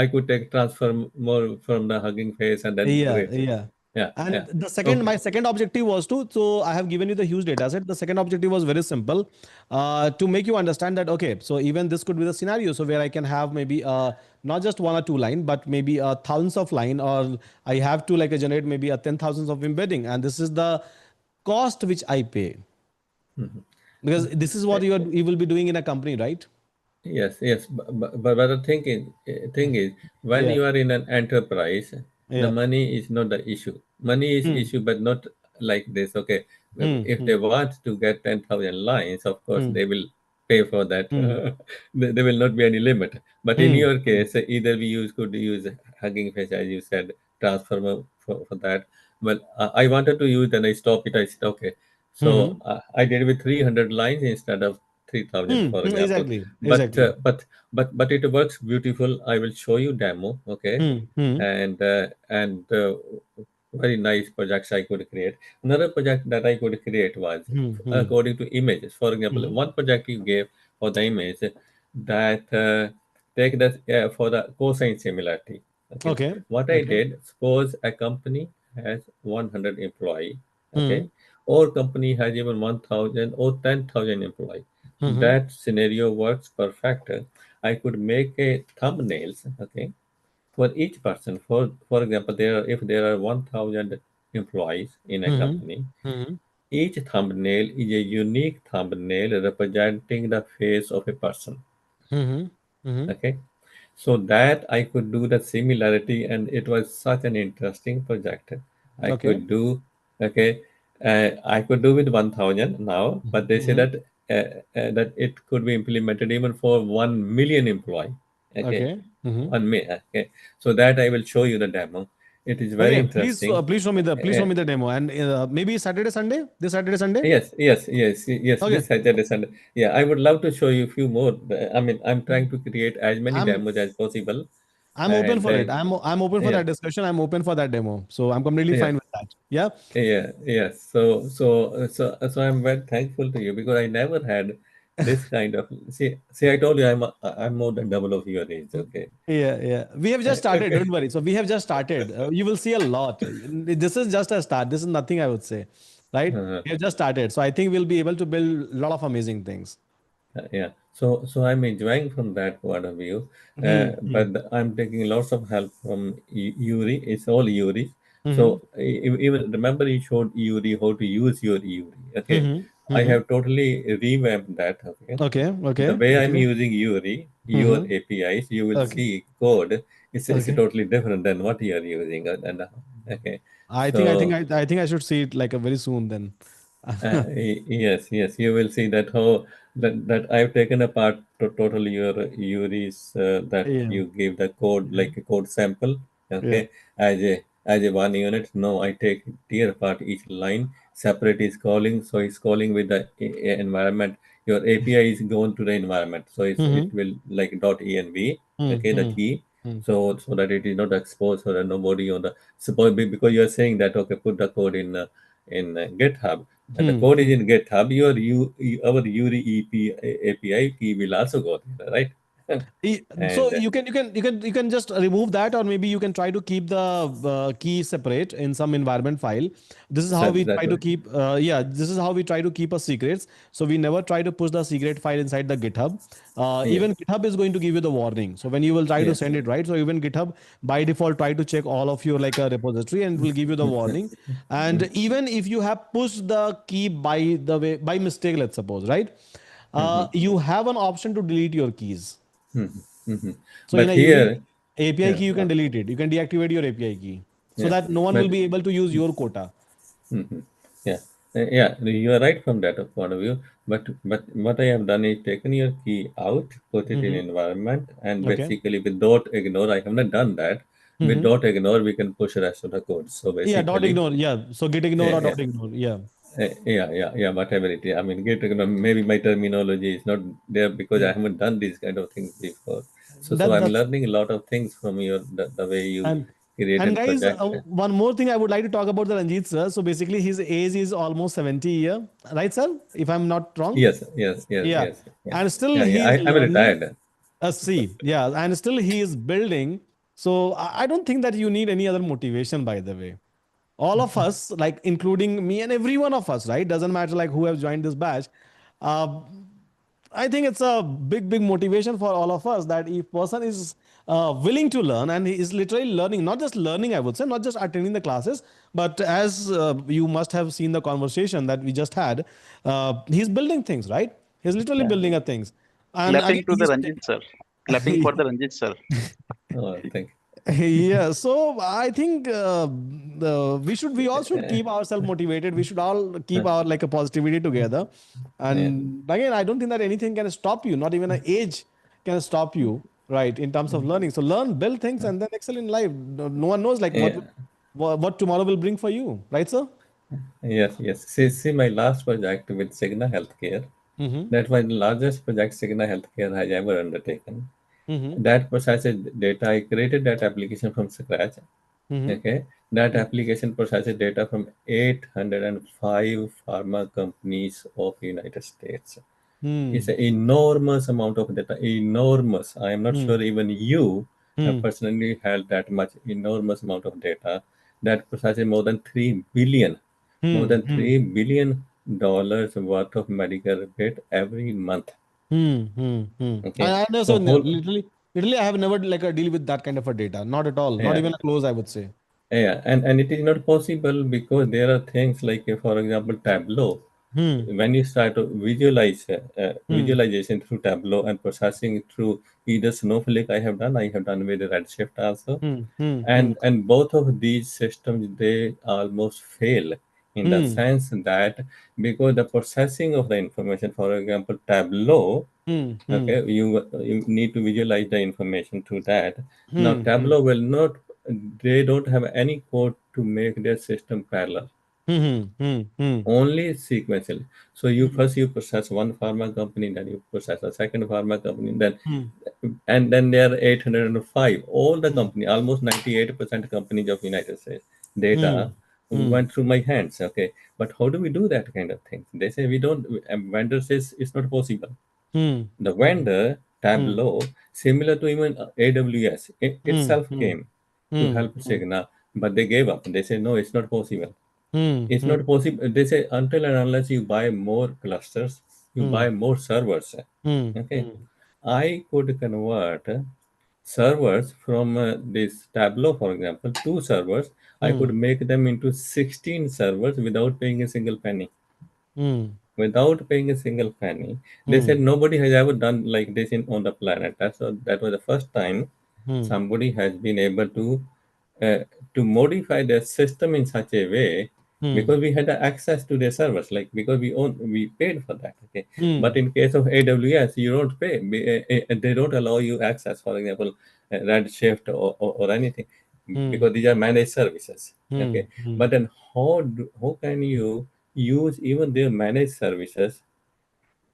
I could take transfer more from the Hugging Face and then Yeah, create it. yeah. Yeah, And yeah. the second, Okay. my second objective was to, so I have given you the huge data set. The second objective was very simple, to make you understand that, okay, so even this could be the scenario. So where I can have maybe not just one or two line, but maybe thousands of line, or I have to like generate maybe a 10,000 of embedding. And this is the cost which I pay, because this is what you will be doing in a company, right? Yes, yes, but the thing is, when Yeah. you are in an enterprise, the Yeah. money is not the issue. Money is Hmm. issue, but not like this. Okay, Hmm. if Hmm. they want to get 10,000 lines, of course Hmm. they will pay for that. Hmm. There will not be any limit. But in Hmm. your case, either could use Hugging Face as you said, transformer for that. But I wanted to use, then I stopped it. I said, okay, Hmm. so I did with 300 lines instead of 3,000, Hmm. for Hmm. example. Exactly. but Exactly. uh, but but it works beautiful. I will show you demo, okay, Hmm. Hmm. and very nice projects I could create. Another project that I could create was Hmm. Hmm. according to images. For example, Hmm. one project you gave for the image that take that for the cosine similarity. Okay, Okay. what I Okay. did, suppose a company has 100 employee, Hmm. okay, or company has even 1,000 or 10,000 employee. Hmm. That scenario works perfect. I could make a thumbnails, okay, for each person. For example, if there are 1,000 employees in a Hmm. company, Hmm. each thumbnail is a unique thumbnail representing the face of a person. Hmm. Hmm. Okay, so that I could do the similarity, and it was such an interesting project. I Okay. could do, okay, I could do with 1,000 now, but they say Hmm. that it could be implemented even for 1 million employee. Okay, Okay. Hmm. okay, so that I will show you the demo. It is very Okay. Please, interesting. please show Uh, me the demo, and maybe Saturday, Sunday, this Saturday, Sunday. yes. Okay. This Saturday, Sunday. Yeah, I would love to show you a few more. I mean, I'm trying to create as many I'm demos as possible, I'm open and for it. I'm open for yeah, that discussion. I'm open for that demo. So I'm completely yeah, fine with that. Yeah. yes. So I'm very thankful to you because I never had this kind of see. I told you I'm more than double of your age. Okay, Yeah, yeah. We have just started. okay. Don't worry. So we have just started. You will see a lot. This is just a start. This is nothing, I would say, right? Uh, We have just started. So I think we'll be able to build a lot of amazing things. Yeah, so I'm enjoying from that point of view, Hmm. Hmm. but I'm taking lots of help from Yuri. It's all Yuri. So Hmm. even remember you showed Yuri how to use your Yuri. Okay, Hmm. I Hmm. have totally revamped that. Okay, Okay. the Okay. way I'm Okay. using Yuri, your Hmm. APIs, you will Okay. see code. It's Okay. totally different than what you are using, and okay, I think I think so. I think I should see it like a very soon then. Yes, you will see that how that I've taken apart totally your Yuri's that Yeah. you give the code like a code sample, Yeah. okay, as a one unit. No, I take tear apart each line, separate is calling, so it's calling with the environment. Your API is going to the environment, so it Hmm. will like dot env, Hmm. okay, the Hmm. key, Hmm. so that it is not exposed so that nobody on the suppose because you are saying that okay, put the code in GitHub. And the Hmm. code is Hmm. in GitHub. Our URI API key will also go there, right? So And you can just remove that, or maybe you can try to keep the key separate in some environment file. This is how so we that try to was, keep this is how we try to keep our secrets. So we never try to push the secret file inside the GitHub. yes, Even GitHub is going to give you the warning. So when you will try to yes. send it, right? So even GitHub by default try to check all of your like a repository and will give you the warning. And even if you have pushed the key by the way by mistake, let's suppose, right? You have an option to delete your keys. Mhm, mhm. So in But a EURI here, API yeah, key, you can delete it. You can deactivate your API key so yeah, that no one will but be able to use your quota. mhm, yeah, yeah, you are right from that point of view. But what I have done is taken your key out, put it in Hmm. environment, and Okay. basically with dot ignore. I have not done that. With Hmm. dot ignore, we can push the rest of the code. So Yeah, dot basically, ignore. Yeah. So git ignore yeah, or yeah. dot ignore. Yeah. Yeah, whatever it is. I mean, maybe my terminology is not there because I Yeah. haven't done these kind of things before. So That I'm that's learning a lot of things from the way you and create a guys, project. one more thing I would like to talk about the Ranjit sir. So basically, his age is almost 70 year, right, sir? If I'm not wrong. Yeah. Yeah, And still yeah, he yeah. is I'm learning. retired. See, yeah, and still he is building. So I don't think that you need any other motivation, by the way. All of us, like including me and every one of us, right? Doesn't matter like who have joined this batch. Uh, I think it's a big motivation for all of us that if person is willing to learn and he is literally learning, not just learning, I would say, not just attending the classes, but as you must have seen the conversation that we just had, he's building things, right? He's literally Yeah. building a things, and again, Clapping to the he's Ranjit sir. Clapping for the Ranjit sir. Oh, thank yeah, so I think we all should keep ourselves motivated. We should all keep you. our like a positivity together. Yeah, And again, I don't think that anything can stop you. Not even an age can stop you, right? In terms of learning. So learn, build things, and then excel in life. No one knows like yeah. what tomorrow will bring for you, right, sir? Yes. See, my last project with Cigna Healthcare. Mm-hmm. That was the largest project Cigna Healthcare has ever undertaken. Mm-hmm. That processes data. I created that application from scratch. Mm-hmm. Okay, that application processes data from 805 pharma companies of United States. It's Mm-hmm. an enormous amount of data, enormous. I am not Mm-hmm. sure even you have Mm-hmm. personally held that much enormous amount of data that processes more than Mm-hmm. $3 billion worth of medical rebates every month. Hmm. Hmm. Hmm. Okay, I know. so So whole literally, I have never like a deal with that kind of a data. Not at all. Not yeah, even a close, I would say. yeah, and it is not possible because there are things like, for example, Tableau. Hmm. When you start to Hmm. visualization through Tableau and processing through either Snowflake, I have done with Redshift also, Hmm. Hmm. Hmm. and both of these systems they almost fail in the Hmm. sense that because the processing of the information, for example, Tableau. Hmm. Hmm. Okay, you need to visualize the information through that. Now, Hmm. Hmm. Tableau will not, they don't have any code to make their system parallel, Hmm. Hmm. Hmm. only sequentially. So you process one pharma company, then you process a second pharma company, then Hmm. and then there are 805. All the Hmm. company, almost 98% companies of United States Hmm. data Hmm. went through my hands. Okay, but how do we do that kind of thing? They say we don't. Vendor says it's not possible. Hmm. The vendor Hmm. Tableau, similar to even AWS, Hmm. itself Hmm. came to Hmm. help Cigna, but they gave up. They said no, it's not possible. Hmm. It's Hmm. not possible. They say until and unless you buy more clusters, you Hmm. buy more servers. Hmm. Okay, Hmm. I could convert servers from this Tableau, for example, two servers. I Hmm. could make them into 16 servers without paying a single penny. Hmm. Without paying a single penny. They Hmm. said nobody has ever done like this on the planet. That was the first time Hmm. somebody has been able uh, to modify their system in such a way Hmm. because we had the access to their servers, like because we paid for that. Okay, but Hmm. in case of AWS, you don't pay. They don't allow you access, for example, Redshift or anything Hmm. because these are managed services. Hmm. Okay, Hmm. but then how can you use even their managed services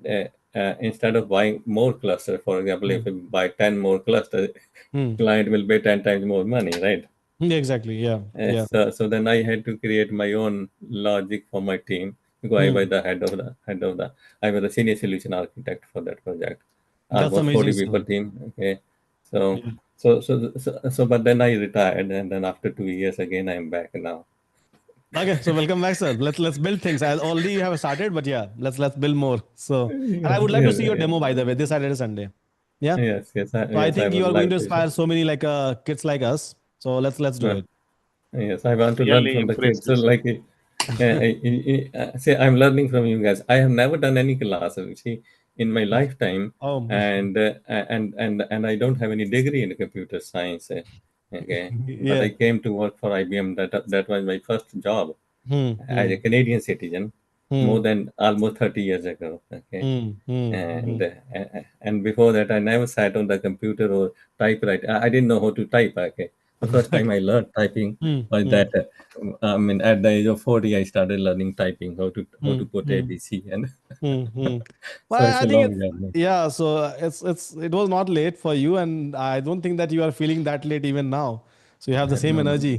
uh, instead of buying more clusters? For example, if Hmm. you buy 10 more clusters, Hmm. client will pay 10 times more money, right? Yeah, exactly. Yeah. Yeah. So then I had to create my own logic for my team because I Hmm. was the head of the I was the senior solution architect for that project. That's almost 40 amazing, people sir. team. Okay, so Yeah. but then I retired, and then after 2 years again I'm back now. Okay, so welcome back, sir. Let's build things. I already have started, but yeah, let's build more. So, and I Yes, would like to yes, see your yes, demo by the way this Saturday, Sunday. Yeah. So I yes. I think would you are going like to to. inspire so many like kids like us. So let's do Uh, it. yes, I want to learn Really from the kids. impressed, So sir. like, say, I'm learning from you guys. I have never done any class, see, in my lifetime, Oh, and I don't have any degree in computer science. Okay, but I yeah. came to work for IBM. That was my first job Hmm. as Hmm. a Canadian citizen, more Hmm. than almost 30 years ago. Okay, Hmm. Hmm. Hmm. and before that, I never sat on the computer or typewriter. I didn't know how to type. Okay, the first time Okay. I learned typing Hmm. was Hmm. that. I mean, at the age of 40, I started learning typing, how Hmm. to put Hmm. ABC, and Hmm. Hmm. so Well, it's I a think long it's journey. yeah. So it was not late for you, and I don't think that you are feeling that late even now. So you have the same No, no. energy.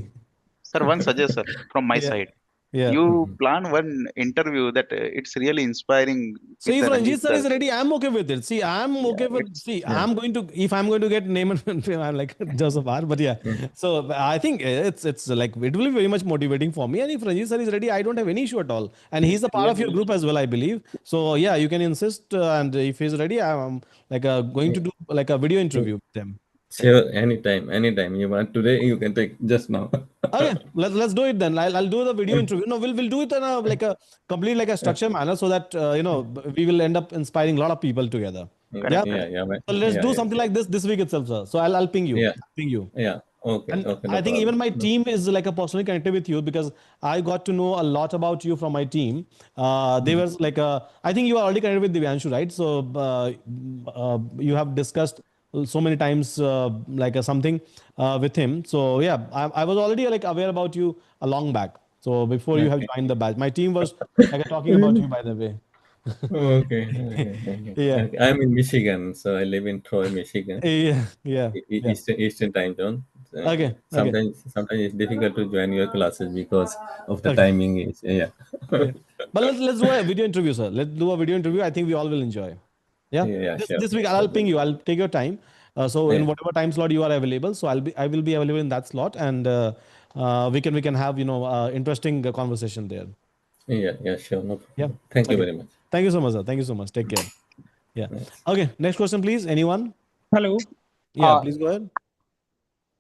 Sir, one suggestion from my Yeah. side. Yeah. You plan one interview that it's really inspiring So with if the Ranjit Ranjit sir sir. is ready, I'm okay with it. See, I'm Yeah, okay with. it's See, Yeah, I'm going to if I'm going to get name and fame, I'm like Joseph R. But yeah, yeah, so I think it's like it will be very much motivating for me. And if Ranjit sir is ready, I don't have any issue at all. And he's a part of your really group as well, I believe. So yeah, you can insist. And if he's ready, I'm like going to yeah. do like a video interview with him. Sure, anytime you want. Today you can take just now. Okay, let's do it then. I'll do the video interview. No, we'll do it in a like a complete like a structure manner so that we will end up inspiring a lot of people together. Yeah, Yeah. correct, yeah, correct. yeah, So let's yeah, do yeah, something like this week itself, sir. So I'll ping you. yeah, I'll ping you. yeah. Okay, And okay, no I think even problem. my No. team is like a personally connected with you because I got to know a lot about you from my team. They Mm. were like, I think you are already connected with Divyanshu, right? So you have discussed so many times like something with him. So yeah, I was already like aware about you a long back. So before you have Okay. joined the batch, my team was like talking about you, Really? by the way. Okay, okay, okay. Yeah, Okay. I'm in Michigan, so I live in Troy, Michigan, yeah, yeah, yeah. Eastern time zone. Okay, okay, Sometimes it's difficult to join your classes because of the okay. timing. Is yeah, Yeah. But let's do a video interview, sir. Let's do a video interview. I think we all will enjoy. Yeah. yeah, yeah, sure, This week sure. I'll ping you. I'll take your time. So in Yeah, whatever time slot you are available, so I will be available in that slot, and we can have interesting conversation there. yeah, yeah, sure, no Yeah. problem. Thank you Okay. very much. Thank you so much, sir. Thank you so much. Take care. Yeah. Yes. Okay. Next question, please. Anyone? Hello. Yeah. Please go ahead.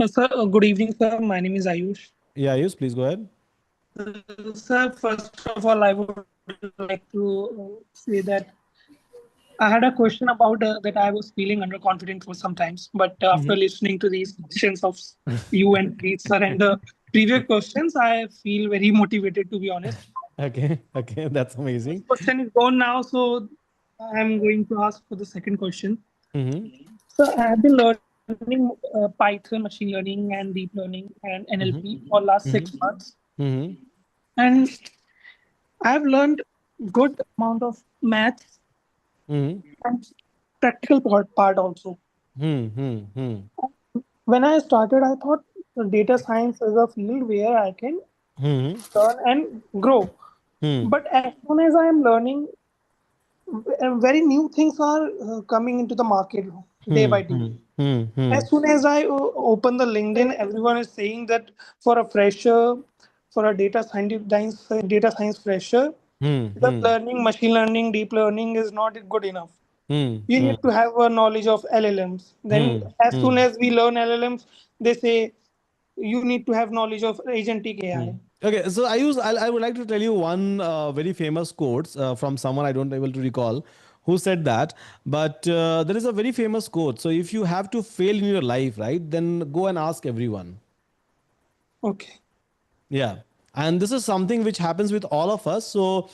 Sir, good evening, sir. My name is Ayush. Yeah. Yes. Please go ahead. Sir, first of all, I would like to say that I had a question about that I was feeling underconfident for some times, but after Mhm. listening to these questions of you and Preet, sir, and the previous questions, I feel very motivated, to be honest. Okay. Okay. That's First amazing. question is gone now, so I'm going to ask for the second question. Mm-hmm. So I have been learning Python, machine learning, and deep learning and NLP for Mm-hmm. last six Mm-hmm. months, Mm-hmm. and I've learned good amount of maths Mm-hmm. and practical part also. Mm-hmm. When I started, I thought data science is a field where I can Mm-hmm. learn and grow. Hmm. But as soon as I am learning, very new things are coming into the market day Hmm. by day. Hmm. Hmm. Hmm. As soon as I open the LinkedIn, everyone is saying that for a fresher, for a data science fresher, Hmm. the Hmm. learning, machine learning, deep learning is not good enough. Hmm. You Hmm. need to have a knowledge of LLMs. Then, Hmm. as soon Hmm. as we learn LLMs, they say you need to have knowledge of agentic Hmm. AI. Okay, so I would like to tell you one very famous quote from someone I don't able to recall who said that, but there is a very famous quote. So if you have to fail in your life, right, then go and ask everyone. Okay. Yeah. And this is something which happens with all of us. So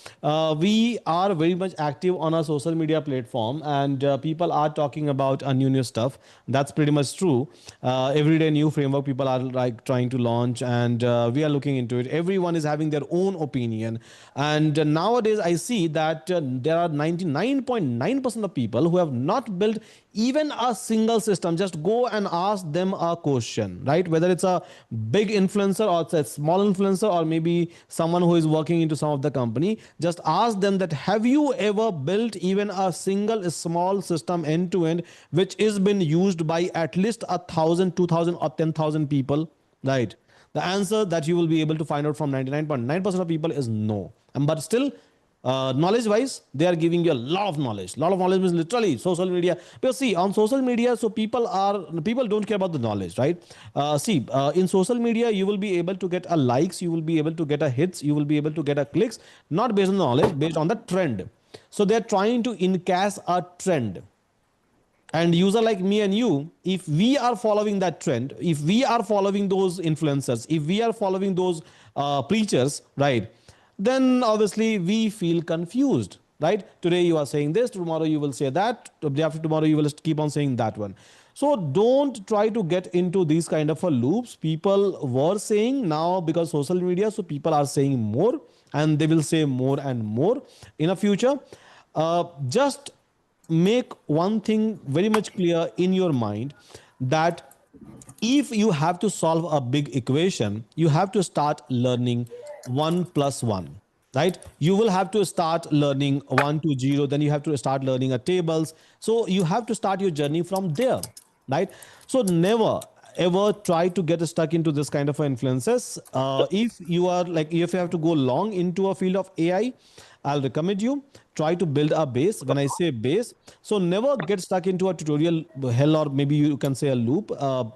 we are very much active on our social media platform, and people are talking about a new stuff. That's pretty much true. Every day, new framework people are like trying to launch, and we are looking into it. Everyone is having their own opinion, and nowadays I see that there are 99.9% of people who have not built even a single system, just go and ask them a question, right? Whether it's a big influencer or it's a small influencer or maybe someone who is working into some of the company, just ask them that have you ever built even a single small system end to end which is been used by at least 1,000, 2,000 or 10,000 people, right? The answer that you will be able to find out from 99.9% of people is no. And but still, knowledge wise, they are giving you a lot of knowledge. A lot of knowledge means literally social media. Because see, on social media, so people don't care about the knowledge, right? In social media, you will be able to get a likes, you will be able to get a hits, you will be able to get a clicks, not based on knowledge, based on the trend. So they're trying to encash a trend, and user like me and you, if we are following that trend, if we are following those influencers, if we are following those preachers, right, then obviously we feel confused, right? Today you are saying this, tomorrow you will say that, day after tomorrow you will just keep on saying that one. So don't try to get into these kind of a loops. People were saying, now because social media, so people are saying more, and they will say more and more in a future. Just make one thing very much clear in your mind, that if you have to solve a big equation, you have to start learning 1 plus 1, right? You will have to start learning 1 to 0, then you have to start learning a tables. So you have to start your journey from there, right? So never ever try to get stuck into this kind of influences. If you are like, if you have to go long into a field of AI, I'll recommend you try to build a base. When I say base, so never get stuck into a tutorial hell, or maybe you can say a loop.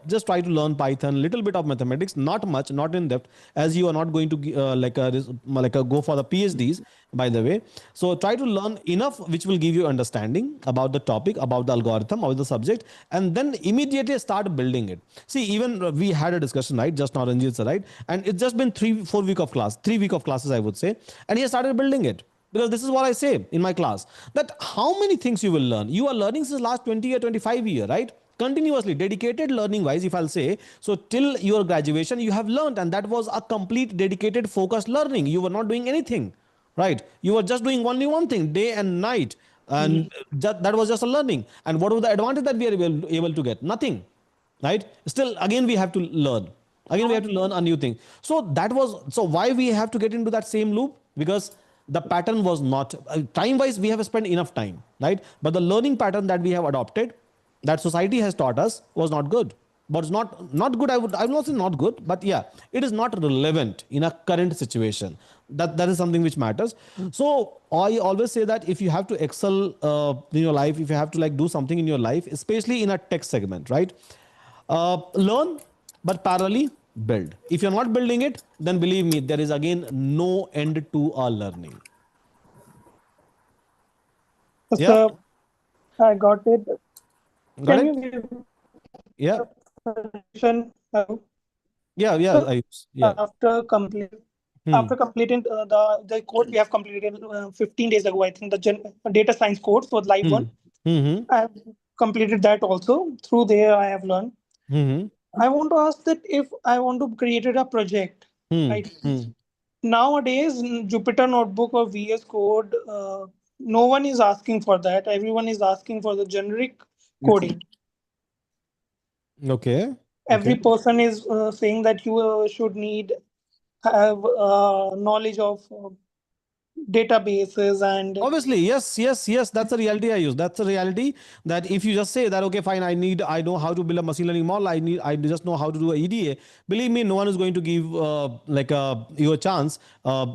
Just try to learn Python, little bit of mathematics, not much, not in depth, as you are not going to go for the PhDs, by the way. So try to learn enough which will give you understanding about the topic, about the algorithm, about the subject, and then immediately start building it. See, even we had a discussion, right, just now, Ranjit sir, right? And it's just been 3 4 week of class, 3 week of classes, I would say, and he has started building it. Because this is what I say in my class, that how many things you will learn. You are learning since last 20 or 25 year, right? Continuously dedicated learning wise, if I'll say, so till your graduation you have learned, and that was a complete dedicated focused learning. You were not doing anything, right? You were just doing only one thing day and night, and that was just a learning. And what was the advantage that we are able to get? Nothing, right? Still again we have to learn, again we have to learn a new thing. So that was, so why we have to get into that same loop? Because the pattern was not, time wise we have spent enough time, right? But the learning pattern that we have adopted, that society has taught us, was not good. But it's not good, I would not say not good, but yeah, it is not relevant in a current situation. That is something which matters. So I always say that if you have to excel in your life, if you have to like do something in your life, especially in a tech segment, right, learn, but parallelly build. If you're not building it, then believe me, there is again no end to our learning. Yeah, So I got it. got Can it. you give Yeah, suggestion yeah, so yeah. after Hmm. completing the course we have completed 15 days ago, I think, the data science course for live Hmm. one. Hmm. I have completed that also. Through there, I have learned. Hmm. I want to ask that if I want to create a project, Hmm. right? Hmm. Nowadays, Jupyter Notebook or VS Code, no one is asking for that. Everyone is asking for the generic coding. Okay. Every Okay. person is saying that you should need have knowledge of databases and Obviously, yes, yes, yes. That's a reality I use. That's a reality that if you just say that, okay, fine, I know how to build a machine learning model. I just know how to do a EDA. Believe me, no one is going to give you a chance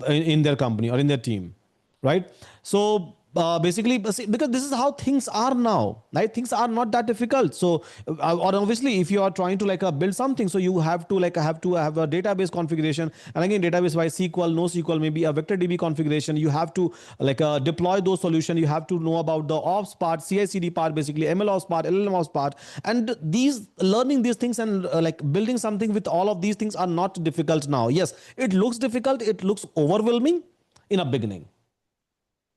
in their company or in their team, right? So basically, because this is how things are now, right? Things are not that difficult. So or obviously if you are trying to build something, so you have to have a database configuration, and again database by SQL, no SQL, maybe a vector DB configuration. You have to deploy those solutions. You have to know about the ops part, CI/CD part, basically ML ops part, LLM ops part. And these learning these things and building something with all of these things are not difficult now. Yes, it looks difficult, it looks overwhelming in a beginning,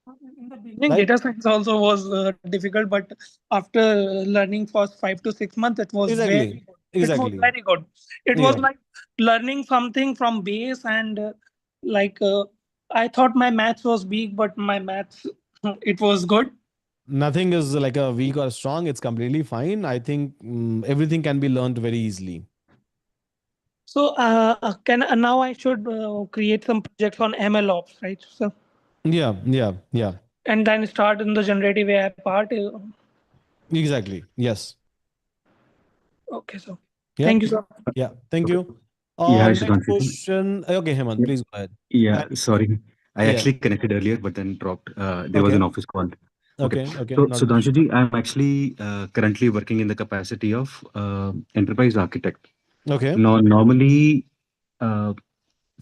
in the beginning, right? data science also was difficult, but after learning for 5 to 6 months, it was Exactly. very good. It was Exactly. very good. It was Yeah. like learning something from base, and like I thought my maths was weak, but my maths it was good. Nothing is like a weak or strong. It's completely fine. I think everything can be learned very easily. So can now I should create some projects on ML ops, right? So Yeah, yeah, yeah. and then start in the generative AI part. Exactly. Yes. Okay, so Yeah. thank you, sir. Yeah. Thank Okay. you. Yeah, hi, Next Sudhanshu ji. question. Okay, Hemant, Yep. please go ahead. Yeah, And sorry. I yeah. actually connected earlier, but then dropped. There was Okay. an office call. Okay. Okay. Okay. So, Not an issue. Sudhanshu ji, I'm actually currently working in the capacity of enterprise architect. Okay. Now, normally, uh,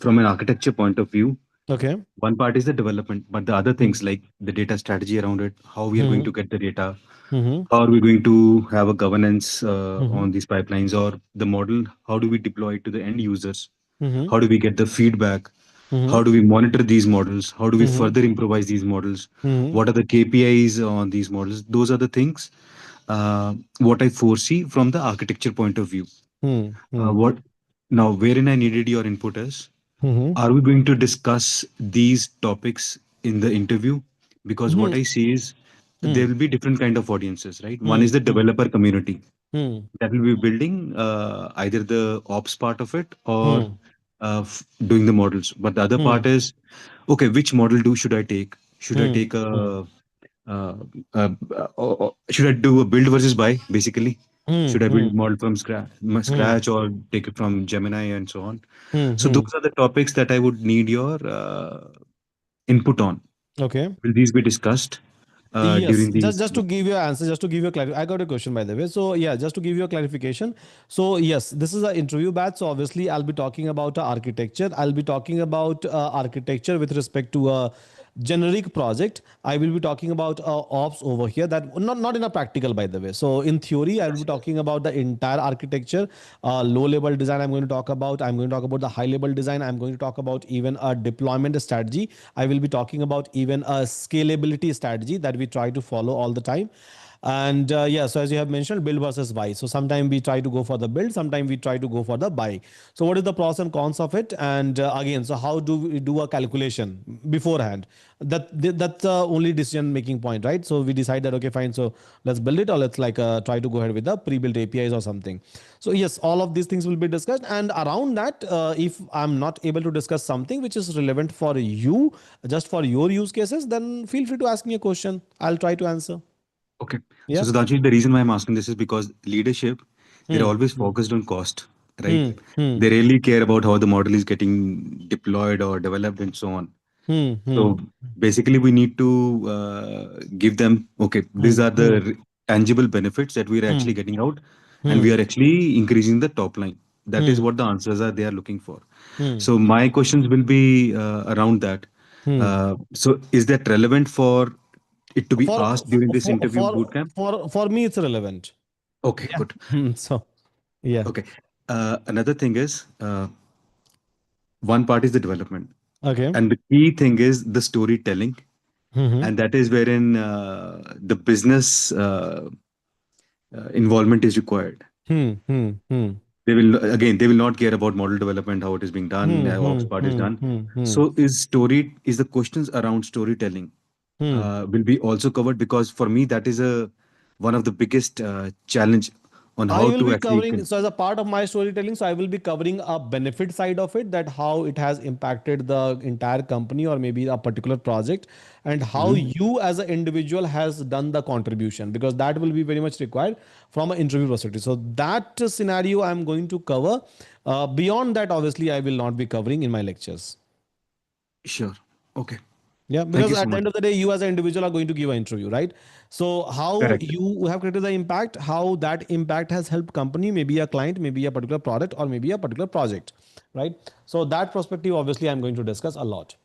from an architecture point of view, Okay. one part is the development, but the other Hmm. things like the data strategy around it, how we are going Hmm. to get the data, Hmm. how are we going to have a governance Hmm. on these pipelines or the model, how do we deploy it to the end users, Hmm. how do we get the feedback, Hmm. how do we monitor these models, how do we Hmm. further improvise these models, Hmm. what are the KPIs on these models. Those are the things what I foresee from the architecture point of view. Hmm. Hmm. What now wherein I needed your input is, Hmm. are we going to discuss these topics in the interview? Because Hmm. what I see is there Hmm. will be different kind of audiences, right? One Hmm. is the Hmm. developer community Hmm. that will be building either the ops part of it or Hmm. doing the models. But the other Hmm. part is, okay, which model do should I take? Should I Hmm. take Hmm. uh, should I do a build versus buy? Basically, Hmm. should I Hmm. build model from Hmm. scratch or take it from Gemini and so on? Hmm. So Hmm. those are the topics that I would need your input on. Okay. Will these be discussed Yes, during just these? to give you an answer, just to give you a clarity. I got a question by the way. So yeah, just to give you a clarification. So yes, this is an interview batch. So obviously, I'll be talking about architecture. I'll be talking about architecture with respect to a generic project. I will be talking about ops over here. That not in a practical, by the way. So in theory, I will be talking about the entire architecture. Low level design. I'm going to talk about. I'm going to talk about the high level design. I'm going to talk about even a deployment strategy. I will be talking about even a scalability strategy that we try to follow all the time. And yeah, so as you have mentioned, build versus buy. So sometimes we try to go for the build, sometimes we try to go for the buy. So what is the pros and cons of it? And again, so how do we do a calculation beforehand? That's the only decision making point, right? So we decide that okay, fine, so let's build it or let's like try to go ahead with the pre-built APIs or something. So yes, all of these things will be discussed, and around that, if I'm not able to discuss something which is relevant for you, just for your use cases, then feel free to ask me a question. I'll try to answer. Okay. So, Yeah. Sudhanshu, the reason why I'm asking this is because leadership, they're Hmm. always focused on cost, right? Hmm. Hmm. They rarely care about how the model is getting deployed or developed and so on. Hmm. Hmm. So basically, we need to give them, okay, these Hmm. are Hmm. the tangible benefits that we're Hmm. actually getting out, and Hmm. we are actually increasing the top line. That is Hmm. what the answers are they are looking for. Hmm. So my questions will be around that. Hmm. So is that relevant for it to be For asked during this for interview for bootcamp? for me, it's relevant. Okay, Yeah. good. So yeah. Okay. Another thing is one part is the development, Okay. and the key thing is the storytelling, Hmm. and that is wherein the business involvement is required. Hmm. Hmm. Hmm. They will not care about model development, how it is being done, Hmm. how ops Hmm. part is Hmm. done. Hmm. Hmm. So is the questions around storytelling Hmm. will be also covered, because for me that is a one of the biggest challenge on I how will to be actually covering, so as a part of my storytelling, so I will be covering a benefit side of it, that how it has impacted the entire company or maybe a particular project, and how Mhm. you as an individual has done the contribution, because that will be very much required from an interview perspective. So that scenario I'm going to cover. Beyond that, obviously, I will not be covering in my lectures. Sure. Okay. Yeah, Thank because you so at the much. end of the day, you as an individual are going to give an interview, right? So how Correct. you have created the impact, how that impact has helped company, maybe a client, maybe a particular product, or maybe a particular project, right? So that perspective, obviously, I'm going to discuss a lot.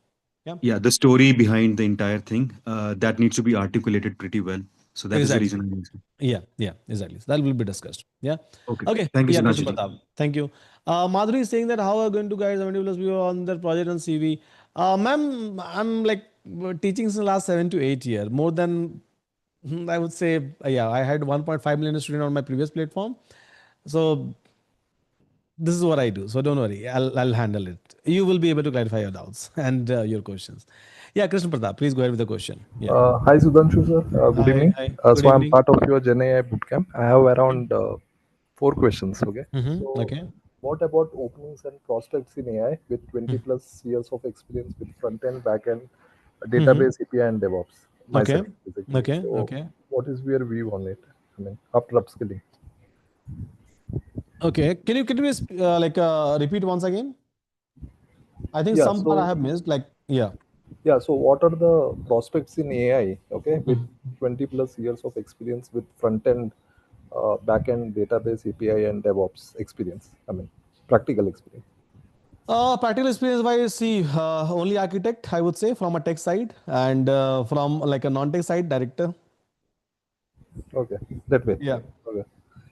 Yeah, Yeah, the story behind the entire thing that needs to be articulated pretty well. So that is the exactly. reason I'm asking. Yeah, yeah, exactly. So that will be discussed. Yeah. Okay. Okay. Thank you, Yeah, Mr. Sudhanshu ji. Pratap. Thank you. Madhuri is saying that how are going to guide 70 plus people on their project and CV? Ma'am, I'm like teaching since the last 7 to 8 years, more than I would say, yeah, I had 1.5 million students on my previous platform. So this is what I do. So don't worry, I'll handle it. You will be able to clarify your doubts and your questions. Yeah, Krishna Pratap, please go ahead with the question. Yeah. Hi Sudhanshu sir, good Hi. evening. Hi. Good So I'm evening. part of your Gen AI bootcamp. I have around four questions. Okay. So Okay. what about openings and prospects in AI with 20 Mm. plus years of experience with front end, back end, Mhm. database, API, and DevOps? Okay. Myself basically. Okay. So Okay. what is your view on it? I mean, after upskilling. Okay. Can you please repeat once again? I think Yeah. some part I So have missed. Like, yeah. yeah. So what are the prospects in AI? Okay, with Mhm. 20 plus years of experience with front end, back end, database, API, and DevOps experience. I mean, practical experience. Practical experience wise, see, only architect, I would say, from a tech side, and from like a non-tech side, director. Okay, that way. Yeah. Okay.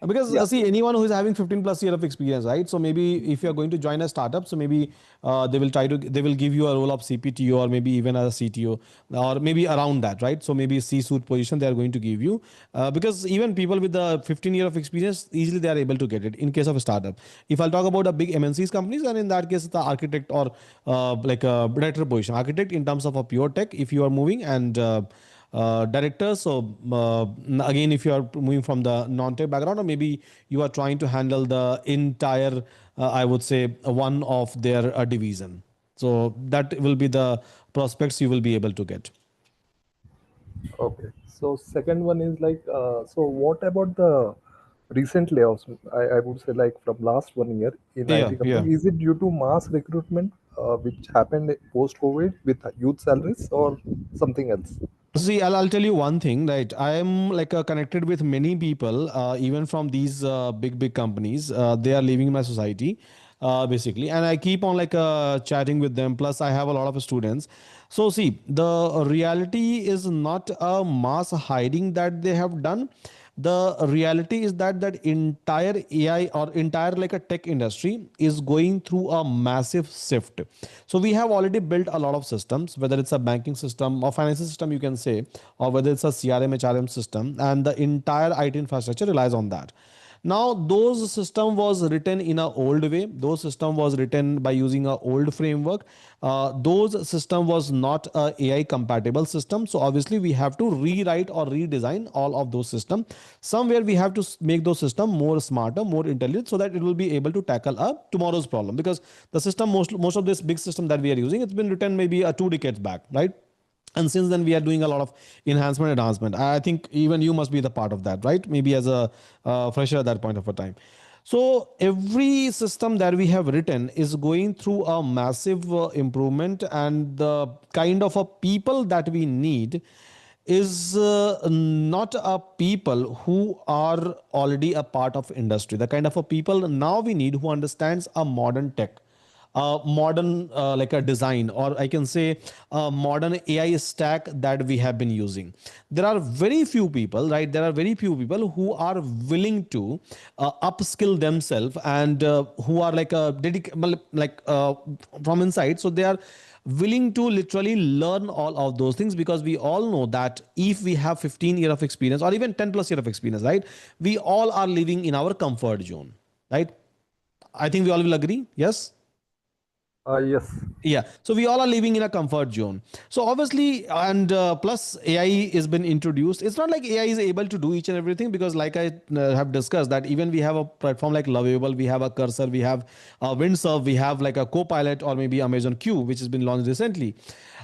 Because Yeah. see, anyone who is having 15 plus year of experience, right? So maybe if you are going to join a startup, so maybe they will give you a role of CPTO or maybe even a CTO or maybe around that, right? So maybe C-suite position they are going to give you because even people with the 15 year of experience easily they are able to get it in case of a startup. If I'll talk about a big MNCs companies, and in that case, the architect or like a director position, architect in terms of a pure tech, if you are moving and director. So again, if you are moving from the non-tech background, or maybe you are trying to handle the entire, I would say, one of their division. So that will be the prospects you will be able to get. Okay. So second one is like, so what about the recent layoffs? I would say like from last 1 year in Yeah, IT yeah. company. Is it due to mass recruitment, which happened post COVID with youth salaries or something else? See, I'll tell you one thing, right? I am like connected with many people, even from these big companies. They are leaving my society, basically, and I keep on like chatting with them. Plus, I have a lot of students. So, see, the reality is not a mass hiding that they have done. The reality is that that entire AI or entire like a tech industry is going through a massive shift. So we have already built a lot of systems, whether it's a banking system or financial system, you can say, or whether it's a CRM, HRM system, and the entire IT infrastructure relies on that. Now those system was written in a old way. Those system was written by using a old framework. Those system was not a AI compatible system. So obviously we have to rewrite or redesign all of those system. Somewhere we have to make those system more smarter, more intelligent, so that it will be able to tackle a tomorrow's problem. Because the system, most of this big system that we are using, it's been written maybe 2 decades back, right? And since then we are doing a lot of enhancement. I think even you must be the part of that, right? Maybe as a fresher at that point of a time. So every system that we have written is going through a massive improvement, and the kind of a people that we need is not a people who are already a part of industry. The kind of a people now we need who understands a modern tech, modern like a design, or I can say a modern AI stack that we have been using. There are very few people, right? There are very few people who are willing to upskill themselves, and who are like a from inside. So they are willing to literally learn all of those things, because we all know that if we have 15 year of experience or even 10 plus year of experience, right, we all are living in our comfort zone, right? I think we all will agree. Yes. Yes. Yeah, so we all are living in a comfort zone. So obviously, and plus AI has been introduced. It's not like AI is able to do each and everything, because like I have discussed, that even we have a platform like Lovable, we have a Cursor, we have a Windsurf, we have like a Copilot, or maybe Amazon Q, which has been launched recently.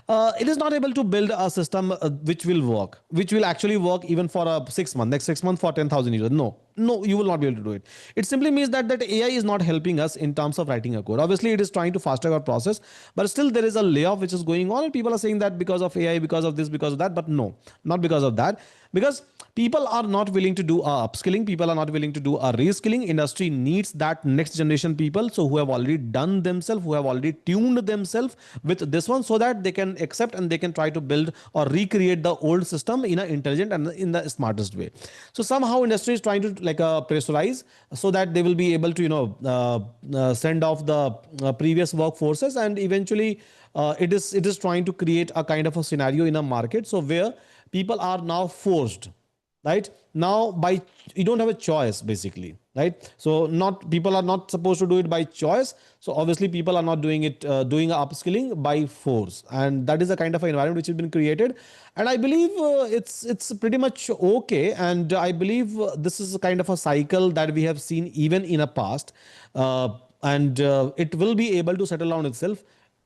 It is not able to build a system which will work, which will actually work even for a 6 month, next 6 months for 10,000 users. No, you will not be able to do it. It simply means that AI is not helping us in terms of writing a code. Obviously, it is trying to faster our process, but still there is a layoff which is going on, and people are saying that because of AI, because of this, because of that. But no, not because of that, because people are not willing to do a upskilling, people are not willing to do a reskilling. Industry needs that next generation people, so who have already done themselves, who have already tuned themselves with this one, so that they can accept and they can try to build or recreate the old system in an intelligent and in the smartest way. So somehow industry is trying to like pressurize, so that they will be able to send off the previous workforces, and eventually it is trying to create a kind of a scenario in a market, so where people are now forced, right? Now by you don't have a choice basically, right? So not people are not supposed to do it by choice. So obviously people are not doing it, doing upskilling by force, and that is the kind of environment which has been created. And I believe it's pretty much okay, and I believe this is a kind of a cycle that we have seen even in a past, and it will be able to settle down itself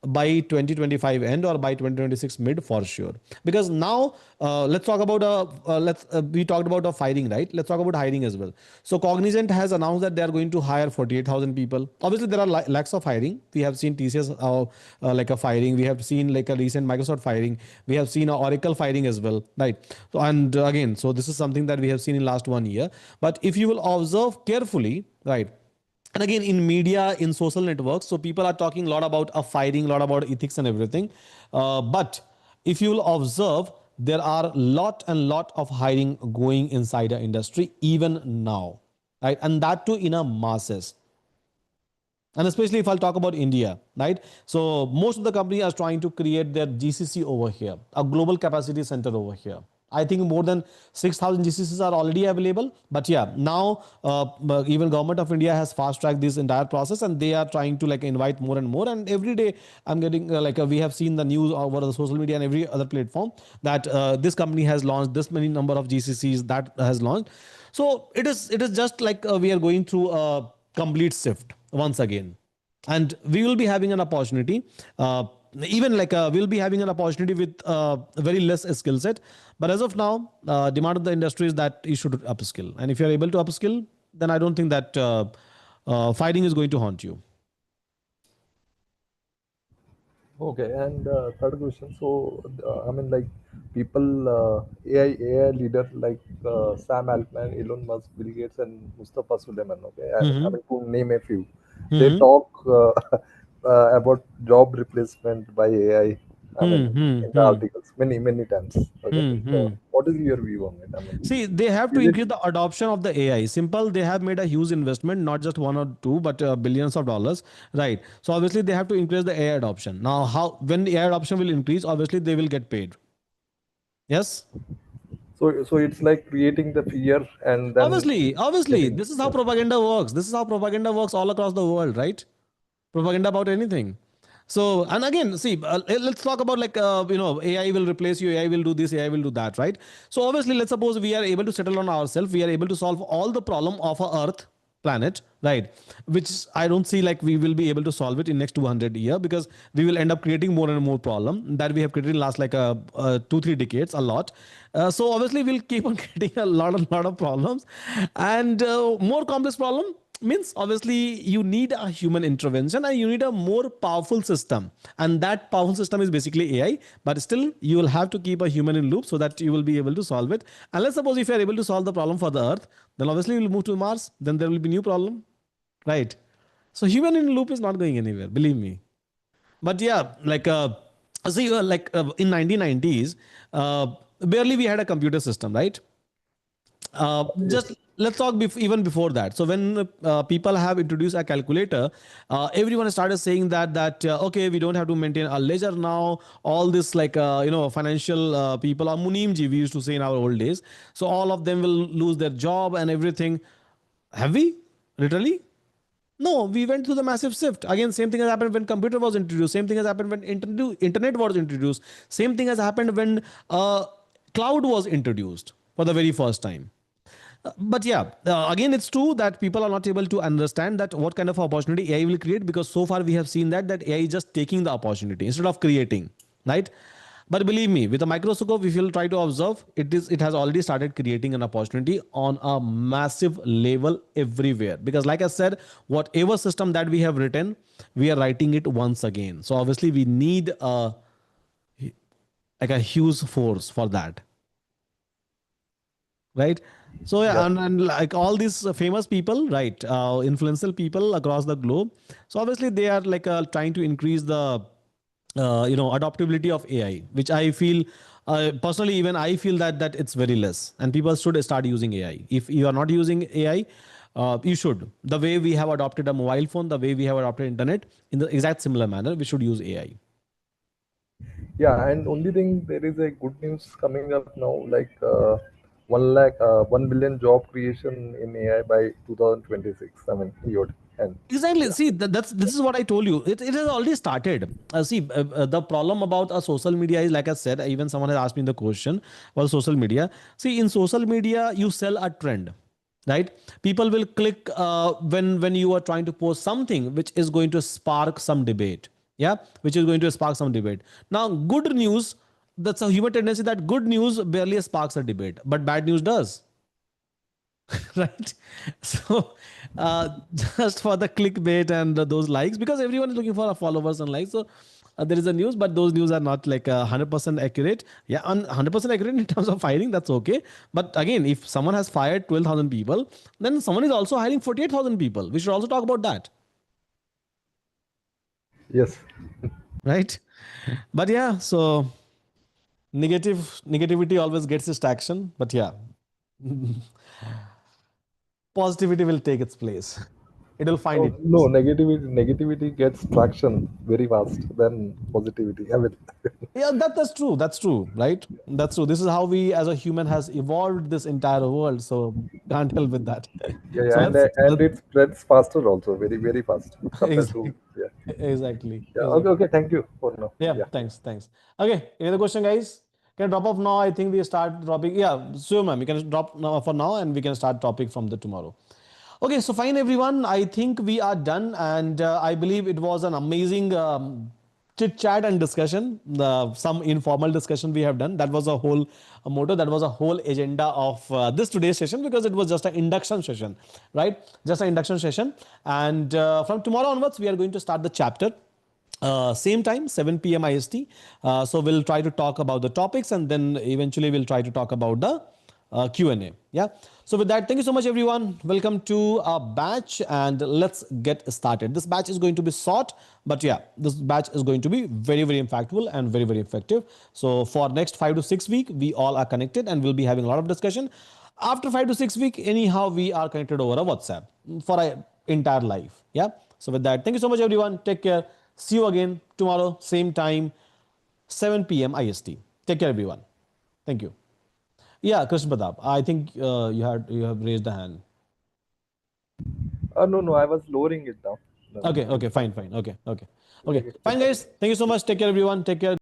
by 2025 end or by 2026 mid for sure. Because now let's talk about let's we talked about a firing, right? Let's talk about hiring as well. So Cognizant has announced that they are going to hire 48,000 people. Obviously there are lakhs of hiring. We have seen TCS like a firing, we have seen like a recent Microsoft firing, we have seen a Oracle firing as well, right? So and again, so this is something that we have seen in last 1 year. But if you will observe carefully, right, and again in media, in social networks, so people are talking a lot about a firing, a lot about ethics and everything, but if you will observe, there are lot of hiring going inside the industry even now, right? And that too in a masses. And especially if I'll talk about India, right? So most of the companies are trying to create their GCC over here, a global capacity center over here. I think more than 6,000 GCCs are already available. But yeah, now even government of India has fast tracked this entire process, and they are trying to like invite more and more. And every day I'm getting we have seen the news over the social media and every other platform that this company has launched this many number of GCCs that has launched. So it is just like we are going through a complete shift once again, and we will be having an opportunity, even like we'll be having an opportunity with very less skill set. But as of now, demand of the industry is that you should upskill, and if you're able to upskill, then I don't think that fighting is going to haunt you. Okay, and third question. So, I mean, like people, AI leader like Sam Altman, Elon Musk, Bill Gates, and Mustafa Suleyman. Okay, I Mm-hmm. mean to name a few. They Mm-hmm. talk about job replacement by AI. I mean, in the Mm-hmm. articles many times. Okay, so Mm-hmm. what is your view on it? I mean, See, they have to is it increase the adoption of the AI. Simple, they have made a huge investment, not just one or two, but billions of dollars, right? So obviously they have to increase the AI adoption. Now, how when the AI adoption will increase, obviously they will get paid. Yes. so? It's like creating the fear and then Obviously, getting this is how yeah. propaganda works. This is how propaganda works all across the world, right? Propaganda about anything. So, and again, see, let's talk about like, AI will replace you, AI will do this, AI will do that, right? So obviously, let's suppose we are able to settle on ourselves, we are able to solve all the problem of our Earth planet, right? Which I don't see like we will be able to solve it in next 200 years, because we will end up creating more and more problem that we have created in last like 2-3 decades, a lot. So obviously we'll keep on getting a lot of problems, and more complex problem means obviously you need a human intervention, and you need a more powerful system, and that powerful system is basically AI. But still you will have to keep a human in loop so that you will be able to solve it. And let's suppose if you are able to solve the problem for the Earth, then obviously we will move to Mars, then there will be new problem, right? So human in loop is not going anywhere, believe me. But yeah, like see like in 1990s, barely we had a computer system, right? Just Yes. let's talk even before that. So when people have introduced a calculator, everyone started saying that okay, we don't have to maintain a ledger now. All this like financial people are munimji, we used to say in our old days. So all of them will lose their job and everything. Have we literally? No, we went through the massive shift. Again, same thing has happened when computer was introduced. Same thing has happened when internet was introduced. Same thing has happened when cloud was introduced for the very first time. But yeah, again, it's true that people are not able to understand that what kind of opportunity AI will create, because so far we have seen that AI is just taking the opportunity instead of creating, right? But believe me, with a microscope, if you'll try to observe, it has already started creating an opportunity on a massive level everywhere. Because like I said, whatever system that we have written, we are writing it once again. So obviously we need a huge force for that, right? So yeah, Yeah. and like all these famous people, right, influential people across the globe, so obviously they are like trying to increase the adaptability of AI, which I feel personally, even I feel that it's very less, and people should start using AI. If you are not using AI, you should. The way we have adopted a mobile phone, the way we have adopted internet, in the exact similar manner, we should use AI. Yeah, and only thing there is a good news coming up now. Like 1 billion job creation in AI by 2026. I mean, EOD. And Exactly. yeah, See, that's this is what I told you. It has already started. The problem about a social media is, like I said, even someone has asked me the question about social media. See, in social media, you sell a trend, right? People will click when you are trying to post something which is going to spark some debate. Yeah, which is going to spark some debate. Now, good news. That's a human tendency that good news barely sparks a debate, but bad news does. Right. So just for the clickbait and those likes, because everyone is looking for followers and likes. So there is a news, but those news are not like 100% accurate. Yeah, 100% accurate in terms of firing, that's okay. But again, if someone has fired 12,000 people, then someone is also hiring 48,000 people. We should also talk about that. yes. Right. But yeah, so negativity always gets its action. But yeah, positivity will take its place. It will find Oh, its no, place. negativity gets traction very fast than positivity. I mean, Yeah, that's true. That's true, right? That's true. This is how we as a human has evolved this entire world. So can't help with that. yeah, So yeah, and it spreads faster also, very fast compared to exactly, yeah. exactly, Yeah. Okay. exactly. Okay. Thank you for now. Yeah, Yeah. thanks, thanks. Okay, any other question, guys? Can I drop off now? I think we start dropping. Yeah, so ma'am, you can drop now for now, and we can start topic from the tomorrow. Okay, so fine, everyone. I think we are done, and I believe it was an amazing chit chat and discussion. Some informal discussion we have done. That was a whole motto. That was a whole agenda of this today's session, because it was just an induction session, right? Just an induction session, and from tomorrow onwards, we are going to start the chapter. Same time, 7 p.m. IST. So we'll try to talk about the topics, and then eventually we'll try to talk about the Q&A. Yeah. So with that, thank you so much, everyone. Welcome to our batch, and let's get started. This batch is going to be short, but yeah, this batch is going to be very, very impactful and very, very effective. So for next 5 to 6 weeks, we all are connected, and we'll be having a lot of discussion. After 5 to 6 weeks, anyhow, we are connected over a WhatsApp for our entire life. Yeah. So with that, thank you so much, everyone. Take care. See you again tomorrow, same time, 7 p.m. IST. Take care, everyone. Thank you. Yeah, Krishna Pratap, I think you have raised the hand. No, no, I was lowering it down. No, Okay, it's okay, fine. fine, fine. Okay, okay, okay. Okay, Fine, okay. guys. Thank you so much. Take care, everyone. Take care.